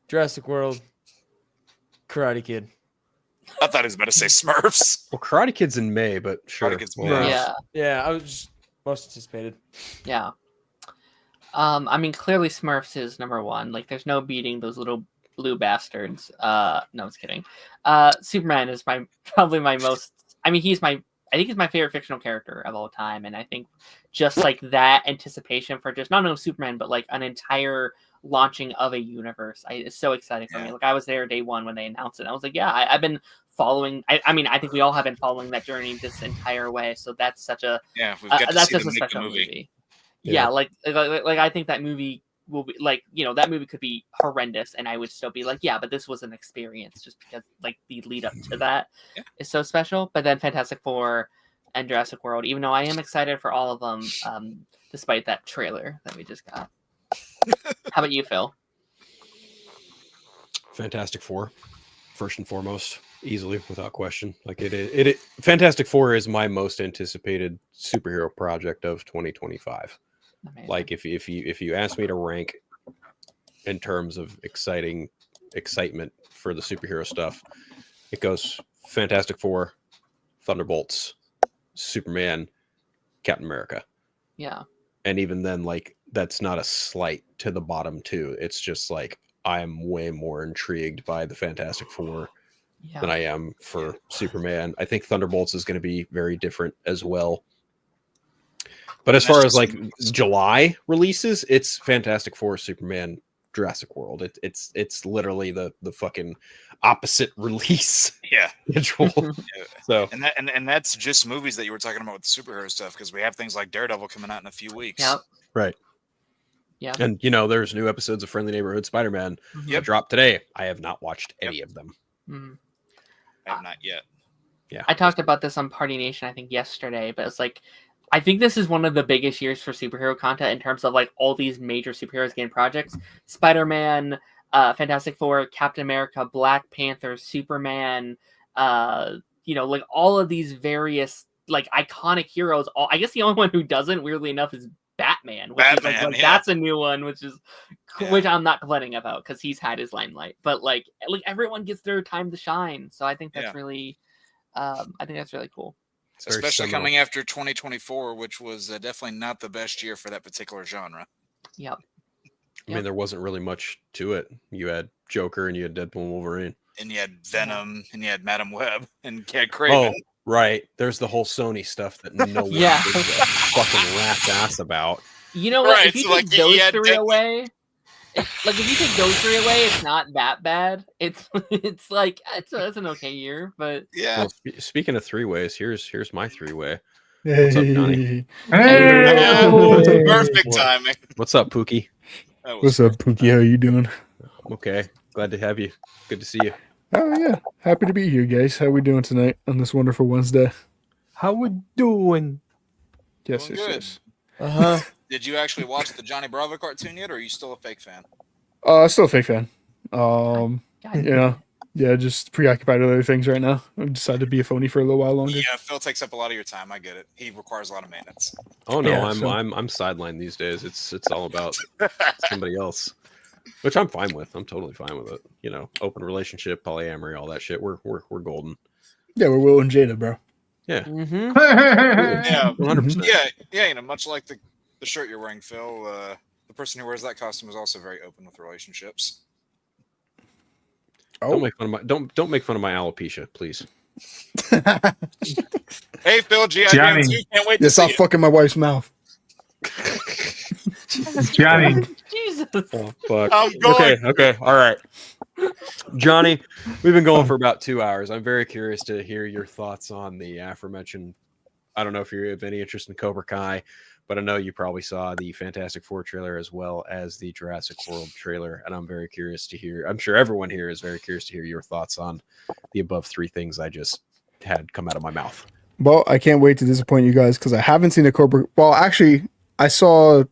Jurassic World, Karate Kid. I thought he was about to say Smurfs. Well, Karate Kid's in May, but sure. Karate Kid's Well, May. Yeah, I was just most anticipated. Yeah. I mean, clearly Smurfs is number one. Like, there's no beating those little blue bastards. No, I was kidding. Superman is probably my most. I mean, I think he's my favorite fictional character of all time, and I think just like that anticipation for just not only Superman, but like an entire launching of a universe, it's so exciting for me. Like, I was there day one when they announced it. I was like, yeah, I've been following. I mean, I think we all have been following that journey this entire way. So that's such a We've got to that's see just them a make the special movie. movie. Yeah. Yeah, like I think that movie will be like, that movie could be horrendous, and I would still be like, yeah, but this was an experience, just because like the lead up to that is so special. But then Fantastic Four and Jurassic World, even though I am excited for all of them, despite that trailer that we just got. How about you, Phil? Fantastic Four, first and foremost, easily without question. Like it Fantastic Four is my most anticipated superhero project of 2025. Amazing. Like if you ask me to rank in terms of excitement for the superhero stuff, it goes Fantastic Four, Thunderbolts, Superman, Captain America. Yeah. And even then, like, that's not a slight to the bottom two. It's just like I'm way more intrigued by the Fantastic Four than I am for Superman. I think Thunderbolts is going to be very different as well. But as far as like July releases, it's Fantastic Four, Superman, Jurassic World. It's literally the fucking opposite release schedule. So and that's just movies that you were talking about with the superhero stuff, because we have things like Daredevil coming out in a few weeks. Yep. Right. Yeah. And there's new episodes of Friendly Neighborhood Spider-Man that dropped today. I have not watched any of them. I have not yet. Yeah. I talked about this on Party Nation, I think yesterday, but it's like, I think this is one of the biggest years for superhero content in terms of like all these major superheroes getting projects. Spider-Man, Fantastic Four, Captain America, Black Panther, Superman, like all of these various like iconic heroes. I guess the only one who doesn't, weirdly enough, is Batman. Which is like that's a new one, which I'm not complaining about because he's had his limelight. But like everyone gets their time to shine. So I think that's really cool. Especially coming after 2024, which was definitely not the best year for that particular genre. Yep. I mean, there wasn't really much to it. You had Joker and you had Deadpool and Wolverine. And you had Venom and you had Madam Web and you had Kraven. Oh, right. There's the whole Sony stuff that no one gives a fucking rat's ass about. You know what? If you take those three away, if you take those three away, it's not that bad. It's like it's an okay year, but Well, speaking of three ways, here's my three way. What's up, Johnny? Perfect timing. What's up, Pookie? What's up, Pookie? How you doing? Okay, glad to have you. Good to see you. Oh yeah, happy to be here, guys. How we doing tonight on this wonderful Wednesday? How we doing? Yes, Doing yes, good. yes. Did you actually watch the Johnny Bravo cartoon yet, or are you still a fake fan? Still a fake fan. Just preoccupied with other things right now. I've decided to be a phony for a little while longer. Yeah, Phil takes up a lot of your time. I get it. He requires a lot of maintenance. Oh no, Yeah, I'm sidelined these days. It's all about somebody else, which I'm fine with. I'm totally fine with it. Open relationship, polyamory, all that shit. We're golden. Yeah, we're Will and Jada, bro. Yeah. Yeah, 100%. Yeah. Much like the shirt you're wearing, Phil. The person who wears that costume is also very open with relationships. Oh. Don't make fun of my alopecia, please. Hey, Phil, G.I. Johnny. Jane 2, can't wait to Yeah, see stop it. fucking my wife's mouth. Johnny. Jesus. Oh fuck. I'm going. Okay. All right. Johnny, we've been going for about 2 hours. I'm very curious to hear your thoughts on the aforementioned. I don't know if you have any interest in Cobra Kai, but I know you probably saw the Fantastic Four trailer as well as the Jurassic World trailer, and I'm very curious to hear. I'm sure everyone here is very curious to hear your thoughts on the above three things I just had come out of my mouth. Well, I can't wait to disappoint you guys because I haven't seen the Cobra. Well, actually, I saw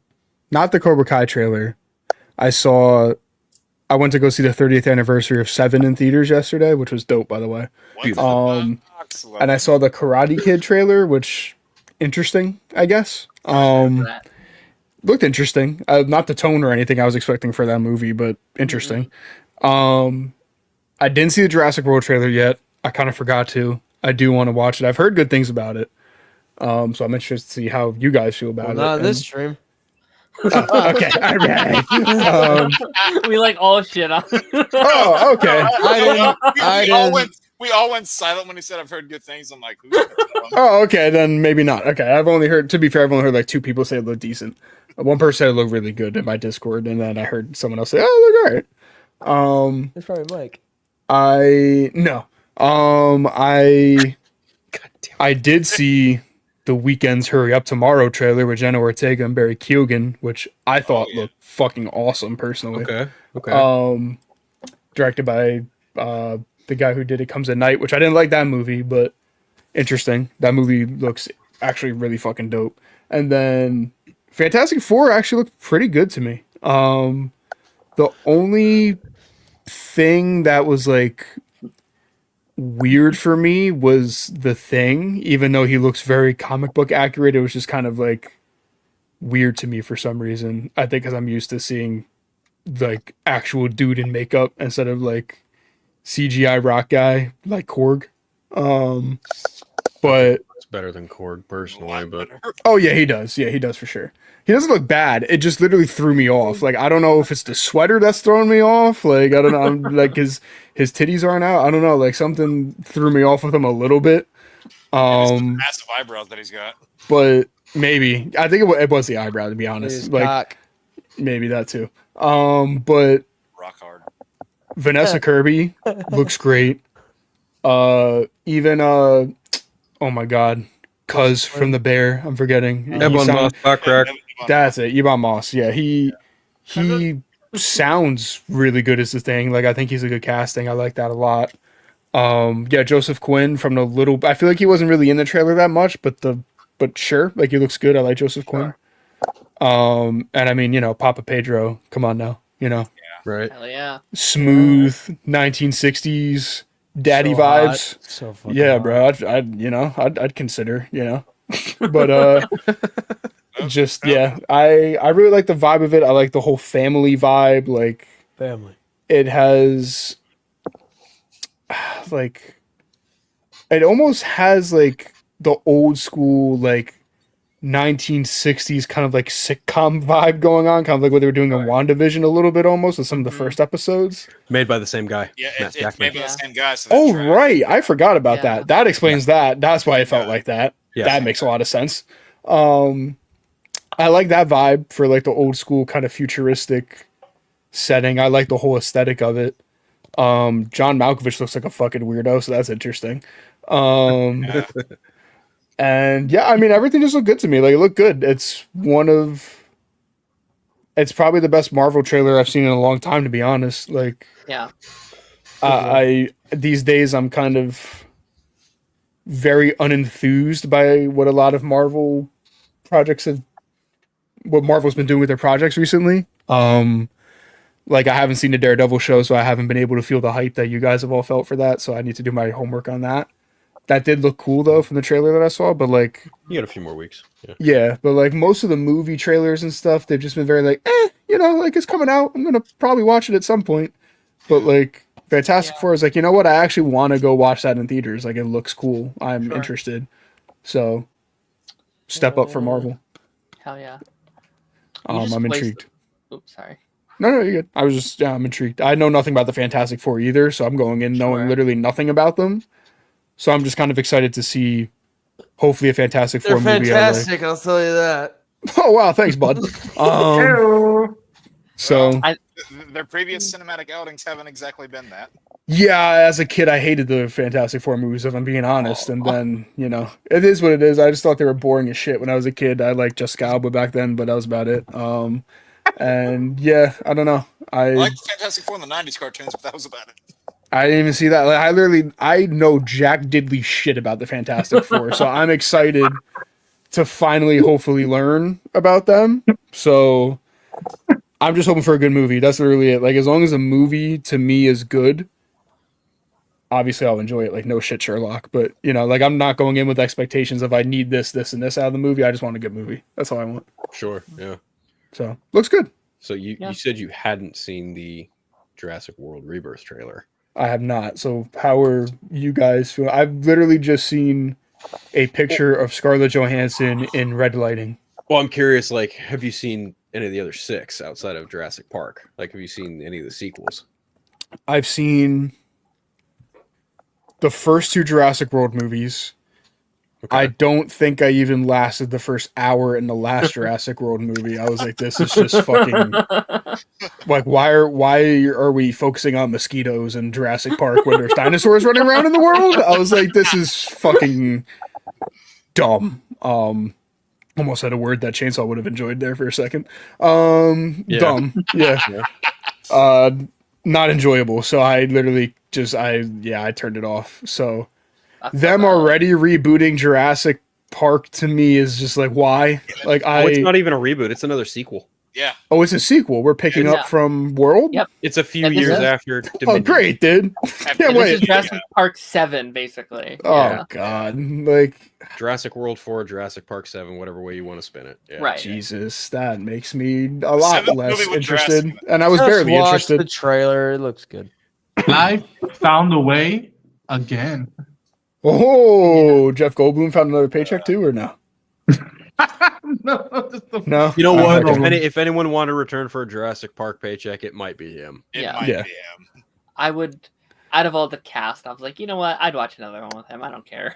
not the Cobra Kai trailer. I went to go see the 30th anniversary of Seven in theaters yesterday, which was dope, by the way. Excellent. And I saw the Karate Kid trailer, which interesting, I guess. Looked interesting. Not the tone or anything I was expecting for that movie, but interesting. I didn't see the Jurassic World trailer yet. I kind of forgot to. I do want to watch it. I've heard good things about it. So I'm interested to see how you guys feel about it. Not this stream. Okay, all right. We like all shit on. Oh, okay. We all went silent when he said, "I've heard good things." I'm like, "Who's?" Oh, okay. Then maybe not. Okay, I've only heard. To be fair, I've only heard like two people say it looked decent. One person said it looked really good in my Discord, and then I heard someone else say, "Oh, it looked alright." It's probably Mike. No, I God damn. I did see the Weekend's Hurry Up Tomorrow trailer with Jenna Ortega and Barry Keoghan, which I thought looked fucking awesome personally. Okay. Directed by the guy who did It Comes at Night, which I didn't like that movie, but interesting. That movie looks actually really fucking dope. And then Fantastic Four actually looked pretty good to me. The only thing that was like weird for me was The Thing, even though he looks very comic book accurate. It was just kind of like weird to me for some reason. I think because I'm used to seeing like actual dude in makeup instead of like CGI rock guy like Korg. But It's better than Korg personally, but oh yeah, he does. Yeah, he does for sure. He doesn't look bad. It just literally threw me off. Like I don't know if it's the sweater that's throwing me off. Like I don't know. I'm, like his titties aren't out. I don't know. Like something threw me off with him a little bit. Massive eyebrows that he's got. But maybe I think it was the eyebrow to be honest. His Like cock. maybe that too. But Rock hard. Vanessa Kirby looks great. Even oh my god, Cuz from The Bear. I'm forgetting. He Ebon sound- Moss Backrack. That's it. Yvonne Moss. Yeah, he sounds really good as the Thing. Like I think he's a good casting. I like that a lot. Yeah, Joseph Quinn from the little. I feel like he wasn't really in the trailer that much, but sure, like he looks good. I like Joseph Quinn. And I mean, Papa Pedro. Come on now, Right. Hell yeah. smooth 1960s daddy So hot. vibes. So fucking Yeah, hot. bro. I'd consider, but just yeah, I really like the vibe of it. I like the whole family vibe. Like Family. it has like it almost has like the old school like 1960s kind of like sitcom vibe going on, kind of like what they were doing in WandaVision a little bit almost with some of the first episodes. Made by the same guy. Yeah, Matt it's Jackman. maybe the same guy. So Oh, that's right. I forgot about Yeah. that. That explains that. That's why it felt like that. Yes. That makes a lot of sense. I like that vibe for like the old school kind of futuristic setting. I like the whole aesthetic of it. John Malkovich looks like a fucking weirdo, so that's interesting. And yeah, I mean everything just looked good to me. Like it looked good. It's probably the best Marvel trailer I've seen in a long time, to be honest. Like Yeah. I these days I'm kind of very unenthused by what a lot of Marvel projects what Marvel's been doing with their projects recently. Like I haven't seen the Daredevil show, so I haven't been able to feel the hype that you guys have all felt for that. So I need to do my homework on that. That did look cool though from the trailer that I saw, but like You got a few more weeks. Yeah. yeah, but like most of the movie trailers and stuff, they've just been very like, like it's coming out. I'm gonna probably watch it at some point. But like Fantastic Four is like, you know what? I actually want to go watch that in theaters. Like it looks cool. I'm interested. So step up for Marvel. Hell yeah. You just I'm placed- intrigued. Oops, sorry. No, you're good. I was just I'm intrigued. I know nothing about the Fantastic Four either, so I'm going in knowing Sure. literally nothing about them. So I'm just kind of excited to see hopefully a Fantastic They're Four movie. fantastic, I'll tell you that. Oh wow, thanks, bud. So Their previous cinematic outings haven't exactly been that. yeah, as a kid, I hated the Fantastic Four movies, if I'm being honest. And then, it is what it is. I just thought they were boring as shit when I was a kid. I liked Jessica Alba back then, but that was about it. And yeah, I don't know. I liked the Fantastic Four in the 90s cartoons, but that was about it. I didn't even see that. Like, I know jack diddly shit about the Fantastic Four, so I'm excited to finally, hopefully, learn about them. So I'm just hoping for a good movie. That's literally it. Like, as long as a movie to me is good, obviously I'll enjoy it. Like, no shit, Sherlock. But like I'm not going in with expectations of I need this, and this out of the movie. I just want a good movie. That's all I want. Sure. Yeah. So looks good. So you said you hadn't seen the Jurassic World Rebirth trailer. I have not. So how are you guys feeling? I've literally just seen a picture of Scarlett Johansson in red lighting. Well, I'm curious, like, have you seen any of the other 6 outside of Jurassic Park? Like, have you seen any of the sequels? I've seen the first 2 Jurassic World movies. I don't think I even lasted the first hour in the last Jurassic World movie. I was like, this is just fucking like why are we focusing on mosquitoes in Jurassic Park when there's dinosaurs running around in the world? I was like, this is fucking dumb. Almost had a word that Chainsaw would have enjoyed there for a second. Dumb. Yeah. Not enjoyable. So I literally just I turned it off. So them already rebooting Jurassic Park to me is just like, why? Like it's not even a reboot, it's another sequel. Yeah. Oh, it's a sequel. We're picking up from World? Yep. It's a few years after Oh, great, dude. Can't This is wait. Jurassic Park 7, basically. Oh god. Like Jurassic World 4, Jurassic Park 7, whatever way you want to spin it. Yeah. Right. Jesus, that makes me a lot Seventh less movie with interested. Jurassic. And I was Just barely watch interested. the trailer. It looks good. I found a way again. Oh, Jeff Goldblum found another paycheck too, or no? No, just the No. You know what? Okay. If anyone wanted to return for a Jurassic Park paycheck, it might be him. It Yeah. might Yeah. be him. I would, out of all the cast, I was like, you know what? I'd watch another one with him. I don't care.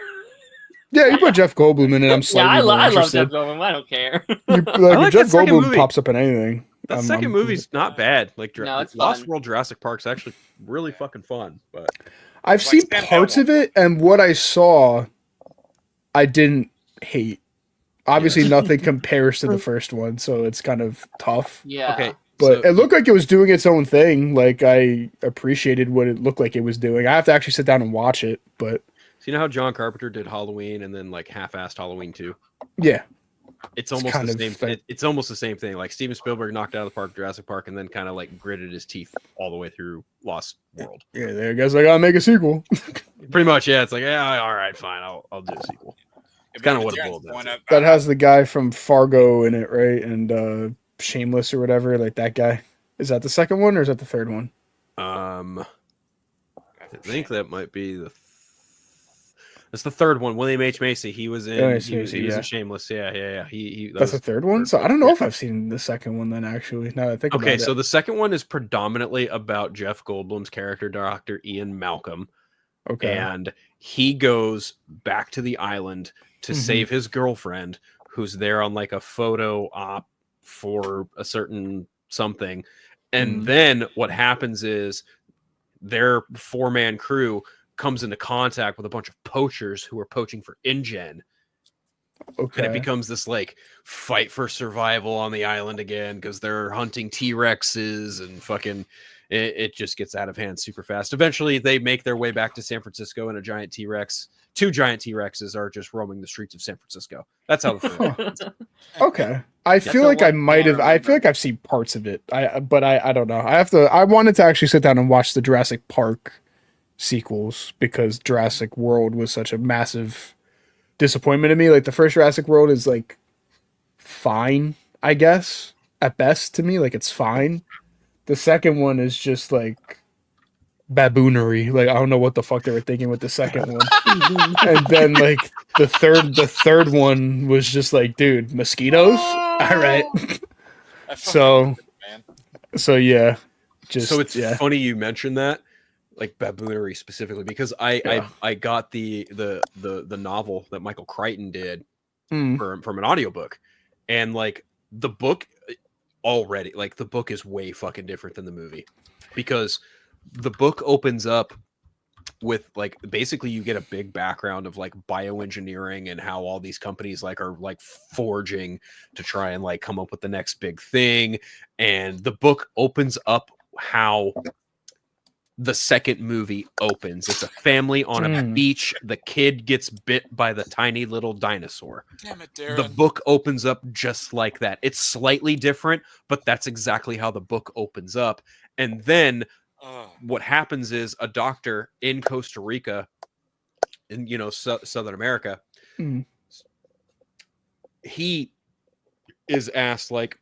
Yeah, you put Jeff Goldblum in it. I'm Yeah, slightly I more love Jeff interested. Goldblum. I don't care. You, I like, like if Jeff that second Goldblum movie. pops up in anything. That I'm- second I'm- movie's not bad. Like No, it's Lost fun. World Jurassic Park's actually really fucking fun. But I've Like seen Stand parts Down of it, and what I saw, I didn't hate. Obviously, nothing compares to the first one, so it's kind of tough. Yeah. okay, But so- it looked like it was doing its own thing. Like, I appreciated what it looked like it was doing. I have to actually sit down and watch it, but so you know how John Carpenter did Halloween and then like half-assed Halloween 2? yeah. It's almost kind the of same. thing. It's almost the same thing. Like Steven Spielberg knocked out of the park Jurassic Park and then kind of like gritted his teeth all the way through Lost World. Yeah, there, I guess I gotta make a sequel. Pretty much, yeah. It's like, yeah, all right, fine, I'll do a sequel. It's kinda what it boiled down to. That has the guy from Fargo in it, right? And Shameless or whatever, like that guy. Is that the second one or is that the third one? I think that might be that's the third one. William H. Macy. He was in. H. He was Macy, yeah. in Shameless. Yeah. He That's the third one? So I don't know if I've seen the second one then, actually. Now that I think about Okay, it. so the second one is predominantly about Jeff Goldblum's character, Dr. Ian Malcolm. Okay. And he goes back to the island to Mhm. save his girlfriend, who's there on like a photo op for a certain something. And Mhm. then what happens is their 4-man crew comes into contact with a bunch of poachers who are poaching for InGen. Okay. And it becomes this like fight for survival on the island again because they're hunting T-Rexes and fucking it just gets out of hand super fast. Eventually they make their way back to San Francisco and a giant T-Rex. 2 giant T-Rexes are just roaming the streets of San Francisco. That's how the film ends. Okay. I feel the like I one might thing have. I I feel like I've seen parts of it. But I don't know. I wanted to actually sit down and watch the Jurassic Park sequels because Jurassic World was such a massive disappointment to me. Like the first Jurassic World is like fine, I guess, at best to me. Like it's fine. The second one is just like baboonery. Like I don't know what the fuck they were thinking with the second one. And then like the third one was just like, dude, mosquitoes? All right. So yeah. Just So it's yeah. funny you mentioned that, like baboonery specifically, because I got the novel that Michael Crichton did Mm. from an audiobook, and like the book already, like the book is way fucking different than the movie, because the book opens up with like basically you get a big background of like bioengineering and how all these companies like are like forging to try and like come up with the next big thing, and the book opens up how the second movie opens. It's a family on a beach. The kid gets bit by the tiny little dinosaur. Damn it, Darren. The book opens up just like that. It's slightly different, but that's exactly how the book opens up. And then what happens is a doctor in Costa Rica, in Southern America, he is asked like,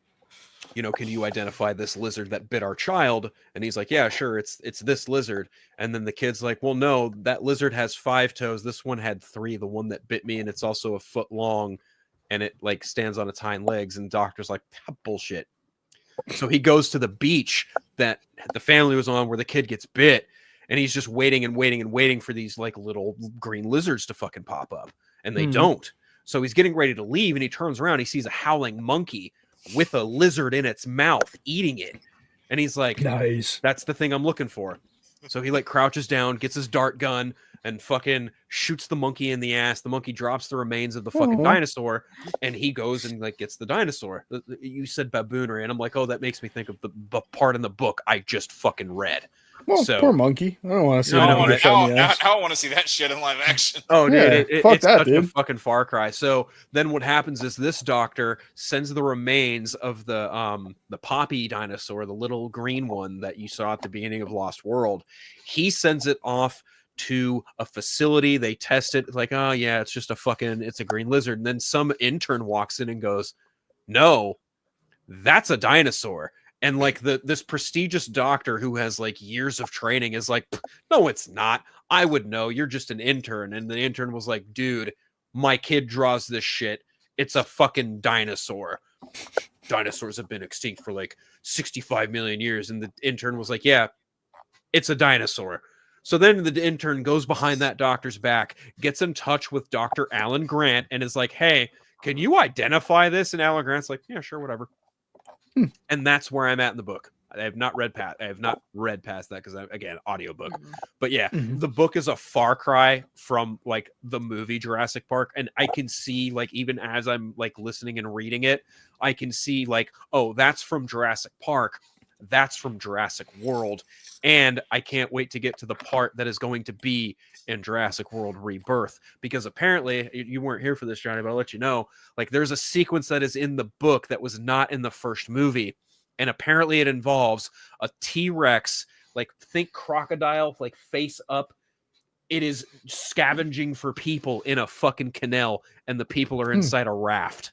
can you identify this lizard that bit our child? And he's like, yeah, sure, it's this lizard. And then the kid's like, well, no, that lizard has 5 toes. This one had 3, the one that bit me, and it's also a foot long, and it like stands on its hind legs. And doctor's like, bullshit. So he goes to the beach that the family was on where the kid gets bit, and he's just waiting and waiting and waiting for these like little green lizards to fucking pop up. and they don't. So he's getting ready to leave, and he turns around. He sees a howling monkey with a lizard in its mouth eating it, and he's like, Nice. That's the thing I'm looking for. So he like crouches down, gets his dart gun, and fucking shoots the monkey in the ass. The monkey drops the remains of the fucking dinosaur, and he goes and like gets the dinosaur. You said baboonry, and I'm like, oh, that makes me think of the part in the book I just fucking read. Well, So, poor monkey. I don't want to see I him don't get shot in the wanna- ass. I don't want to see that shit in live action. oh, dude, Yeah, fuck it's that, such a dude. fucking far cry. So then what happens is this doctor sends the remains of the poppy dinosaur, the little green one that you saw at the beginning of Lost World. He sends it off to a facility. They test it, like, oh yeah, it's just it's a green lizard. And then some intern walks in and goes, no, that's a dinosaur. And like this prestigious doctor who has like years of training is like, no, it's not. I would know. You're just an intern. And the intern was like, dude, my kid draws this shit. It's a fucking dinosaur. Dinosaurs have been extinct for like 65 million years. And the intern was like, yeah, it's a dinosaur. So then the intern goes behind that doctor's back, gets in touch with Dr. Alan Grant, and is like, hey, can you identify this? And Alan Grant's like, yeah, sure, whatever. And that's where I'm at in the book. I have not read past that because again, audiobook. But yeah, the book is a far cry from like the movie Jurassic Park. And I can see, like, even as I'm like listening and reading it, I can see like, oh, that's from Jurassic Park. That's from Jurassic World. And I can't wait to get to the part that is going to be in Jurassic World Rebirth, because apparently you weren't here for this, Johnny, but I'll let you know, like, there's a sequence that is in the book that was not in the first movie. And apparently it involves a T-Rex, like, think crocodile, like face up. It is scavenging for people in a fucking canal, and the people are inside a raft.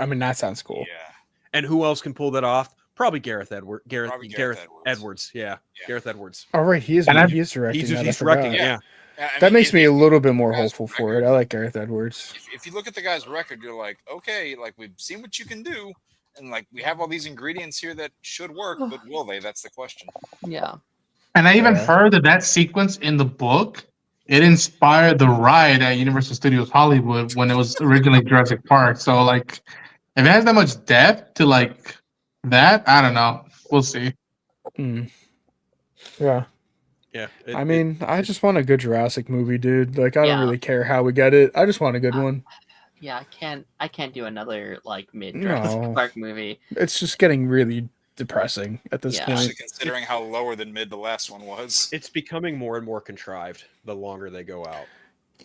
I mean, that sounds cool. Yeah. And who else can pull that off? Probably Gareth Edwards. Probably Gareth Gareth Edwards. Yeah. Gareth Edwards. All right, he is directing He's that. directing it. Yeah. Yeah. I That mean, makes if- me a little bit more Guys, hopeful for it. I like Gareth Edwards. if you look at the guy's record, you're like, okay, like, we've seen what you can do, and like, we have all these ingredients here that should work, but will they? That's the question. Yeah. And I even Yeah. heard that sequence in the book, it inspired the ride at Universal Studios Hollywood when it was originally Jurassic Park. So like, if it has that much depth to like that, I don't know. We'll see. Yeah. Yeah. I mean, I just want a good Jurassic movie, dude. Like, I don't Yeah. really care how we get it. I just want a good one. Yeah, I can't do another like mid No. Jurassic Park movie. It's just getting really depressing at this Yeah. point. Especially considering how lower than mid the last one was. it's becoming more and more contrived the longer they go out.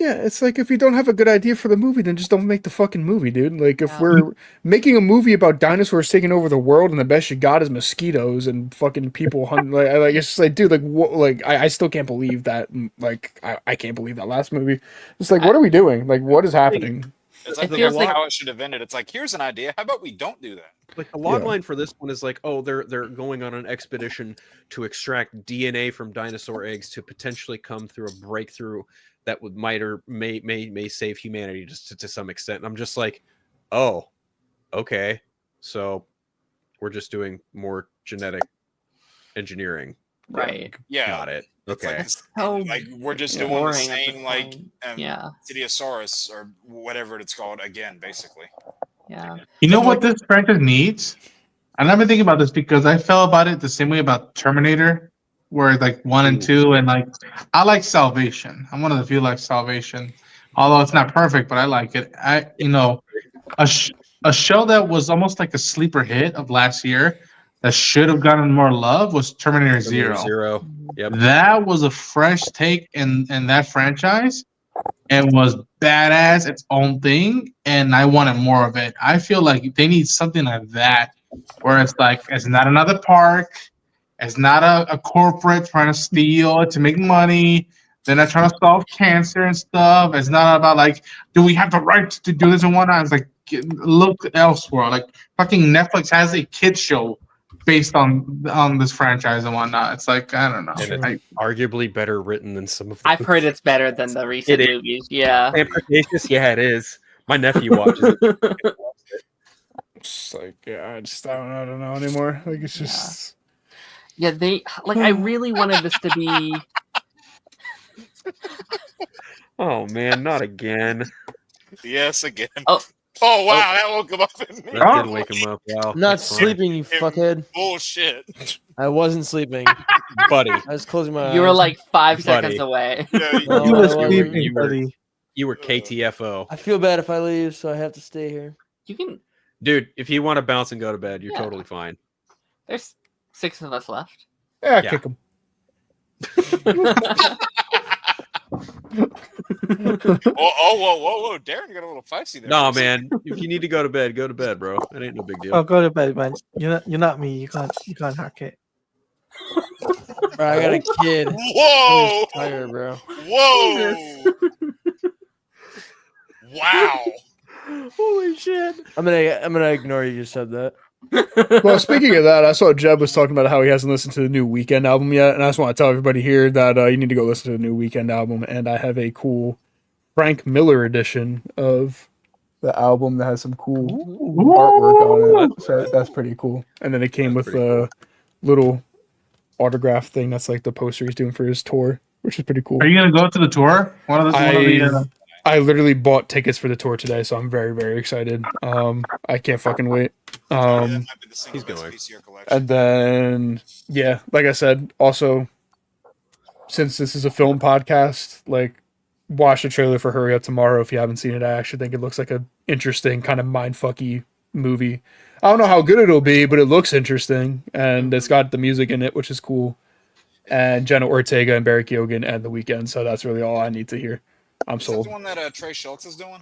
Yeah, it's like, if you don't have a good idea for the movie, then just don't make the fucking movie, dude. Like, if Yeah. we're making a movie about dinosaurs taking over the world and the best you got is mosquitoes and fucking people hunting, like it's just like, dude, like, what? Like, I still can't believe that. Like, I can't believe that last movie. It's like, what are we doing? Like, what is happening? It's like It feels like- how it should have ended. It's like, here's an idea. How about we don't do that? Like, the log Yeah. line for this one is like, oh, they're going on an expedition to extract DNA from dinosaur eggs to potentially come through a breakthrough that might or may save humanity just to some extent. And I'm just like, oh, okay, so we're just doing more genetic engineering. Right. Yeah. Got it. It's Okay. like, this- So like, we're just doing boring the at this same, like, point. Yeah. Sidiosaurus or whatever it's called again, basically. Yeah. You know what this franchise needs? And I've been thinking about this because I felt about it the same way about Terminator, where like 1 and 2, and like I like Salvation. I'm one of the few like Salvation, although it's not perfect, but I like it. A show that was almost like a sleeper hit of last year that should have gotten more love was Terminator Zero. Zero. Yep. That was a fresh take in that franchise and was badass, its own thing, and I wanted more of it. I feel like they need something like that, where it's like, it's not another park, it's not a corporate trying to steal to make money, they're not trying to solve cancer and stuff. It's not about like, do we have the right to do this and whatnot? It's like, look elsewhere. Like, fucking Netflix has a kids show based on this franchise and whatnot. It's like, I don't know. And it's arguably better written than some of the I've heard it's better than the recent It is. movies. Yeah. Ambitious. Yeah, it is. My nephew watches it. It's like, yeah, I don't know anymore. Like, it's just. Yeah, I really wanted this to be Oh man, not again. Yes, again. Oh. Oh wow, that woke him up. That did wake him up. Wow. I'm not that's fine. sleeping, you fuckhead. Bullshit. I wasn't sleeping. buddy. I was closing my eyes. You were like 5 Buddy. seconds away. Yeah, No, You I were wasn't. sleeping, You were- buddy. You were KTFO. I feel bad if I leave, so I have to stay here. You can. Dude, if you want to bounce and go to bed, you're Yeah. totally fine. There's 6 of us left. Yeah, Yeah. kick him. Whoa. Darren got a little feisty there. No, man. If you need to go to bed, bro. It ain't no big deal. Oh, go to bed, man. You're not me. You can't hack it. Bro, I got a kid. I'm Whoa! just tired, bro. Whoa! Wow! Holy shit! I'm gonna ignore you just said that. Well, speaking of that, I saw Jeb was talking about how he hasn't listened to the new Weekend album yet, and I just want to tell everybody here that you need to go listen to the new Weekend album. And I have a cool Frank Miller edition of the album that has some cool artwork on it. So that's pretty cool. And then it came That's with pretty a little autograph thing that's like the poster he's doing for his tour, which is pretty cool. Are you gonna go to the tour? I literally bought tickets for the tour today, so I'm very, very excited. I can't fucking wait. That might be the single he's best going. piece of your collection. And then, yeah, like I said, also, since this is a film podcast, like, watch the trailer for Hurry Up Tomorrow if you haven't seen it. I actually think it looks like a interesting kind of mindfucky movie. I don't know how good it'll be, but it looks interesting, and it's got the music in it, which is cool. And Jenna Ortega and Barry Keoghan and The Weeknd, so that's really all I need to hear. I'm Is that sold. the one that Trey Schultz is doing?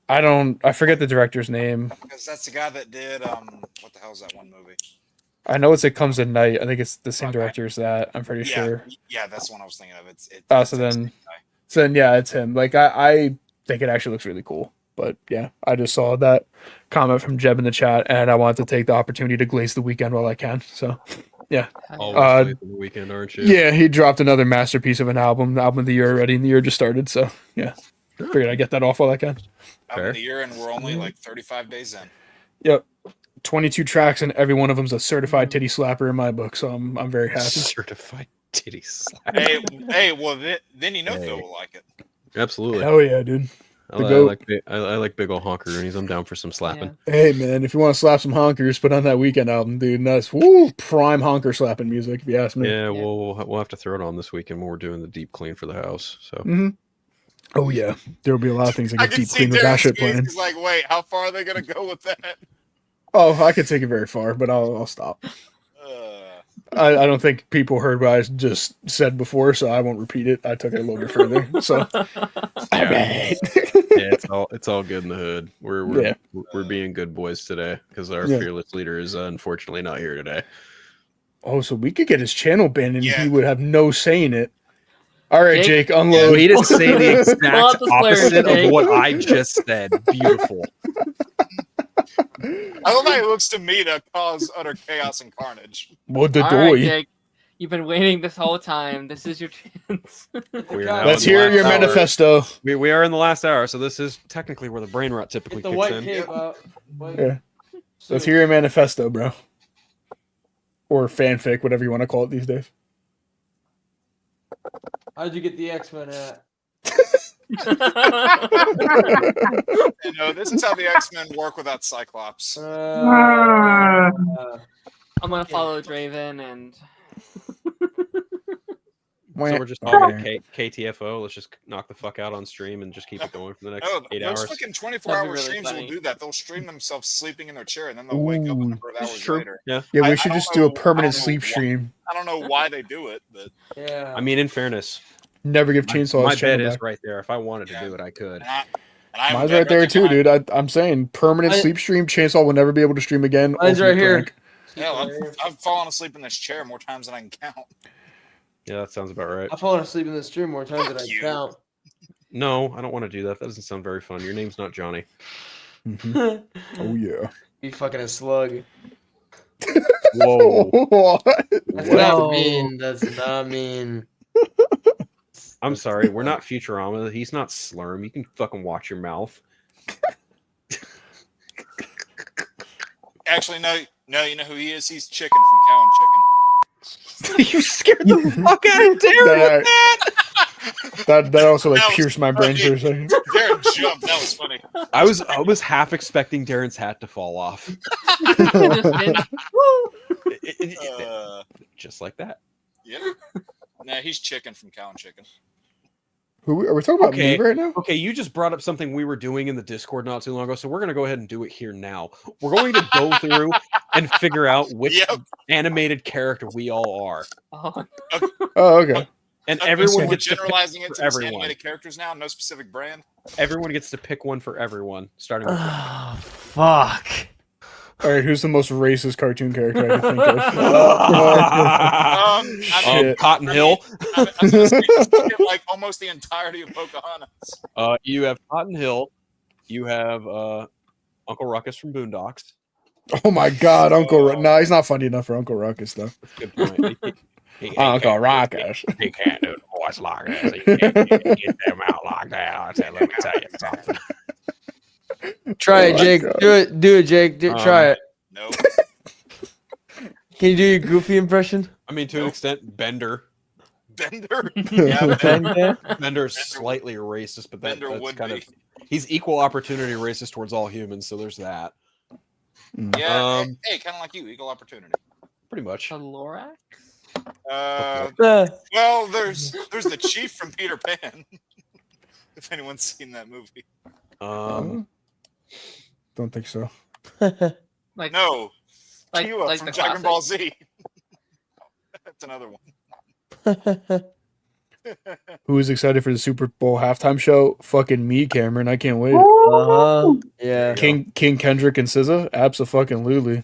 I forget the director's name. Because that's the guy that did what the hell is that one movie? I know It Comes at Night. I think it's the same Okay. director as that. I'm pretty sure. Yeah, that's the one I was thinking of. It's So it's then, the same guy. so then, yeah, it's him. Like I think it actually looks really cool. But yeah, I just saw that comment from Jeb in the chat, and I wanted to take the opportunity to glaze the weekend while I can. So Always late in the weekend, aren't you? yeah, he dropped another masterpiece of an album, the album of the year already, and the year just started. So yeah, figured I'd get that off while I can. Out of the year, and we're only like 35 days in. Yep, 22 tracks, and every one of them's a certified titty slapper in my book. So I'm very happy. Certified titty slap. Hey, well then you know Hey. Phil will like it. Absolutely. Hell yeah, dude. I, The I goat. like big old honker goonies. I'm down for some slapping. Hey man, if you want to slap some honkers, put on that Weekend album, dude. That's prime honker slapping music, if you ask me. Yeah, we'll have to throw it on this weekend when we're doing the deep clean for the house. So Mm-hmm. Oh yeah, there'll be a lot of things that I get can deep see clean with that Darren's shit face. playing. He's like, wait, how far are they gonna go with that? Oh, I could take it very far, but I'll stop. I don't think people heard what I just said before, so I won't repeat it. I took it a little bit further. So, yeah, it's all good in the hood. We're being good boys today because our fearless leader is unfortunately not here today. Oh, so we could get his channel banned and Yeah. he would have no say in it. All right, Jake, unload. Way to say the exact Pull out the swear, opposite Jake. of what I just said. Beautiful. I love how he looks to me to cause utter chaos and carnage. What the All right, doy? Jake. You've been waiting this whole time. This is your chance. We're now Let's in the hear your last hour. manifesto. We are in the last hour, so this is technically where the brain rot typically Get the kicks white in. cape out. Yeah. Let's hear your manifesto, bro. Or fanfic, whatever you want to call it these days. How'd you get the X-Men at? You know, this is how the X-Men work without Cyclops. I'm gonna follow Draven and So we're just talking KTFO. Let's just knock the fuck out on stream and just keep it going for the next Oh, 8 those hours. fucking 24-hour That'd be really streams funny. will do that. They'll stream themselves sleeping in their chair, and then they'll wake up a number of It's hours true. later. Yeah. Yeah, I we should don't just do a know- permanent I don't know sleep why- stream. I don't know why they do it, but Yeah. I mean, in fairness, Never give Chainsaw my his bed channel is back. right there. If I wanted to Yeah. do it, I could. Mine's right there too, dude. I'm saying permanent I- sleep stream. Chainsaw will never be able to stream again. Mine's right Ultimate here. prank. Hell, I've fallen asleep in this chair more times than I can count. Yeah, that sounds about right. I've fallen asleep in this stream more times than Fuck I you. count. No, I don't want to do that. That doesn't sound very fun. Your name's not Johnny. Mhm. Oh yeah. You fucking a slug. Whoa. What? That's Wow. not mean. That's not mean. I'm sorry. We're not Futurama. He's not Slurm. You can fucking watch your mouth. Actually, no, you know who he is? He's Chicken from Cow and Chicken. You scared the fuck out of Darren with that. That also like That was pierced my brain for a second. Darren jumped. That was funny. I was half expecting Darren's hat to fall off. Just like that. Yep. Nah, he's chicken from Cow and Chicken. Who are we talking about? Okay. Me right now? Okay, you just brought up something we were doing in the Discord not too long ago, so we're going to go ahead and do it here now. We're going to go through and figure out which animated character we all are. Oh, Oh, okay. And Okay, everyone so we're gets to pick generalizing it for to just everyone. animated characters now, no specific brand. Everyone gets to pick one for everyone, starting with Oh, fuck. All right, who's the most racist cartoon character I can think of? I Cotton Hill. I was gonna say, just look at, like almost the entirety of Pocahontas. You have Cotton Hill. You have Uncle Ruckus from Boondocks. Oh my God, No, he's not funny enough for Uncle Ruckus though. Good point. Uncle Ruckus. He can't do the voice like that. He can't get them out like that. I said, let me tell you something. Try it, Jake. God. Do it, Jake. Try it. No. Can you do your Goofy impression? I mean, to an extent, Bender. Bender. Yeah, Bender? Bender's slightly racist, but Bender that's would kind be. of he's equal opportunity racist towards all humans. So there's that. Yeah. Hey, kind of like you, equal opportunity. Pretty much. a Lorax? Well, there's the chief from Peter Pan. If anyone's seen that movie. Don't think so. Like No. like, Killua like from the Dragon classic. Ball Z. That's another one. Who is excited for the Super Bowl halftime show? Fucking me, Cameron. I can't wait. Yeah. King Kendrick and SZA? Absolutely.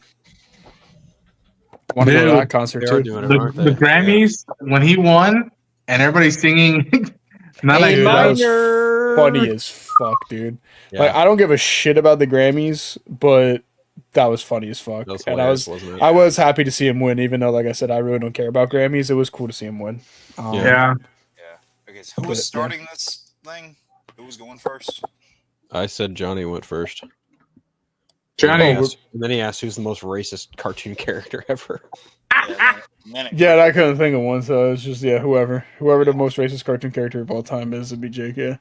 Want to go to Dude, that concert they are too? doing it, aren't The they? Grammys, when he won, and everybody's singing, not like Dude, that was minor. funny as fuck, dude. Yeah. Like, I don't give a shit about the Grammys, but that was funny as fuck. That was And hilarious, wasn't it? I was happy to see him win, even though, like I said, I really don't care about Grammys. It was cool to see him win. yeah. Okay, so who was starting this thing? Who was going first? I said Johnny went first. Johnny. And then he asked who's the most racist cartoon character ever. Yeah, I couldn't think of one, so it's just whoever the most racist cartoon character of all time is, it'd be Jake. Yeah.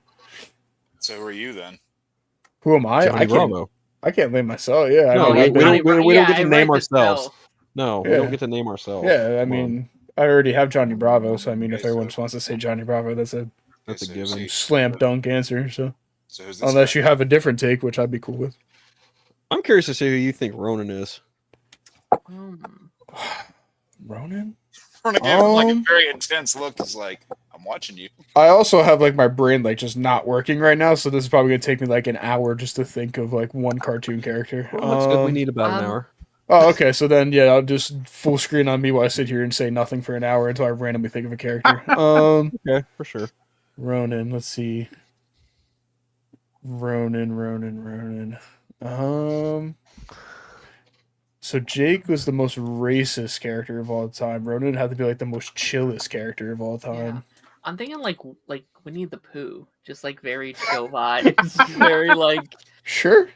So who are you then? Who am I? Johnny Bravo. I can't name myself. Yeah. No, I mean, we I've been- don't get to I name read this ourselves. bill. No, we Yeah. don't get to name ourselves. Yeah, I Come mean, on. I already have Johnny Bravo, so I mean, if Okay, everyone so- wants to say Johnny Bravo, that's a That's a So- given. slam dunk answer. So So who's this unless guy? you have a different take, which I'd be cool with. I'm curious to see who you think Ronan is. Ronan? Ronan gave him like a Um, very intense look. He's like, I'm watching you. I also have like my brain like just not working right now, so this is probably gonna take me like an hour just to think of like one cartoon character. Well, that's good. We need about an hour. Oh, okay. So then, yeah, I'll just full screen on me while I sit here and say nothing for an hour until I randomly think of a character. Okay, for sure. Ronan. Let's see. Ronan. So Jake was the most racist character of all time. Ronan had to be like the most chillest character of all time. I'm thinking like Winnie the Pooh, just like very chill vibes, very like Sure.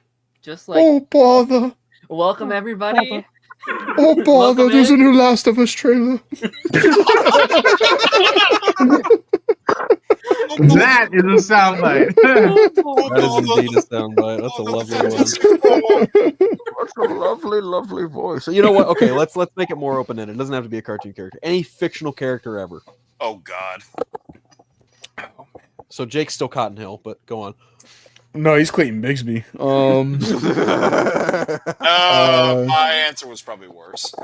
just like Oh bother! welcome everybody. Oh bother! Welcome There's a in. new Last of Us trailer. That is a soundbite. That is indeed a soundbite. That's a lovely one. That's a lovely, lovely voice. So you know what? Okay, let's make it more open ended. It doesn't have to be a cartoon character. Any fictional character ever. Oh God. So Jake's still Cotton Hill, but go on. No, he's Clayton Bigsby. My answer was probably worse.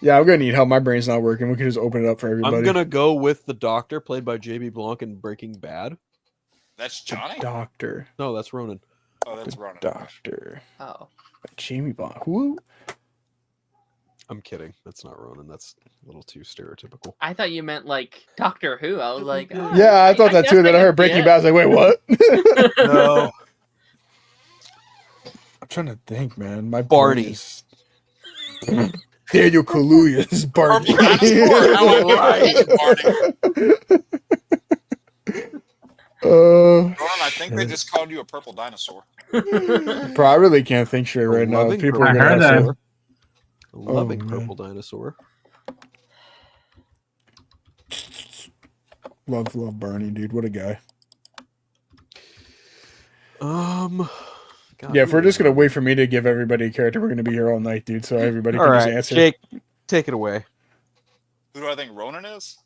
Yeah, I'm gonna need help. My brain's not working. We can just open it up for everybody. I'm gonna go with the Doctor, played by J.B. Blanc in Breaking Bad. That's Johnny? Doctor. No, that's Ronan. Oh, that's Ronan. Doctor. Oh, Jamie Bond. Who? I'm kidding. That's not Ronan. That's a little too stereotypical. I thought you meant like Doctor Who. I was like, oh, Yeah, I thought that too. guess Then I could heard Breaking see Bad. I was like, wait, what? No. I'm trying to think, man. My Barney. brain is- Daniel Kaluuya's Barney. Purple dinosaur. Ronan, I think they just called you a purple dinosaur. Bro, I really can't think straight right now. Loving People are I gonna heard have that. to- Loving man. purple dinosaur. Love Barney, dude. What a guy. God, Yeah, if who we're just is gonna on? wait for me to give everybody a character, we're gonna be here all night, dude. So everybody All can right, just answer. Jake, take it away. Who do I think Ronan is?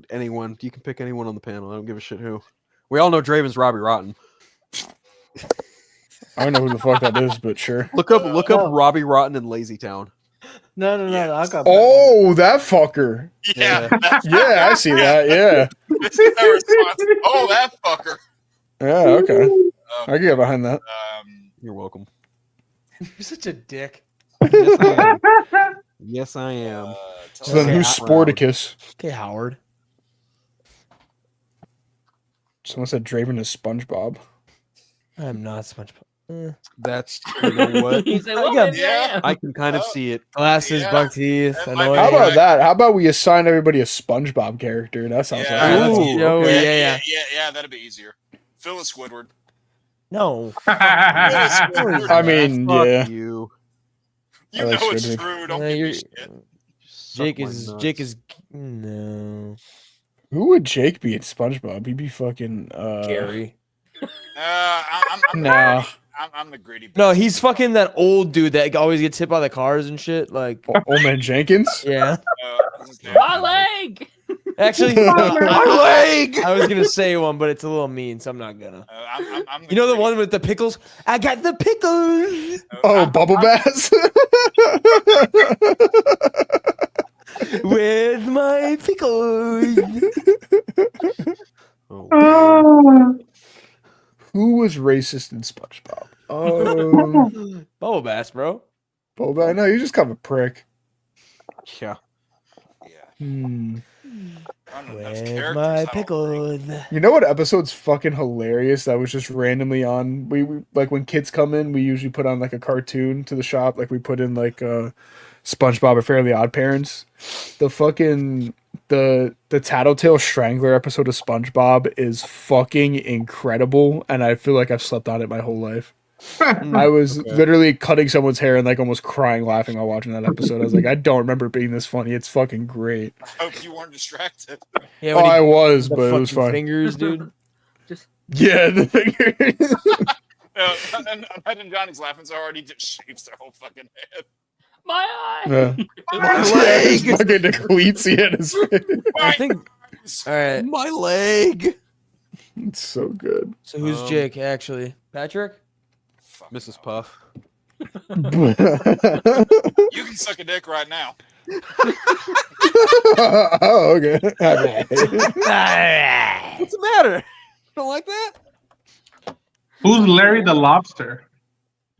Anyone, you can pick anyone on the panel. I don't give a shit who. We all know Draven's Robbie Rotten. I don't know who the fuck that is, but sure. Look up No. Robbie Rotten in Lazy Town. No, Yeah. I got. Oh, that fucker. Yeah. Yeah, I see that. Yeah. This is my response. Oh, that fucker. Yeah. Okay. I can get behind that. You're welcome. You're such a dick. Yes, I am. Yes, I am. So then, who's Sporticus? Okay, Howard. Someone said Draven is SpongeBob. I'm not SpongeBob. That's you know what? He said, I "Well, got- maybe I am." I can kind of see it. Glasses, Yeah. buck teeth. That I might know be How it. about that? How about we assign everybody a SpongeBob character? That sounds Yeah. like Let's Ooh, go. okay. Yeah. That'd be easier. Phil is Squidward. No. I mean, Fuck yeah. you. You I like know it's Squidward. true. Don't No, give me you're- shit. Suck Jake my is nuts. no. Who would Jake be in SpongeBob? He'd be fucking Gary. I'm Nah. I'm the greedy. No, bastard. he's fucking that old dude that always gets hit by the cars and shit. Like, Old Man Jenkins. yeah. My leg. Actually, I was gonna say one, but it's a little mean, so I'm not gonna. I'm You know the one with the pickles? I got the pickles Oh, Bubble Bass. with my pickles. Oh, Who was racist in SpongeBob? Oh, Bubble bass, bro. Bubble Bass. No, you're just kind of a prick. yeah. Yeah. Hmm. I don't know enough With characters, my I don't think. pickles. You know what episode's fucking hilarious? That was just randomly on. We like when kids come in, we usually put on like a cartoon to the shop. Like we put in like SpongeBob or Fairly Odd Parents. The fucking the Tattletale Strangler episode of SpongeBob is fucking incredible, and I feel like I've slept on it my whole life. I was literally cutting someone's hair and like almost crying laughing while watching that episode. I was like, I don't remember it being this funny. It's fucking great. I hope you weren't distracted. Yeah, Oh, when he- I was, the but it was fucking fun. fingers, dude. Yeah, the fingers. And imagine Johnny's laughing so hard he just shaves their whole fucking head. My eye. Yeah. My Yeah, leg. his fucking cleats in his face. I think. All right. My leg. It's so good. So who's Jake actually? Patrick? Fuck Mrs. no. Puff. You can suck a dick right now. Oh, okay. What's the matter? Don't like that? Who's Larry the Lobster?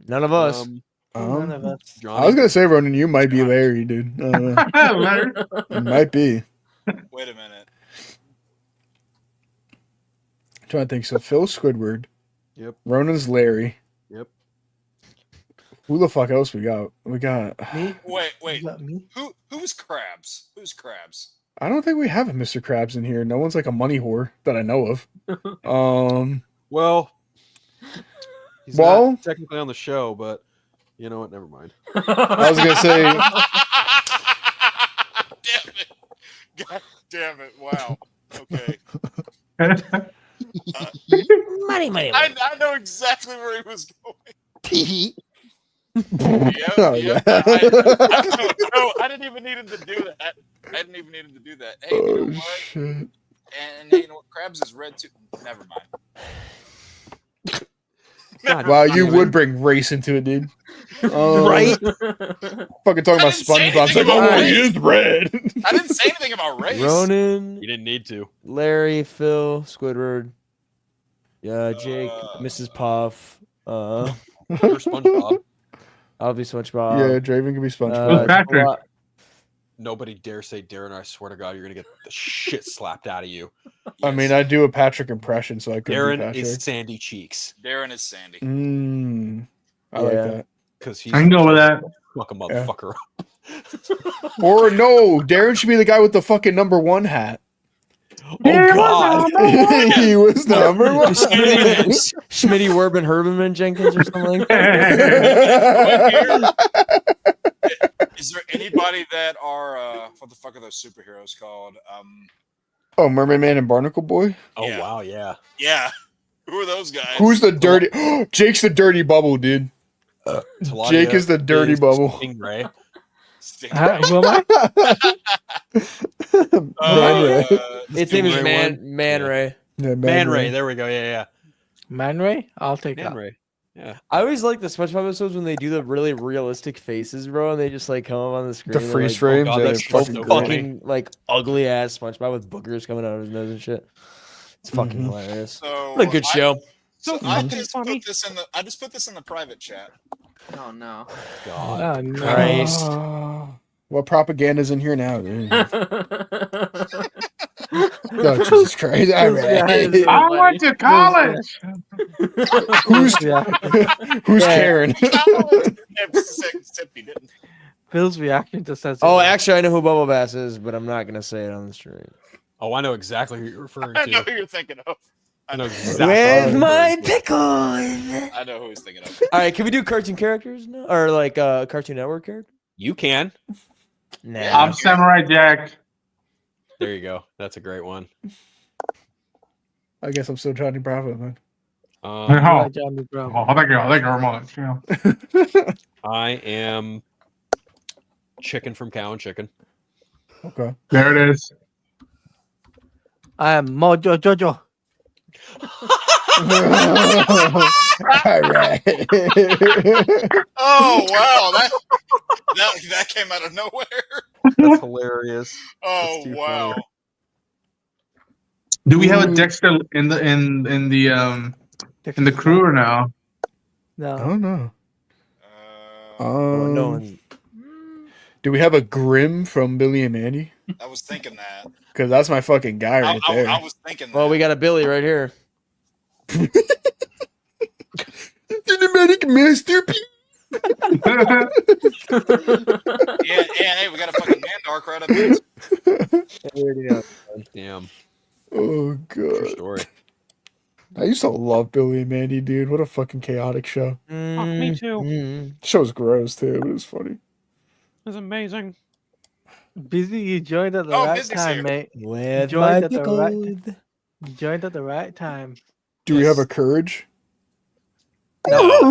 None of us. None of us. Johnny. I was gonna say, Ronan, you might be Larry, dude. Larry. You might be. Wait a minute. I'm trying to think. So Phil Squidward. Yep. Ronan's Larry. Yep. Who the fuck else we got? We got. Me? Wait. Is that me? Who's Krabs? Who's Krabs? I don't think we have a Mr. Krabs in here. No one's like a money whore that I know of. Well, he's Well- not technically on the show, but you know what? Never mind. I was gonna say. Damn it. God damn it. Wow. Okay. Money. I know exactly where he was going. Oh, yeah. I didn't even need him to do that. Hey, you know Oh what? shit. And you know what? Krabs is red too. Never mind. God Wow, you damn it. would bring race into it, dude. Right? Fucking talking I about didn't say SpongeBob. It's like, anything oh, about he is red. I didn't say anything about race. Ronan, You didn't need to. Larry, Phil, Squidward. Yeah, Jake, Mrs. Puff. You're SpongeBob. I'll be SpongeBob. Yeah, Draven can be SpongeBob. Who's Patrick? Nobody dare say Darren. I swear to God, you're gonna get the shit slapped out of you. I mean, I do a Patrick impression, so I could be Darren Patrick. is Sandy Cheeks Darren is Sandy. I like Yeah. that. because he's I can go with that. fuck a motherfucker up. Or no, Darren should be the guy with the fucking #1 hat. Oh God! He was number one. Schmitty Werben Herberman Jenkins or something like that. Is there anybody that are what the fuck are those superheroes called? Oh, Mermaid Man and Barnacle Boy. Oh Yeah. wow, yeah. Yeah. Who are those guys? Who's the dirty? Jake's the dirty bubble, dude. Jake is the dirty bubble. Stingray. Who am I? Man Ray. Its name is Stingray Man Ray. Yeah, Man Ray. There we go. Yeah, Man Ray? I'll take yeah. Man that. Ray. Yeah. I always like the SpongeBob episodes when they do the really realistic faces, bro, and they just like come up on the screen. The freeze frames. God, yeah, that's they're so fucking funny. great. fucking like ugly ass SpongeBob with boogers coming out of his nose and shit. It's fucking hilarious. So What a good show. So So I fucking just funny. put this in the private chat. Oh no. God. Oh, no. Christ. What propaganda's in here now, dude? That's Oh, Jesus Christ. All right. I went to college. Who's Yeah. who's Yeah. Karen? Phil's reaction to says. Oh, actually, I know who Bubble Bass is, but I'm not gonna say it on the stream. Oh, I know exactly who you're referring I know to. who you're thinking of. I know exactly. Where's who my you're referring to. pickles? I know who he's thinking of. All right, can we do cartoon characters now, or like Cartoon Network character? You can. Nah. I'm Samurai Jack. There you go. That's a great one. I guess I'm still Johnny Bravo, man. Oh, Johnny Bravo. oh, thank you very much. Yeah. I am Chicken from Cow and Chicken. Okay. There it is. I am Mojo Jojo. All right. Oh wow, that came out of nowhere. That's hilarious. Oh That's too wow. funny. Do we have a Dexter in the crew or no? No. I don't know. Oh, no Um, one's- do we have a Grimm from Billy and Mandy? I was thinking that. Because that's my fucking guy I, right there. I was thinking that. Well, we got a Billy right here. Cinematic masterpiece. Yeah, hey, we got a fucking Mandark right up here. Damn. Oh True god. story. I used to love Billy and Mandy, dude. What a fucking chaotic show. me too. Mm. Show's gross too, but it was funny. That's amazing. Busy, you joined at the Oh, right Busy's time, here. mate. With Joined my at the right pickles. You joined at the right time. Do we have a courage? No.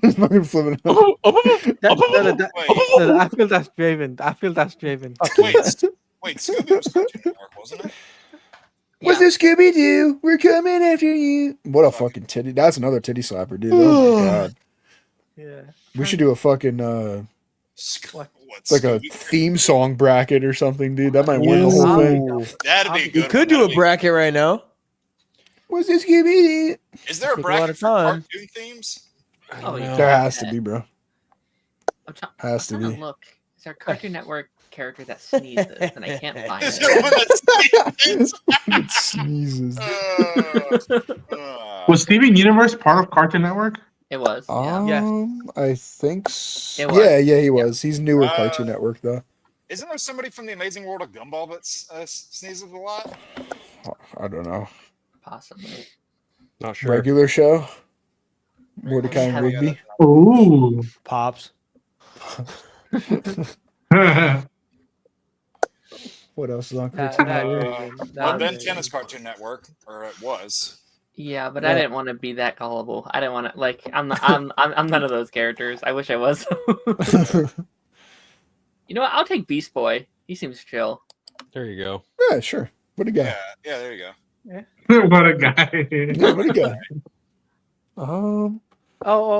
It's fucking flipping out. I feel that's Draven. I feel that's Draven. Wait, Scooby was Cartoon Network, wasn't it? What's this, Scooby Doo? We're coming after you. What a fucking titty. That's another titty slapper, dude. Oh my god. Yeah. We should do a fucking What's like a Scooby? theme song bracket or something, dude. That might win the whole thing. That'd be a You good. could do a bracket right now. What's this, Scooby Doo? Is there a Take a lot bracket of for time. cartoon themes? Oh, yeah. There has to be, bro. I'm trying Has to to be. look. Is there a Cartoon Network character that sneezes and I can't find Is it? there one that sneezes? It sneezes. Was Steven Universe part of Cartoon Network? It was. Yeah. Yes. I think so. It was. Yeah, he was. He's newer Cartoon Network though. Isn't there somebody from the Amazing World of Gumball that sneezes a lot? I don't know. Possibly. Not sure. Regular show. Mordecai and Yeah. Rigby. Ooh. Pops. What else is on That- Cartoon that- Network? that- Well, that- Ben 10 is Cartoon Network, or it was. Yeah, but Yeah. I didn't want to be that gullible. I didn't want to like. I'm not. I'm none of those characters. I wish I was. You know what? I'll take Beast Boy. He seems chill. There you go. Yeah, sure. What do you Yeah, got? yeah, there you go. What a guy. Yeah, what do you got? Oh,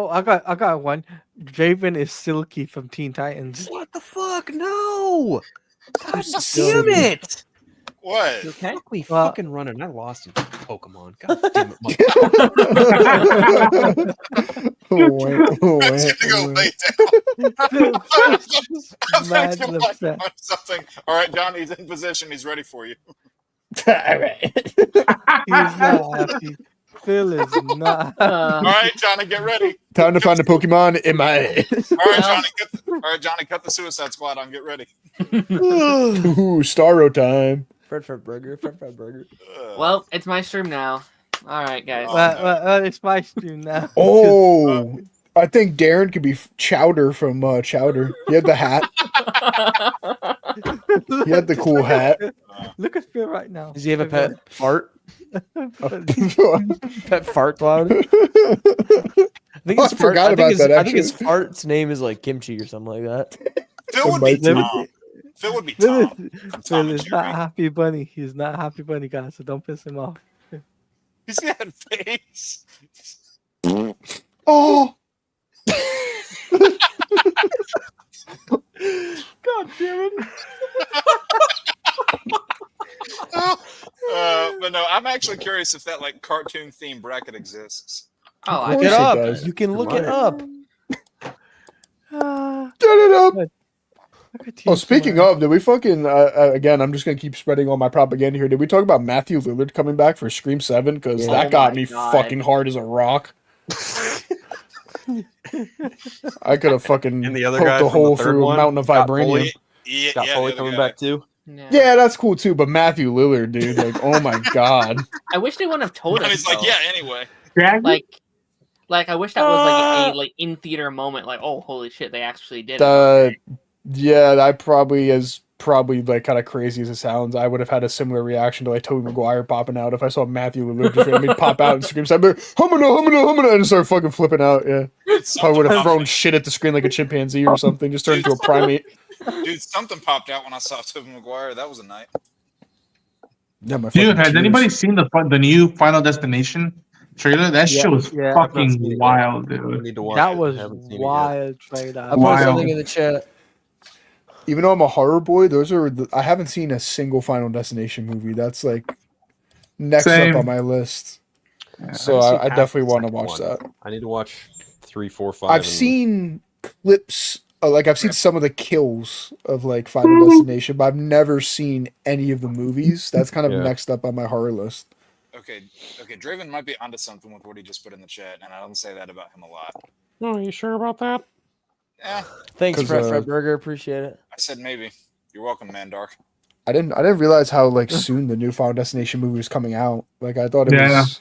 I got one. Draven is Silky from Teen Titans. What the fuck? No! God damn it! What? You okay? Fuck me Well- fucking running. I lost in Pokemon. God damn it. I'm just gonna go lay down. I'm Mad trying to upset. find something. All right, John, he's in position. He's ready for you. All right. He's not happy. Phil is not. All right, Johnny, get ready. Time to find a Pokemon in my head. All right, Johnny, cut the Suicide Squad on. Get ready. Ooh, Starro time. Fred Burger. Well, it's my stream now. All right, guys. Well, it's my stream now. Oh, I think Darren could be Chowder from Chowder. He had the hat. He had the cool hat. Look at Phil right now. Does he have a pet fart? I Pet fart cloud? I think Oh, his I fart, forgot about that, I think his actually. fart's name is like kimchi or something like that. Phil would might be be. Tom. Phil would be Phil Tom. is, Tom Phil and is not Jerry. Happy Bunny. He's not Happy Bunny, guys, so don't piss him off. You see that face? Oh, God damn it. But no, I'm actually curious if that like cartoon theme bracket exists. Oh, Of I Look course it it up. does. You can look Come it on. up. Get it up. Look at Oh, Team speaking Tomorrow. of, did we fucking again? I'm just gonna keep spreading all my propaganda here. Did we talk about Matthew Lillard coming back for Scream 7? Because Yeah. that Oh got my me God. fucking hard as a rock. I could have fucking And the other poked guy a from hole the third through a one, mountain of Scott vibranium. Foley. Yeah, Scott yeah, Foley the other coming guy. back too. Yeah, that's cool too. But Matthew Lillard, dude, like, oh my god. I wish they wouldn't have told And us. he's like, though. yeah. Anyway, Like I wish that was like a like in theater moment. Like, oh, holy shit, they actually did it. Yeah, I probably like kind of crazy as it sounds. I would have had a similar reaction to like Tobey Maguire popping out if I saw Matthew Lillard just randomly pop out and scream something, humana, and start fucking flipping out. Yeah, I would have thrown shit at the screen like a chimpanzee or something, just turned into a primate. dude, something popped out when I saw Tobey Maguire. That was a night. Yeah, my Dude, fucking has tears. anybody seen the new Final Destination trailer? That shit was yeah, I've not seen fucking it yet. wild, I dude. need to watch That it. was I haven't seen it yet. wild trailer. I put Wild. something in the chat. Even though I'm a horror boy, I haven't seen a single Final Destination movie. That's like next Same. up on my list. Yeah. So I've seen I half definitely the want to second watch one. that. I need to watch 3, 4, 5. I've and- seen clips, like I've seen some of the kills of like Final Destination, but I've never seen any of the movies. That's kind of Yeah. next up on my horror list. Okay, Draven might be onto something with what he just put in the chat, and I don't say that about him a lot. Oh, are you sure about that? Yeah, Thanks, 'Cause, Fred Burger. Appreciate it. I said maybe. You're welcome, man, Dark. I didn't realize how like soon the new Final Destination movie was coming out. Like I thought it Yeah. was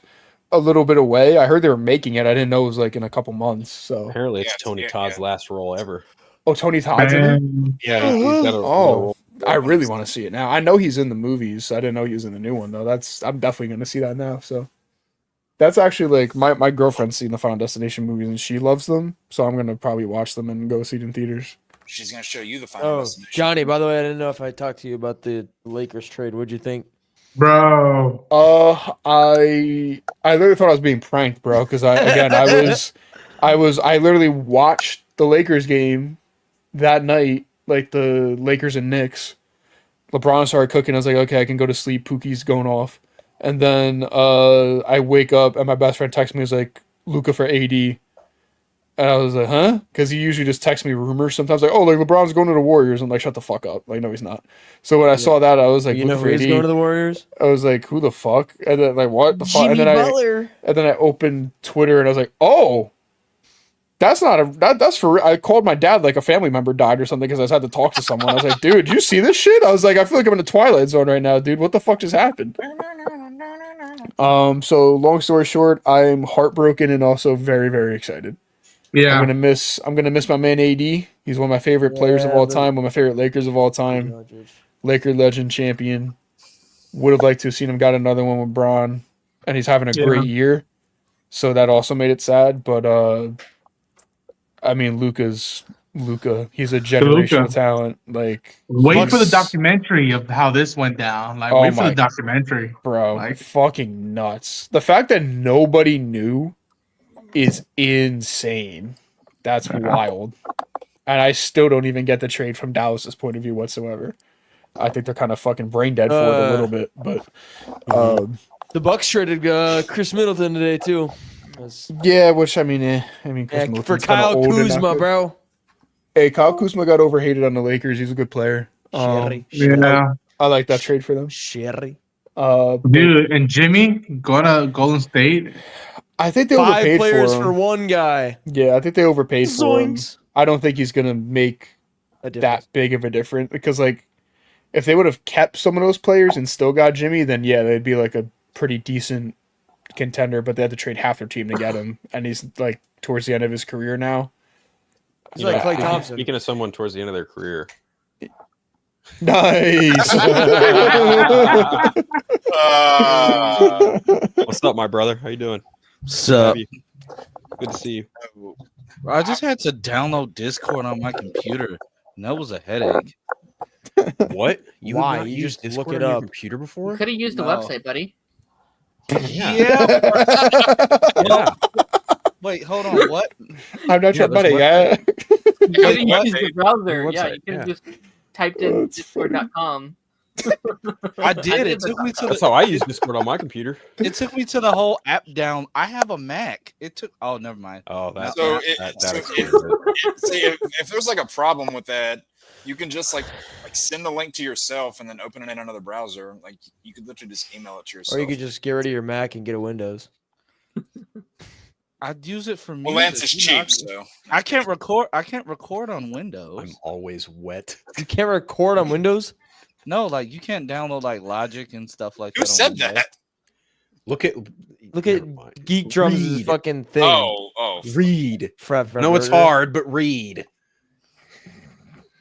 a little bit away. I heard they were making it. I didn't know it was like in a couple months. So Apparently, it's Yeah, Tony yeah, Todd's yeah. last role ever. oh, Tony Todd's in it. Man, Yeah, he's got a Oh, role. I really want to see it now. I know he's in the movies. I didn't know he was in the new one though. I'm definitely going to see that now. So that's actually like my girlfriend's seen the Final Destination movies and she loves them. So I'm going to probably watch them and go see it in theaters. She's gonna show you the final Oh, destination. Johnny, by the way, I didn't know if I talked to you about the Lakers trade. What'd you think? bro. I literally thought I was being pranked, bro. Because I literally watched the Lakers game that night, like the Lakers and Knicks. LeBron started cooking. I was like, okay, I can go to sleep. Pookie's going off, and then I wake up and my best friend texts me. He's like, Luca for AD. And I was like, huh? Because he usually just texts me rumors sometimes, like, oh, like LeBron's going to the Warriors. I'm like, shut the fuck up. Like, no, he's not. So when I saw that, I was like, You know Luka who for is AD. going to the Warriors? I was like, who the fuck? And then like, what the fuck? Jimmy And then Butler. and then I opened Twitter and I was like, oh, that's not that's for real. I called my dad like a family member died or something because I just had to talk to someone. I was like, dude, you see this shit? I was like, I feel like I'm in the Twilight Zone right now, dude. What the fuck just happened? So long story short, I'm heartbroken and also very, very excited. Yeah. I'm gonna miss my man AD. He's one of my favorite players of Yeah, all but- time, one of my favorite Lakers of all time. Laker legend, champion. Would have liked to have seen him got another one with Braun, and he's having a great year. So that also made it sad. But I mean, Luca. He's a generational Luka. talent. Like, Wait for the he's- documentary of how this went down. Like, Oh wait for my- the documentary. bro, Like- fucking nuts. The fact that nobody knew is insane. That's wild. And I still don't even get the trade from Dallas's point of view whatsoever. I think they're kind of fucking brain dead for it a little bit, but The Bucks traded Chris Middleton today too. yeah, which I mean, Chris Yeah, Middleton's for kinda Kyle old and not Kuzma, good. bro. Hey, Kyle Kuzma got overhated on the Lakers. He's a good player. Yeah. I like that trade for them. Sherry. But Dude, and Jimmy go to Golden State. I think they 5 overpaid players for for him. one guy. Yeah, I think they overpaid for him. Zoinks. I don't think he's gonna make A difference. that big of a difference because, like, if they would have kept some of those players and still got Jimmy, then yeah, they'd be like a pretty decent contender. But they had to trade half their team to get him, and he's like towards the end of his career now. He's like Klay speaking- Thompson. Speaking of someone towards the end of their career, Nice. What's up, my brother? How you doing? So Good to see you. I just had to download Discord on my computer, and that was a headache. What? You Why? have not You used just look Discord it on your up. computer You before? could have used the No. website, buddy. Yeah. Yeah. Wait, hold on. What? I'm not Yeah, your buddy. there's Yeah. You could have what? used the browser. Website, Yeah, you could have yeah. just typed in That's discord.com. I did. It the took me to That's the. how I use Discord on my computer. It took me to the whole app down. I have a Mac. It took. Oh, never mind. Oh, that, So that, it- that, so that it- explains it. See, if there's like a problem with that, you can just like send a link to yourself and then open it in another browser. Like you could literally just email it to yourself. Or you could just get rid of your Mac and get a Windows. I'd use it for me. well, Lance is cheap, so I can't record. I can't record on Windows. I'm always wet. You can't record on Windows? No, like you can't download like Logic and stuff like who that. on said Windows. that? Look at Never mind. Geek Drums' Read. fucking thing. Oh, Read. Fred No, it's Burger. hard, but read.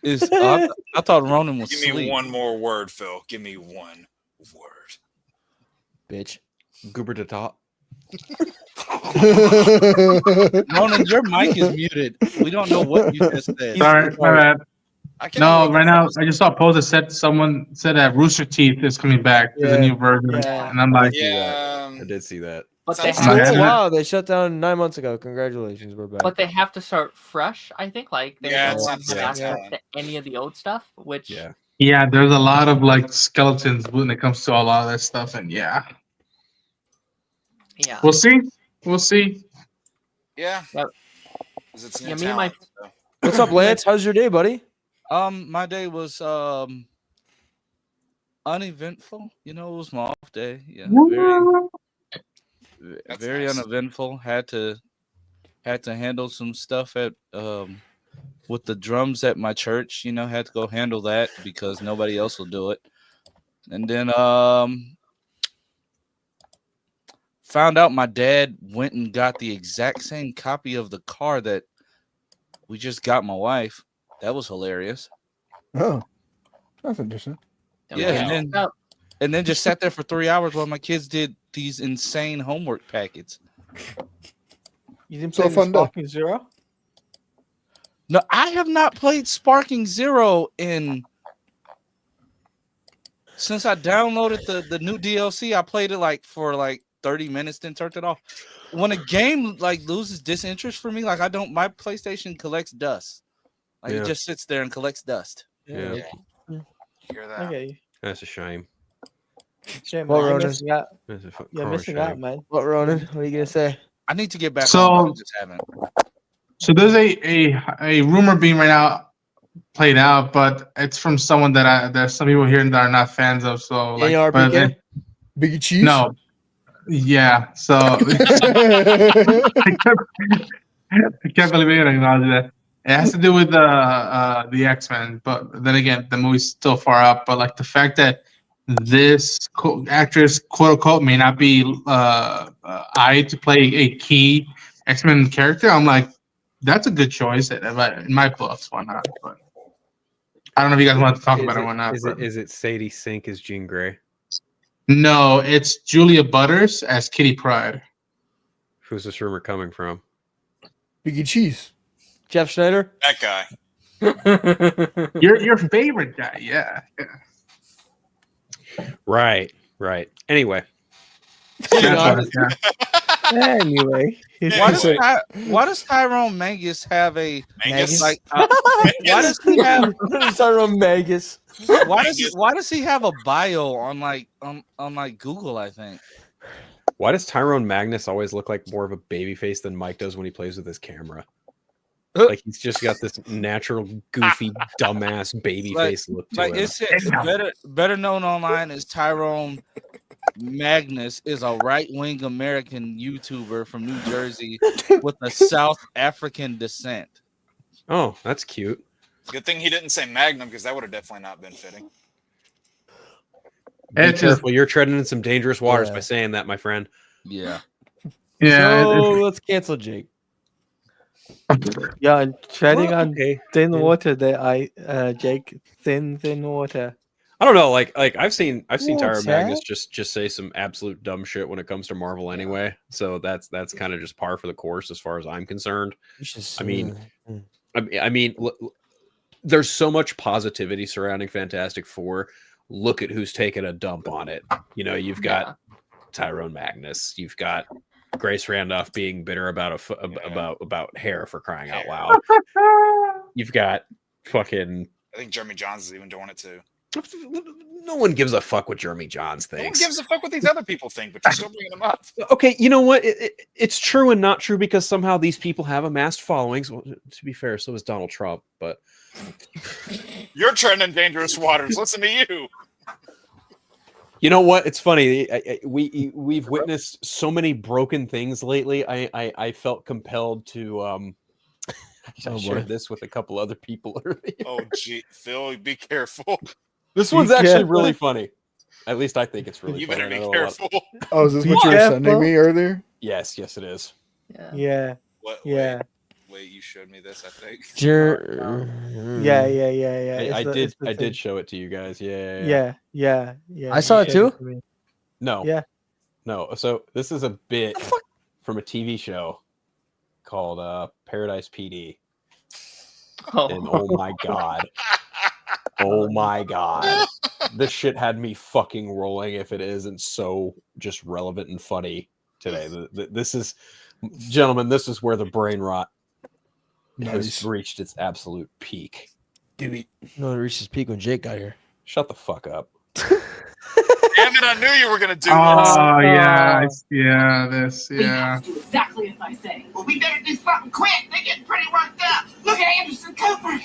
Is I thought Ronan was give me asleep. one more word, Phil. Give me one word. Bitch. Goober to top. Ronan, your mic is muted. We don't know what you just said. Sorry, my bad. I can't No, remember right now what I just saw a post that said someone said that Rooster Teeth is coming back. There's a Yeah. new version, Yeah. and I'm like, Yeah, I did see that. But they Sounds have nice. Oh, to, wow. They shut down 9 months ago. Congratulations. We're back. but they have to start fresh. I think like they Yeah, don't it's have not to the have same access time. to any of the old stuff. Which Yeah. yeah, there's a lot of like skeletons when it comes to a lot of that stuff, and yeah, yeah. we'll see. We'll see. yeah. Yep. 'Cause it's new Yeah, me and my- talent, so. What's up, Lance? How's your day, buddy? My day was uneventful. You know, it was my off day. Yeah, That's very nice. uneventful. Had to handle some stuff at with the drums at my church. You know, had to go handle that because nobody else will do it. And then found out my dad went and got the exact same copy of the car that we just got my wife. That was hilarious. Oh, that's interesting. Yeah, and then just sat there for 3 hours while my kids did these insane homework packets. You didn't So play the fun day. Sparking Zero? No, I have not played Sparking Zero since I downloaded the new DLC. I played it like for like 30 minutes, then turned it off. When a game like loses disinterest for me, like my PlayStation collects dust. Like Yeah. it just sits there and collects dust. Yeah. Hear that? Okay. That's a shame. Shame, Well, man. You're Ronan. missing out. That's a You're crying missing shame. out, man. What, Ronan? What are you going to say? I need to get back So- on, but I just haven't. So there's a rumor being right now played out, but it's from someone that there's some people here that are not fans of. So like, but ARPK? Biggie Cheese? no, yeah. So I can't believe you acknowledge that. It has to do with the X-Men, but then again, the movie's still far out. But like the fact that this actress, quote unquote, may not be eyed to play a key X-Men character, I'm like, that's a good choice. In my books, why not? But I don't know if you guys want to talk about it or not. but- Is it Sadie Sink as Jean Grey? No, it's Julia Butters as Kitty Pryde. Who's this rumor coming from? Biggie Cheese. Jeff Schneider? That guy. Your favorite guy, yeah. Right. Anyway, Anyway, Why does Tyrone Mangus have a Mangus? like? Why does he have? Tyrone Magus. Why does he have a bio on like Google? I think. why does Tyrone Magnus always look like more of a babyface than Mike does when he plays with his camera? Like he's just got this natural, goofy, dumbass baby face look to Like him. it's better known online as Tyrone Magnus is a right-wing American YouTuber from New Jersey with a South African descent. Oh, that's cute. Good thing he didn't say Magnum because that would have definitely not been fitting. Be It's just, careful, you're treading in some dangerous waters Yeah. by saying that, my friend. Yeah. yeah, So let's cancel Jake. Yeah, and treading on Okay. thin Yeah. water there, Jake. Thin water. I don't know. Like I've seen Tyra What's Magnus that? just say some absolute dumb shit when it comes to Marvel anyway. So that's kind of just par for the course as far as I'm concerned. I mean, there's so much positivity surrounding Fantastic Four. Look at who's taking a dump on it. You know, you've got Tyrone Magnus. You've got Grace Randolph being bitter about about hair, for crying out loud. You've got fucking. I think Jeremy Johns is even doing it too. No one gives a fuck what Jeremy Johns No one thinks. gives a fuck what these other people think, but you're still bringing them up. Okay, you know what? It's true and not true because somehow these people have amassed followings. Well, to be fair, so is Donald Trump. But You're treading in dangerous waters. Listen to you. you know what? It's funny. We've witnessed so many broken things lately. I felt compelled to I shared this with a couple other people earlier. Oh, gee, Phil, be careful. This one's actually really funny. At least I think it's really You funny. better I be know a lot- careful. Oh, is this Be what you were careful. sending me earlier? Yes, it is. Yeah. What, Yeah. Wait, you showed me this, I think. Yeah. I It's the did thing. show it to you guys. Yeah. Yeah. I you saw it showed too. to me. No. Yeah. No. So this is a bit from a TV show called Paradise PD. And oh my god. Oh my god. This shit had me fucking rolling if it isn't so just relevant and funny today. This is, gentlemen, this is where the brain rot has reached its absolute peak. No, it reached his peak when Jake got here. Shut the fuck up. Damn it, I knew you were going to do this. Oh yeah, this yeah. Do exactly as I say. Well, we better do something quick. They're getting pretty worked up. Look at Anderson Cooper.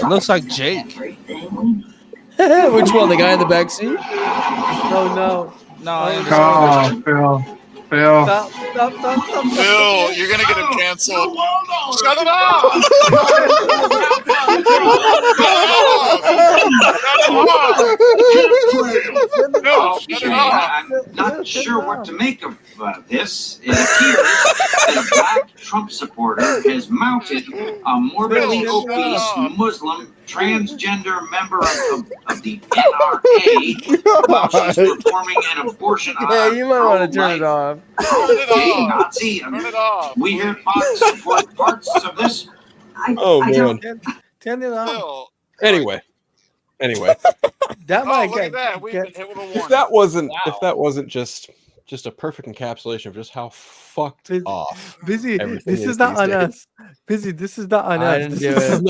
Looks like Jake. Which one? The guy in the back seat? No. No, I Oh, Phil. Stop. Phil, you're going to get him canceled. Shut it off. No, shut it off. I'm not sure what to make of this. It appears that a black Trump supporter has mounted a morbidly obese Muslim transgender member of the NRA while she's performing an abortion on Yeah, you might want to turn it off. Gay Nazi. Turn it off. We hear Fox support parts of this. Oh man. Turn it off. Phil. Anyway. That Oh, might look at that. We've get been hit with a If warning. that wasn't just a perfect encapsulation of just how fucked Busy. off busy. everything This is is not these on days. us. Busy. This is not on I us. didn't This do is- it.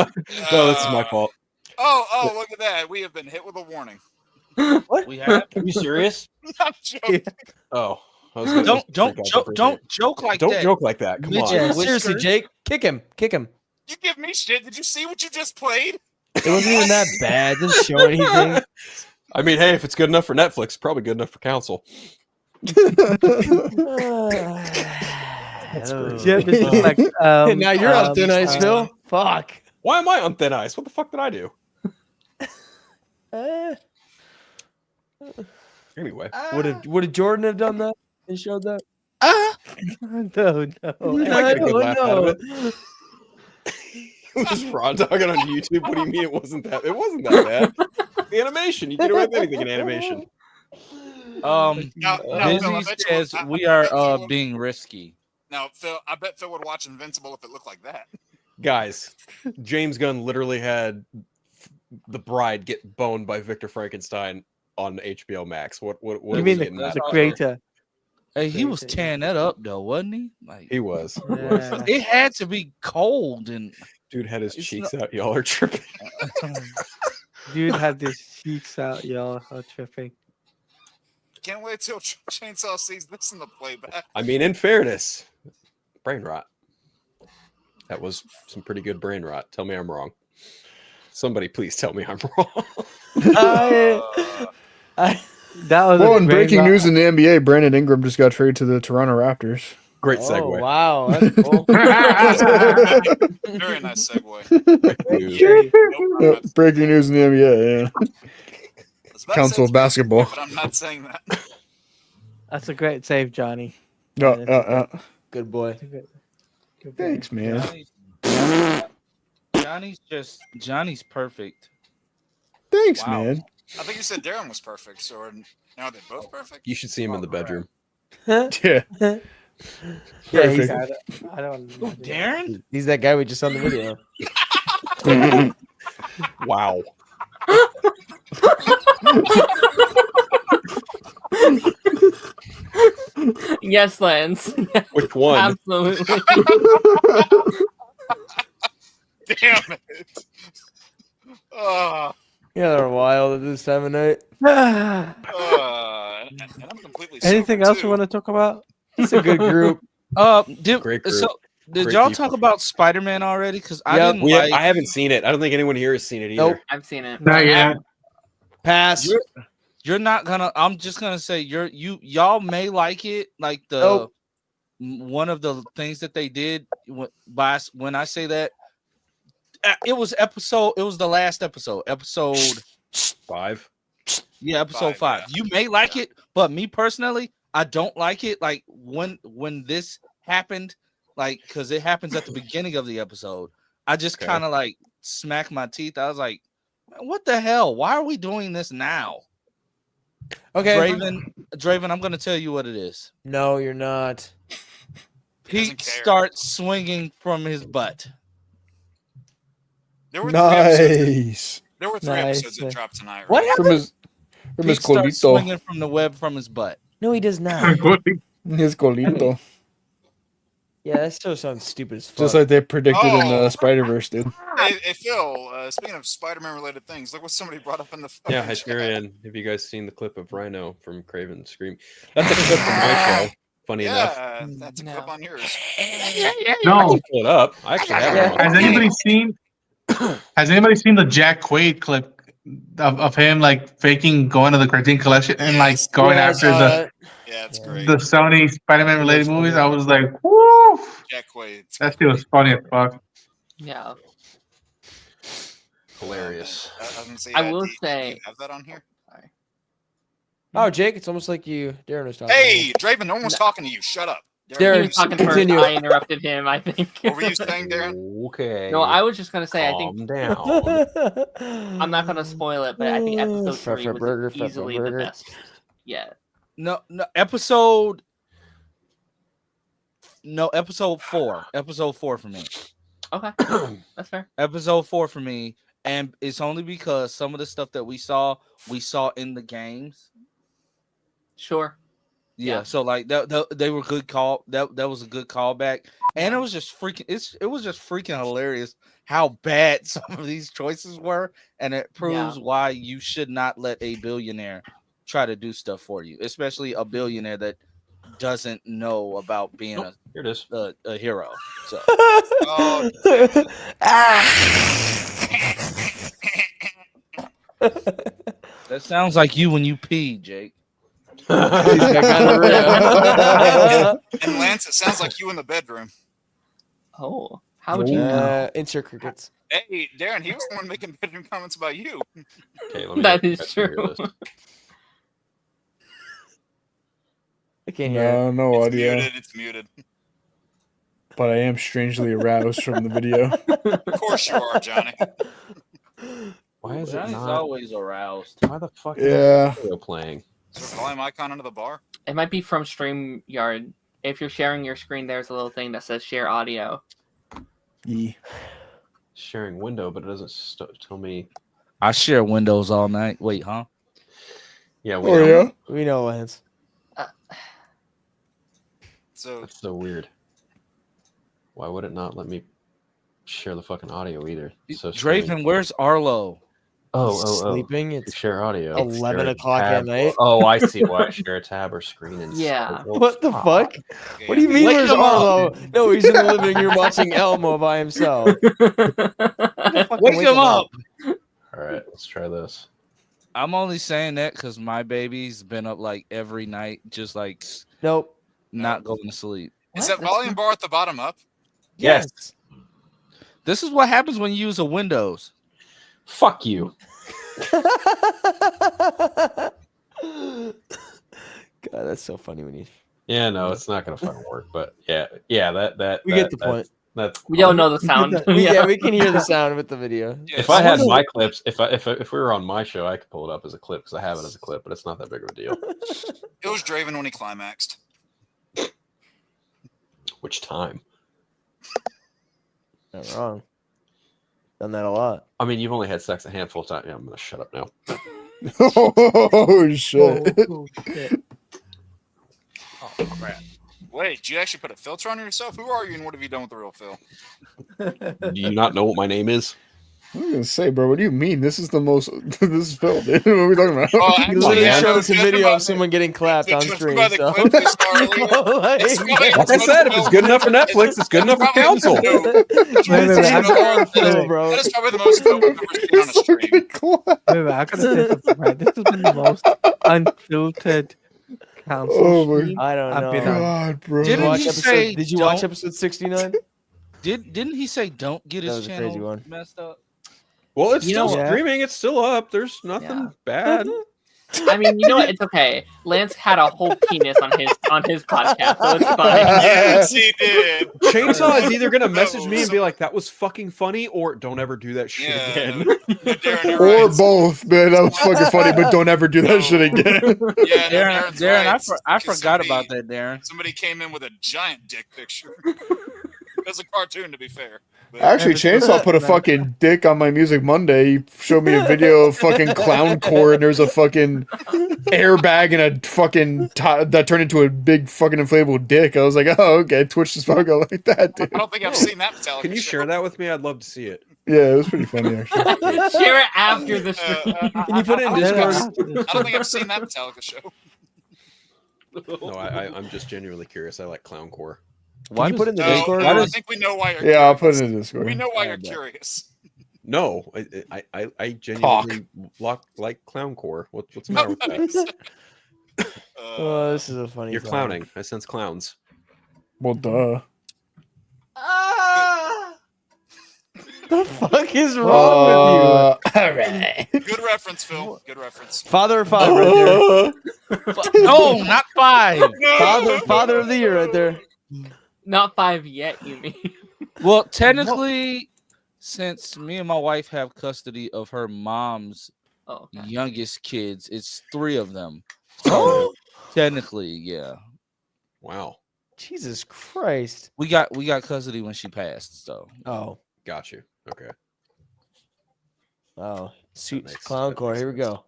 No, this is my fault. Oh, look at that. We have been hit with a warning. We have. Are you serious? I'm joking. Oh, I was gonna Don't freak out joke. for a Don't second. joke like Don't that. joke like that. Come Mitch, on. Yeah, Whisker. seriously, Jake. Kick him. You give me shit. Did you see what you just played? It wasn't even that bad. Didn't show anything. I mean, hey, if it's good enough for Netflix, it's probably good enough for council. Yeah, this is like, Now you're on thin ice, Phil. Fuck. Why am I on thin ice? What the fuck did I do? Anyway, Would have Jordan have done that and showed that? No. I get a good laugh out of it. This Ron talking on YouTube. What do you mean it wasn't that? It wasn't that bad. The animation. You can do anything in animation. No, Phil, I Busy bet you says would- we I bet are Phil would- being risky. Now, Phil, I bet Phil would watch Invincible if it looked like that. Guys, James Gunn literally had The Bride get boned by Victor Frankenstein on HBO Max. What You are mean we the getting at? creator? Hey, he was tearing that up though, wasn't he? Like He was. Yeah. it had to be cold and Dude had his It's cheeks out. Y'all are tripping. Dude had his cheeks out, y'all. How tripping. Can't wait till Chainsaw sees this in the playback. I mean, in fairness, brain rot. That was some pretty good brain rot. Tell me I'm wrong. Somebody please tell me I'm wrong. That was Well, a in great breaking round. news in the NBA, Brandon Ingram just got traded to the Toronto Raptors. Great Oh, segue. wow. That's cool. Very nice segue. Dude. Yeah, breaking news in the NBA, yeah. I was about to say Council it's of basketball. but I'm not saying that. That's a great save, Johnny. Good boy. Thanks, man. Johnny's perfect. Thanks, Wow. man. I think you said Darren was perfect. So now they're both perfect. You should see him in the bedroom. Yeah. Yeah, he's, Perfect. I don't. Darren? he's that guy we just saw in the video. Wow. Yes, Lance. Which one? Absolutely. Damn it. Oh, Yeah, they're wild at this time of night. and I'm completely Anything sober, else too. you want to talk about? It's a good group. Great group. Did Great y'all people. talk about Spider-Man already? Because I Yep. didn't like. I haven't seen it. I don't think anyone here has seen it either. Nope. I've seen it. Not yet. Pass. You're not gonna. I'm just gonna say y'all may like it. Like one of the things that they did when I say that, it was the last episode. Episode 5. Yeah, episode 5. yeah. You may like it, but me personally, I don't like it. Like when this happened, like because it happens at the beginning of the episode, I just Okay. kind of like smacked my teeth. I was like, what the hell? Why are we doing this now? Okay. Draven, I'm gonna tell you what it is. No, you're not. He doesn't Pete care. starts swinging from his butt. There were 3 episodes. Nice. There were 3 Nice. episodes that dropped tonight. What right? happened? From his Pete starts colito. swinging from the web from his butt. No, he does not. His colito. Yeah, that still sounds stupid as fuck. Just like they predicted in Oh. Spider-Verse, dude. Hey, Phil, speaking of Spider-Man related things, look what somebody brought up in the Yeah, I fucking sure chat. am. Have you guys seen the clip of Rhino from Craven Scream? That's a clip from my show. Funny enough. Yeah, that's a clip No. on yours. I No. can pull it up. I actually have it. Has anybody seen? Has anybody seen the Jack Quaid clip of him like faking going to the Criterion Collection and like Yes. going Yeah, I after saw the that. Yeah, it's great. the Sony Spider-Man related movies? I was like, woo! Jack Quaid. That shit was funny as fuck. Yeah. Hilarious. I was gonna say, I will do you say- have that on here? Oh, Jake, it's almost like Darren was talking. Hey, Draven, no one was talking to you. Shut up. He Darren, was talking first. continue. I interrupted him, I think. What were you saying, Darren? Okay. No, I was just going to say, I think Calm down. I'm not going to spoil it, but I think episode Fat 3 fat was burger, fat fat easily the burger. best. Yeah. No, episode 4. Episode 4 for me. Okay. That's fair. Episode 4 for me, and it's only because some of the stuff that we saw in the games. Sure. Yeah, Yeah. so like they were good call. That was a good callback, and it was just freaking. It was just freaking hilarious how bad some of these choices were, and it proves why you should not let a billionaire try to do stuff for you, especially a billionaire that doesn't know about being Here it is. a hero. So Oh, that sounds like you when you pee, Jake. and Lance, it sounds like you in the bedroom. Oh, how would you know? Insert crickets. Hey, Darren, he was the one making bedroom comments about you. Okay, let me That get is back to hear true. this. I can't hear. No, no It's audio. muted. It's muted. But I am strangely aroused from the video. Of course you are, Johnny. Why is it Johnny's not? always aroused. Why the fuck is Yeah. the video playing? Is there a volume icon under the bar? It might be from StreamYard. If you're sharing your screen, there's a little thing that says share audio. Yeah. Sharing window, but it doesn't tell me. I share Windows all night. Wait, huh? Yeah, we Oh, know. yeah? We know, Lance. So That's so weird. Why would it not let me share the fucking audio either? It's so strange. Draven, where's Arlo? Oh. Sleeping. You It's share audio. 11 Share a o'clock at tab. night. Oh, I see why. Share a tab or screen. And Yeah. What the fuck? fuck? okay, What do you yeah. mean? Wake Where's him up. Arlo? No, he's in the living room watching Elmo by himself. Wake him up. All right, let's try this. I'm only saying that because my baby's been up like every night, just like Nope. not going to sleep. Is that volume bar at the bottom up? Yes. This is what happens when you use a Windows. Fuck you. God, that's so funny when you. Yeah, no, it's not gonna fucking work. But yeah, that We get the point. That's We don't know the sound. Yeah, we can hear the sound with the video. Yeah, if I had someone- my clips, if we were on my show, I could pull it up as a clip because I have it as a clip, but it's not that big of a deal. It was Draven when he climaxed. Which time? Not wrong. Done that a lot. I mean, you've only had sex a handful of times. Yeah, I'm gonna shut up now. Oh shit! Oh, shit. Oh crap! Wait, do you actually put a filter on yourself? Who are you, and what have you done with the real Phil? Do you not know what my name is? I was gonna say, bro, what do you mean? This is the most. This is Phil, dude. What are we talking about? Oh, He actually, literally yeah, showed us a judging video by of someone getting clapped on judging stream. by the So. clip we saw earlier, Like, it's funny. Like I said, if it's good enough for Netflix, it's good enough for council. Wait, I gotta- Phil, bro. That is probably the most Phil we've ever seen on a stream. wait, I gotta say something. Right? This has been the most unfiltered council Oh my stream I don't I've been know. on. God, bro. Didn't Watch he episode- say Did you watch don't- episode 69? Didn't he say don't get That his was a crazy channel one. messed up? Well, it's You still know- streaming. It's still up. There's nothing Yeah. bad. I mean, you know what? It's okay. Lance had a whole penis on his podcast, so it's fine. Yes, he did. Chainsaw is either gonna message me and be like, "That was fucking funny," or "Don't ever do that shit Yeah, again." no, Darren, you're Or right. both, man. That was fucking funny, but don't ever do that shit again. Yeah, no, Darren, Darren's Darren, right. I 'Cause forgot somebody- about that, Darren. Somebody came in with a giant dick picture. That's a cartoon, to be fair. But- Actually, Chainsaw put a fucking dick on my Music Monday. He showed me a video of fucking clown core, and there's a fucking airbag and a fucking that turned into a big fucking inflatable dick. I was like, oh, okay, Twitch just fucking go like that, dude. I don't think I've seen that Metallica Can you show. share that with me? I'd love to see it. Yeah, it was pretty funny actually. Share it after the stream. Can you put it in Discord? I don't think I've seen that Metallica show. No, I'm just genuinely curious. I like clowncore. Can you put it in the No, Discord? no, I think we know why you're Yeah, I'll put curious. it in Discord. We know why I you're bet. curious. No, I genuinely like clowncore. What's the matter with that? Oh, this is a funny. You're song. clowning. I sense clowns. Well, duh. The fuck is wrong All right. Good reference, Phil. Good reference. with you? Father of five right there. No, not 5. Father of the year right there. Not 5 yet, you mean? Well, technically, since me and my wife have custody of her mom's Oh, okay. youngest kids, it's 3 of them. So technically, yeah, Wow, Jesus Christ. we got custody when she passed. So Oh. got you. Okay. Oh. Suit makes- clown that core. makes Here we go.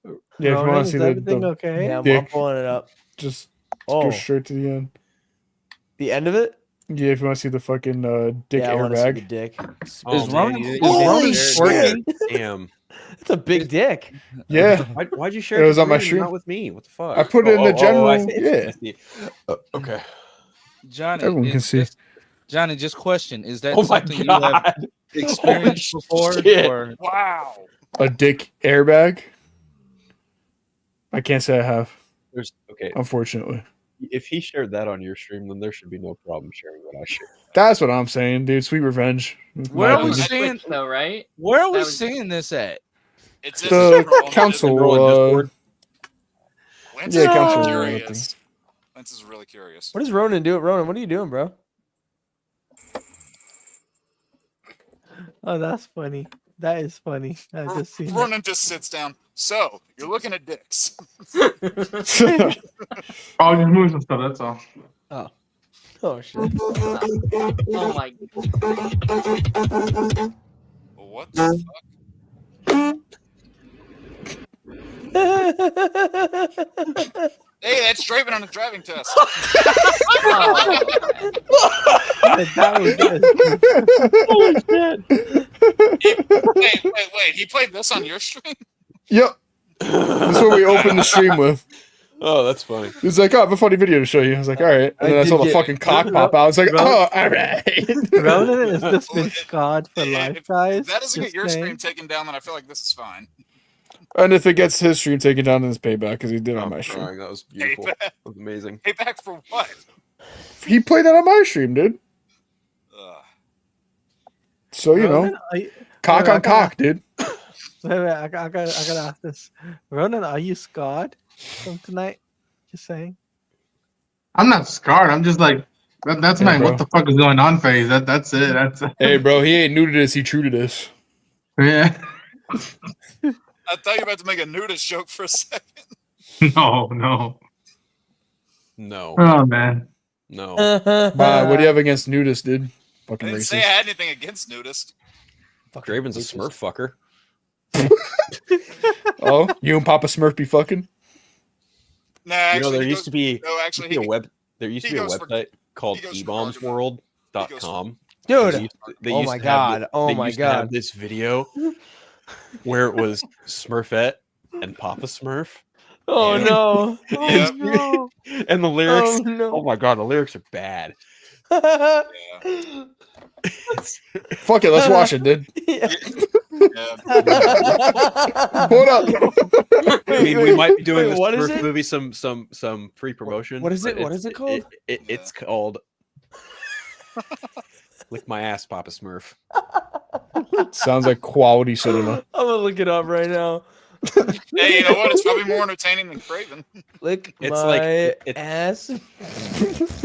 Yeah, if you Ronan, want to is see the everything okay? Yeah, I'm Dick. pulling it up. just Oh, go straight to the end. the end of it? Yeah, if you want to see the fucking dick Yeah, I want to see the airbag. dick. Oh, Ronan- man, you- Holy you- shit. working? Damn. That's a big dick. Yeah, Why'd you share It was to on my Brandon, stream. Not with me. What the fuck? I put it in the I general. see, I Yeah, see. Okay. Johnny, everyone can is see. this- Johnny, just question: is that Oh my something you have god. experienced before? shit. Or Wow. A dick airbag. I can't say I have, There's okay. unfortunately. If he shared that on your stream, then there should be no problem sharing what I share. That's what I'm saying, dude. Sweet revenge. Where My are we opinion. seeing? though, right? Where are we That was- seeing this at? It's The general, council, Roll in Discord. Lance Yeah, is council really thing. curious. Lance is really curious. What does Ronan do? Ronan, what are you doing, bro? Oh, that's funny. That is funny. I just seen that. Ronan just sits down. So, you're looking at dicks. Oh, just moving some stuff. That's all. Oh shit. Oh my. What the fuck? Hey, that's Draven on a driving test. That was Wait. He played this on your stream? Yep. That's what we opened the stream with. Oh, that's funny. He's like, oh, I have a funny video to show you. I was like, all right. And then I did saw the get- fucking cock pop out. I was like, oh, all right. Ronan has just been scarred for life, If guys. that doesn't get Just your saying. stream taken down, then I feel like this is fine. And if it gets his stream taken down, then it's payback because he did on my I'm stream. crying. That was beautiful. Payback. That was amazing. Payback for what? He played that on my stream, dude. Ugh. So, you know, Ronan, are you- cock I on cock, dude. wait, I gotta ask this. Ronan, are you scarred from tonight? Just saying. I'm not scarred. I'm just like that's Yeah, my bro. what the fuck is going on phase. That's it. That's Hey, bro, he ain't new to this. He true to this. yeah. I thought you were about to make a nudist joke for a second. No. No, Oh man. no. What do you have against nudists, dude? I Fucking didn't say I racist. had anything against nudists. Draven's a Smurf fucker. Oh, you and Papa Smurf be fucking? No, You actually, know, there he used goes- to be No, actually, a web. There used to he be a goes for- website called he goes for argument. ebombsworld.com. Dude. They Oh used my to have God. Oh they my used to have God. this video where it was Smurfette and Papa Smurf. Oh Yeah. no. Oh Yep. no. And the lyrics. Oh no. Oh my God, the lyrics are bad. Yeah. Fuck it, let's watch it, dude. Yeah. Hold up. I mean, we might be doing this what is Smurf it? movie some free promotion. What is it? but What is it called? It's called Lick My Ass, Papa Smurf. Sounds like quality cinema. I'm gonna look it up right now. Hey, you know what? It's probably more entertaining than Craven. Lick It's my like- it's- ass.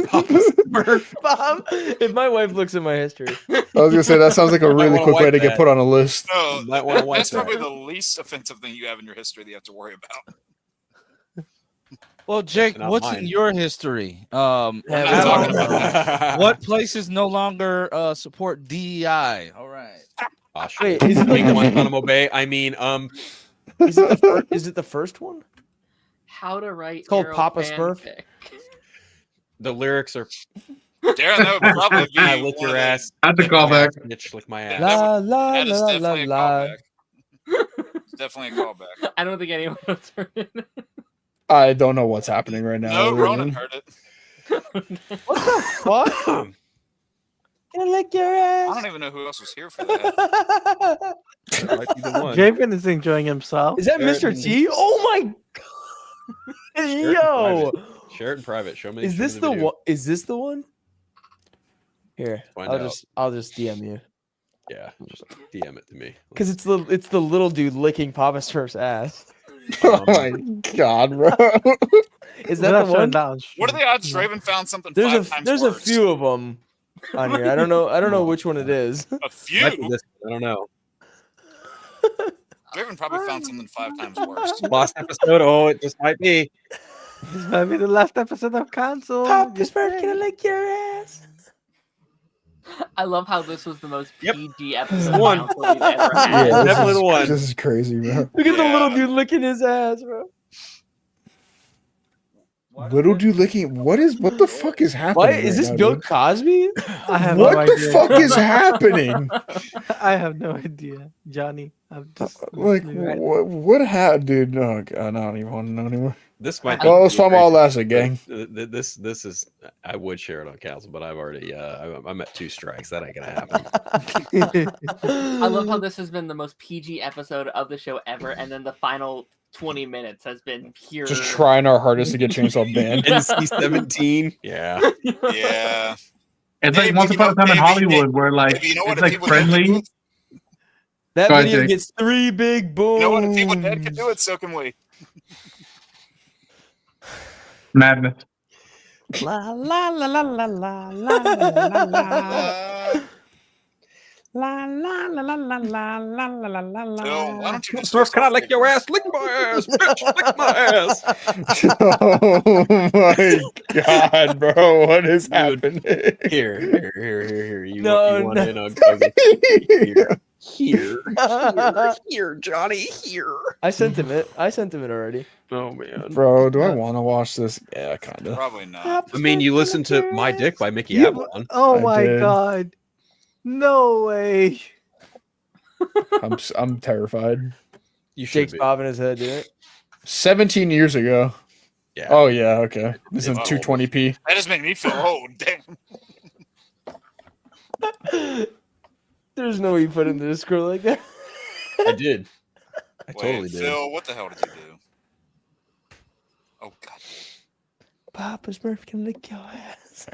Papa Smurf. Mom, if my wife looks at my history, I was gonna say that sounds like a really wanna quick way wipe to get that. put on a list. No, You might wanna wipe that's that. probably the least offensive thing you have in your history that you have to worry about. Well, Jake, Not what's mine. in your history? I'm not talking about that. What places no longer support DEI? All right. Oh, Wait, shit. is it like the- Guantanamo Bay? I mean, is it the first one? How to write It's called hero Papa Smurf? fanfic. the lyrics are Darren, that would probably be I lick one your of the- ass. That's a lick my callback. ass, bitch, lick my ass. La la That is la la definitely a la. callback. It's definitely a callback. I don't think anyone else heard it. I don't know what's happening right now. No, Ronan heard it. What the fuck? Gonna lick your I ass. don't even know who else was here for that. That might be the one. Javen is enjoying himself. Is that Share it Mr. in- T? Oh my god. Share it in Yo. Share it in private. Show me. Is show me this the video. one? Is this the one? Here, Find I'll out. just DM you Yeah, just DM it to me. because it's the little dude licking Papa Smurf's ass. Oh my god, bro. Is We're that not the showing one? down. What are the odds Draven found something There's five times there's worse? a few of them on here. I don't know which one it is. A Might few? be this- I don't know. Draven probably found something 5 times worse. Last episode. Oh, it just might be. This might be the last episode of Cancel. Papa Smurf gonna lick your ass. I love how this was the most Yep. PG episode One. council we've ever had. Yeah, definitely the one. This is crazy, bro. Look at the little Yeah. dude licking his ass, bro. Little dude licking. What the fuck is happening? What is right this? now, Bill dude? Cosby? I have no What the idea. fuck is happening? I have no idea, Johnny. I'm just Like, listening right now. what happened, dude? Oh god, I don't even want to know anymore. This might. Well, be it's from all last gang. This is. I would share it on council, but I've already. I'm at 2 strikes. That ain't gonna happen. I love how this has been the most PG episode of the show ever, and then the final 20 minutes has been pure. Just trying our hardest to get Chainsaw banned. NC-17. Yeah. Yeah. It's Maybe, like once upon a time in maybe, Hollywood where like maybe, you know what, it's if like people did friendly. That Go ahead, video Jake. gets 3 big booms. You know what? If people dead can do it, so can we. Madness. La la la la la la la la la. La la la la la la la la la la. Phil, why don't you just Smurf, can I lick your ass? Lick my ass, bitch! Lick my ass! Oh my god, bro! What is happening? Here. You, No, you want no. in on here, Johnny, here. I sent him it. Already. Oh man, Bro, do I want to watch this? Yeah, kind of. Probably not. I mean, you listen to "My Dick" by Mickey You- Avalon. Oh I my did. god. No way. I'm terrified. You should Jake's be. bobbing his head, dude. 17 years ago. Yeah. Oh yeah, okay. This is Yeah. 220p. That just made me feel old. Damn. There's no way you put in the scroll like that. I did. I Wait, totally did. Phil, what the hell did you do? Oh god. Papa Smurf can lick your ass.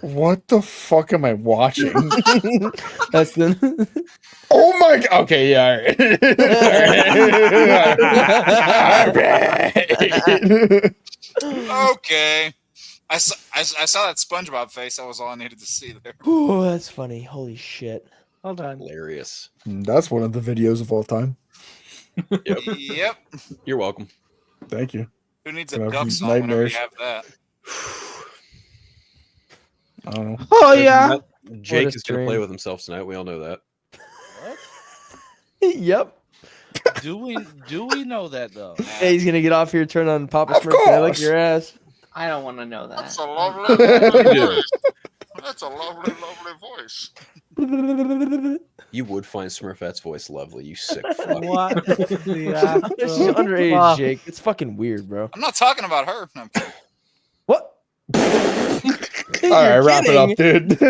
What the fuck am I watching? That's the. Oh my god. Okay, yeah. All right. Okay. I saw that SpongeBob face. That was all I needed to see there. Oh, that's funny. Holy shit. Hold on. Hilarious. That's one of the videos of all time. Yep. Yep. You're welcome. Thank you. Who needs Gonna a have duck song whenever nightmares. you have that? I don't know. Oh yeah. Jake What a is going to play stream. with himself tonight. We all know that. Yep. Do we know that though? Hey, he's gonna get off here, turn on Papa Of Smurf, and I lick course. your ass. I don't want to know that. That's a lovely voice. That's a lovely, lovely voice. You would find Smurfette's voice lovely, you sick fuck. What? She's underage, Wow. Jake. It's fucking weird, bro. I'm not talking about her. No, I'm kidding. What? All right, wrap it up, dude.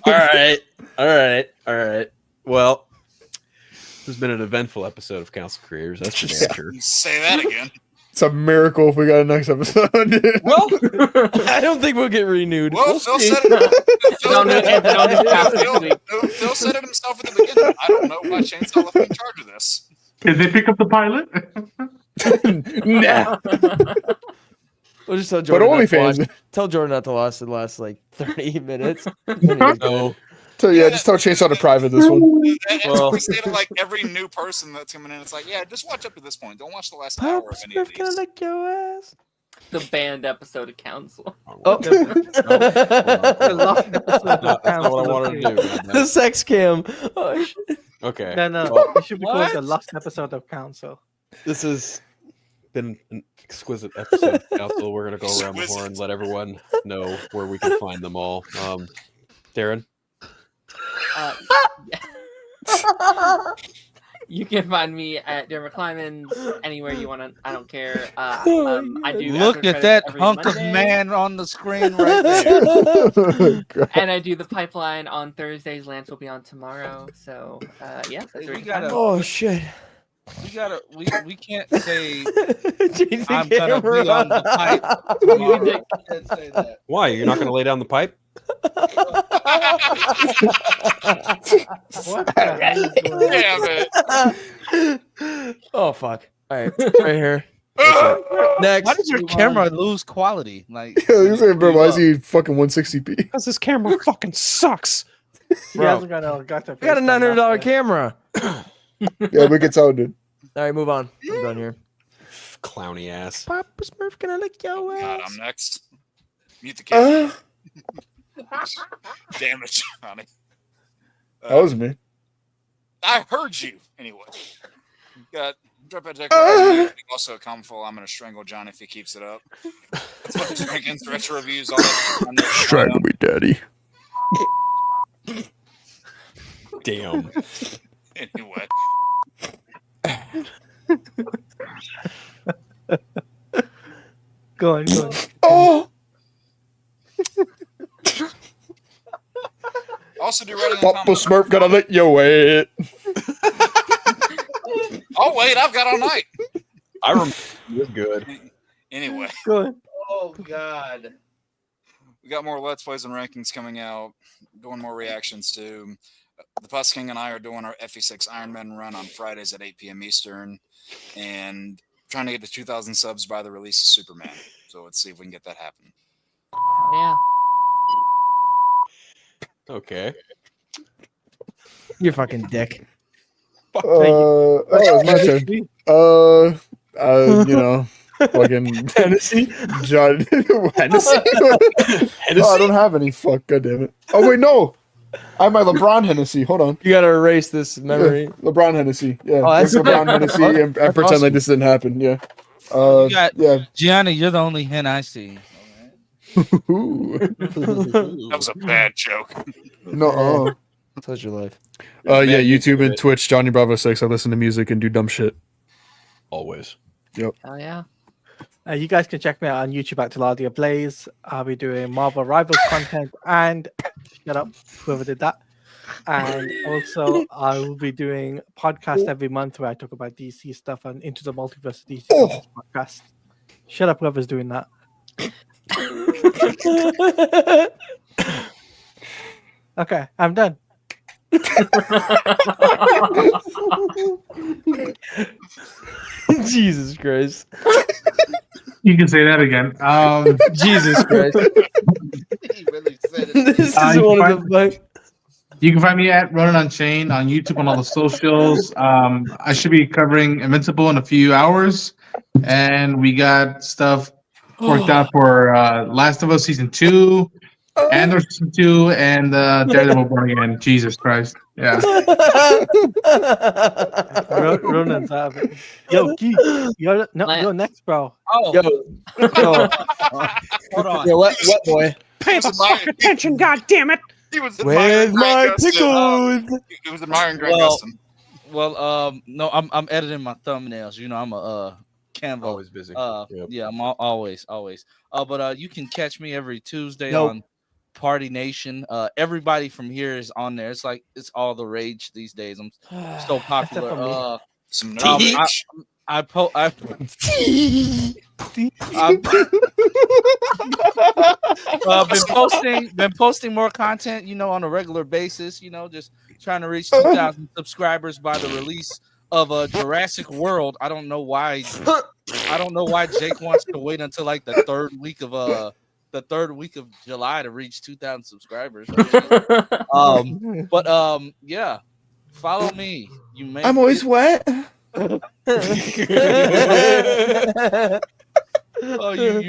All right. All right. Well, this has been an eventful episode of Council Creators. That's for damn sure. Say that again. It's a miracle if we got a next episode. Well, I don't think we'll get renewed. Well, We'll Phil see. said it. Don't Phil said it himself at the beginning. I don't know why Chainsaw left me in charge of this. Did they pick up the pilot? Nah. We'll just tell But Jordan. not to OnlyFans. watch. Tell Jordan not to watch the last like 30 minutes. So, So yeah, just tell Chainsaw to private this one. That's Well- what we say to like every new person that's coming in. It's like, yeah, just watch up to this point. Don't watch the last hour Papa of any of Smurf gonna these. lick your ass. The banned episode of Council. Oh. The last episode of that's not what I Council wanted to do. the man. sex cam. Oh, shit. Okay. No, Well, it should be called What? the last episode of Council. this has been an exquisite episode of Council. We're going to go around the Exquisite. horn, let everyone know where we can find them all. Darren? You can find me at Dermot Kleiman's anywhere you want to. I don't care. I do. Look after at credits that every hunk Monday, of man on the screen right there. and I do the pipeline on Thursdays. Lance will be on tomorrow. So yeah, that's where We you can find gotta- me. Oh shit. We can't say Change the I'm gonna be camera. on the pipe. tomorrow. We can't say that. Why? You're not going to lay down the pipe? What the hell is going on? Damn it. Oh fuck. All right, right here. Next. Why does your move camera on. lose quality? Like, Yeah, you say, bro, why is he fucking 160p? Because this camera fucking sucks. He Bro. hasn't got a got We got a $900 camera. Yeah, we get sounded. All right, move on. I'm done here. Clowny ass. Papa Smurf gonna lick your God, ass. I'm next. Mute the camera. Uh, Damn it, Johnny. that was me. I heard you. Anyway. Got drop a decoration. Also a cum full. I'm gonna strangle Johnny if he keeps it up. That's what the Jenkins retro reviews all that. Strangle me, daddy. Damn. Anyway. Go on, go on. Oh, Also do writing Papa Smurf gonna lick your way. Oh wait, I've got all night. I remember it was good. Anyway, Go on. oh god. we got more Let's Plays and rankings coming out. Doing more reactions too. The Pus King and I are doing our FE6 Iron Man run on Fridays at 8 p.m. Eastern, and trying to get to 2,000 subs by the release of Superman. So let's see if we can get that happen. Yeah. Okay. You fucking dick. Oh, it's my turn. You know, fucking Tennessee. John Hennessy. Oh, I don't have any. Fuck, goddamn it. Oh wait, no. I have my LeBron Hennessy. Hold on. You gotta erase this memory. LeBron Hennessy. Yeah, Oh, that's- drink LeBron Hennessy and That's pretend awesome. like this didn't happen. Yeah. You got- Yeah. Gianna, you're the only hen I see. Ooh. That was a bad joke. No. Such your life. Yeah, Man, YouTube and Twitch, Johnny Bravo 6. I listen to music and do dumb shit. Always. Hell yeah. You guys can check me out on YouTube at Teladia Blaze. I'll be doing Marvel Rivals content and shut up, whoever did that. And also, I will be doing a podcast every month where I talk about DC stuff and Into the Multiverse DC Oh. podcast. Shut up, whoever's doing that. Okay, I'm done. Jesus Christ. You can say that again. Jesus Christ. He really said it. This you is can one find- of the You can find me at Running Unchained on YouTube on all the socials. I should be covering Invincible in a few hours, and we got stuff worked out for Last of Us season 2, and season 2, and Daredevil Born Again. Jesus Christ, yeah. Ronan's out of it. Yo, Keith, you're next, bro. Oh, Yo, hold on. yo, what boy? Pay the fucking attention, goddammit! He was Where's admiring my Grant Gustin. pickles? He was admiring Grant Well, Gustin. Well, no, I'm editing my thumbnails. You know, I'm a Canva. Always busy. Yep. Yeah, I'm always. But you can catch me every Tuesday Nope. on Party Nation. Everybody from here is on there. It's like it's all the rage these days. I'm so popular. Some I- nerds. I've been posting more content, you know, on a regular basis, you know, just trying to reach 2,000 subscribers by the release of Jurassic World. I don't know why Jake wants to wait until like the third week of July to reach 2,000 subscribers. Yeah, follow me. You may I'm always wet. you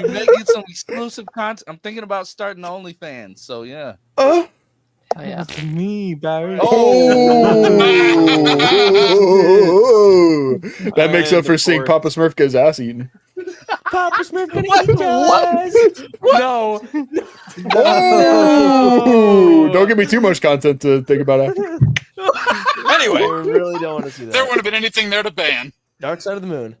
may get some exclusive content. I'm thinking about starting OnlyFans. So yeah. Oh, yeah. It's me, Barry. Oh, that makes up for seeing Papa Smurf get his ass eaten. Papa Smurf gonna eat your ass. No. Oh, don't give me too much content to think about after. Anyway, I really don't want to see that. there wouldn't have been anything there to ban. Dark Side of the Moon.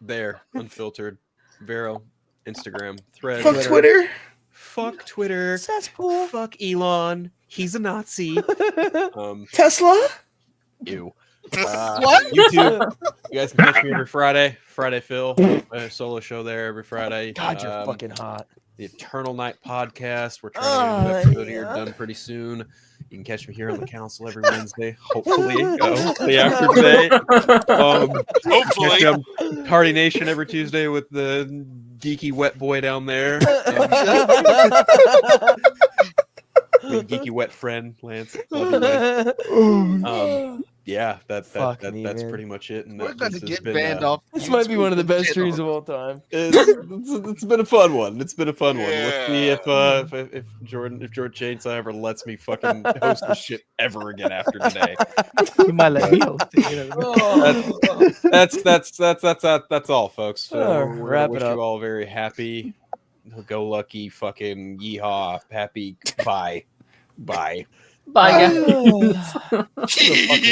There, unfiltered. Vero, Instagram, Thread. Fuck Twitter. Fuck Twitter. Cesspool. Fuck Elon. He's a Nazi. Tesla. Ew. YouTube. You guys can catch me every Friday. Friday Phil. A solo show there every Friday. God, you're fucking hot. The Eternal Night podcast. We're trying to get an episode here done pretty soon. You can catch me here on the council every Wednesday. Hopefully, after today. Hopefully. Catch me on Party Nation every Tuesday with the geeky wet boy down there. Geeky wet friend, Lance. Love you, man. Yeah, that's pretty much it. And We're that gonna this has get been, banned off. This might be one of the best streams of all time. It's been a fun one. It's been a fun one. Let's see Yeah. if Jordan Chainsaw ever lets me fucking host this shit ever again after today. You might let me host it. You know? That's all, folks. So we're wrap gonna it wish up. you all very happy, go lucky, fucking yeehaw, happy, bye. Bye, guys.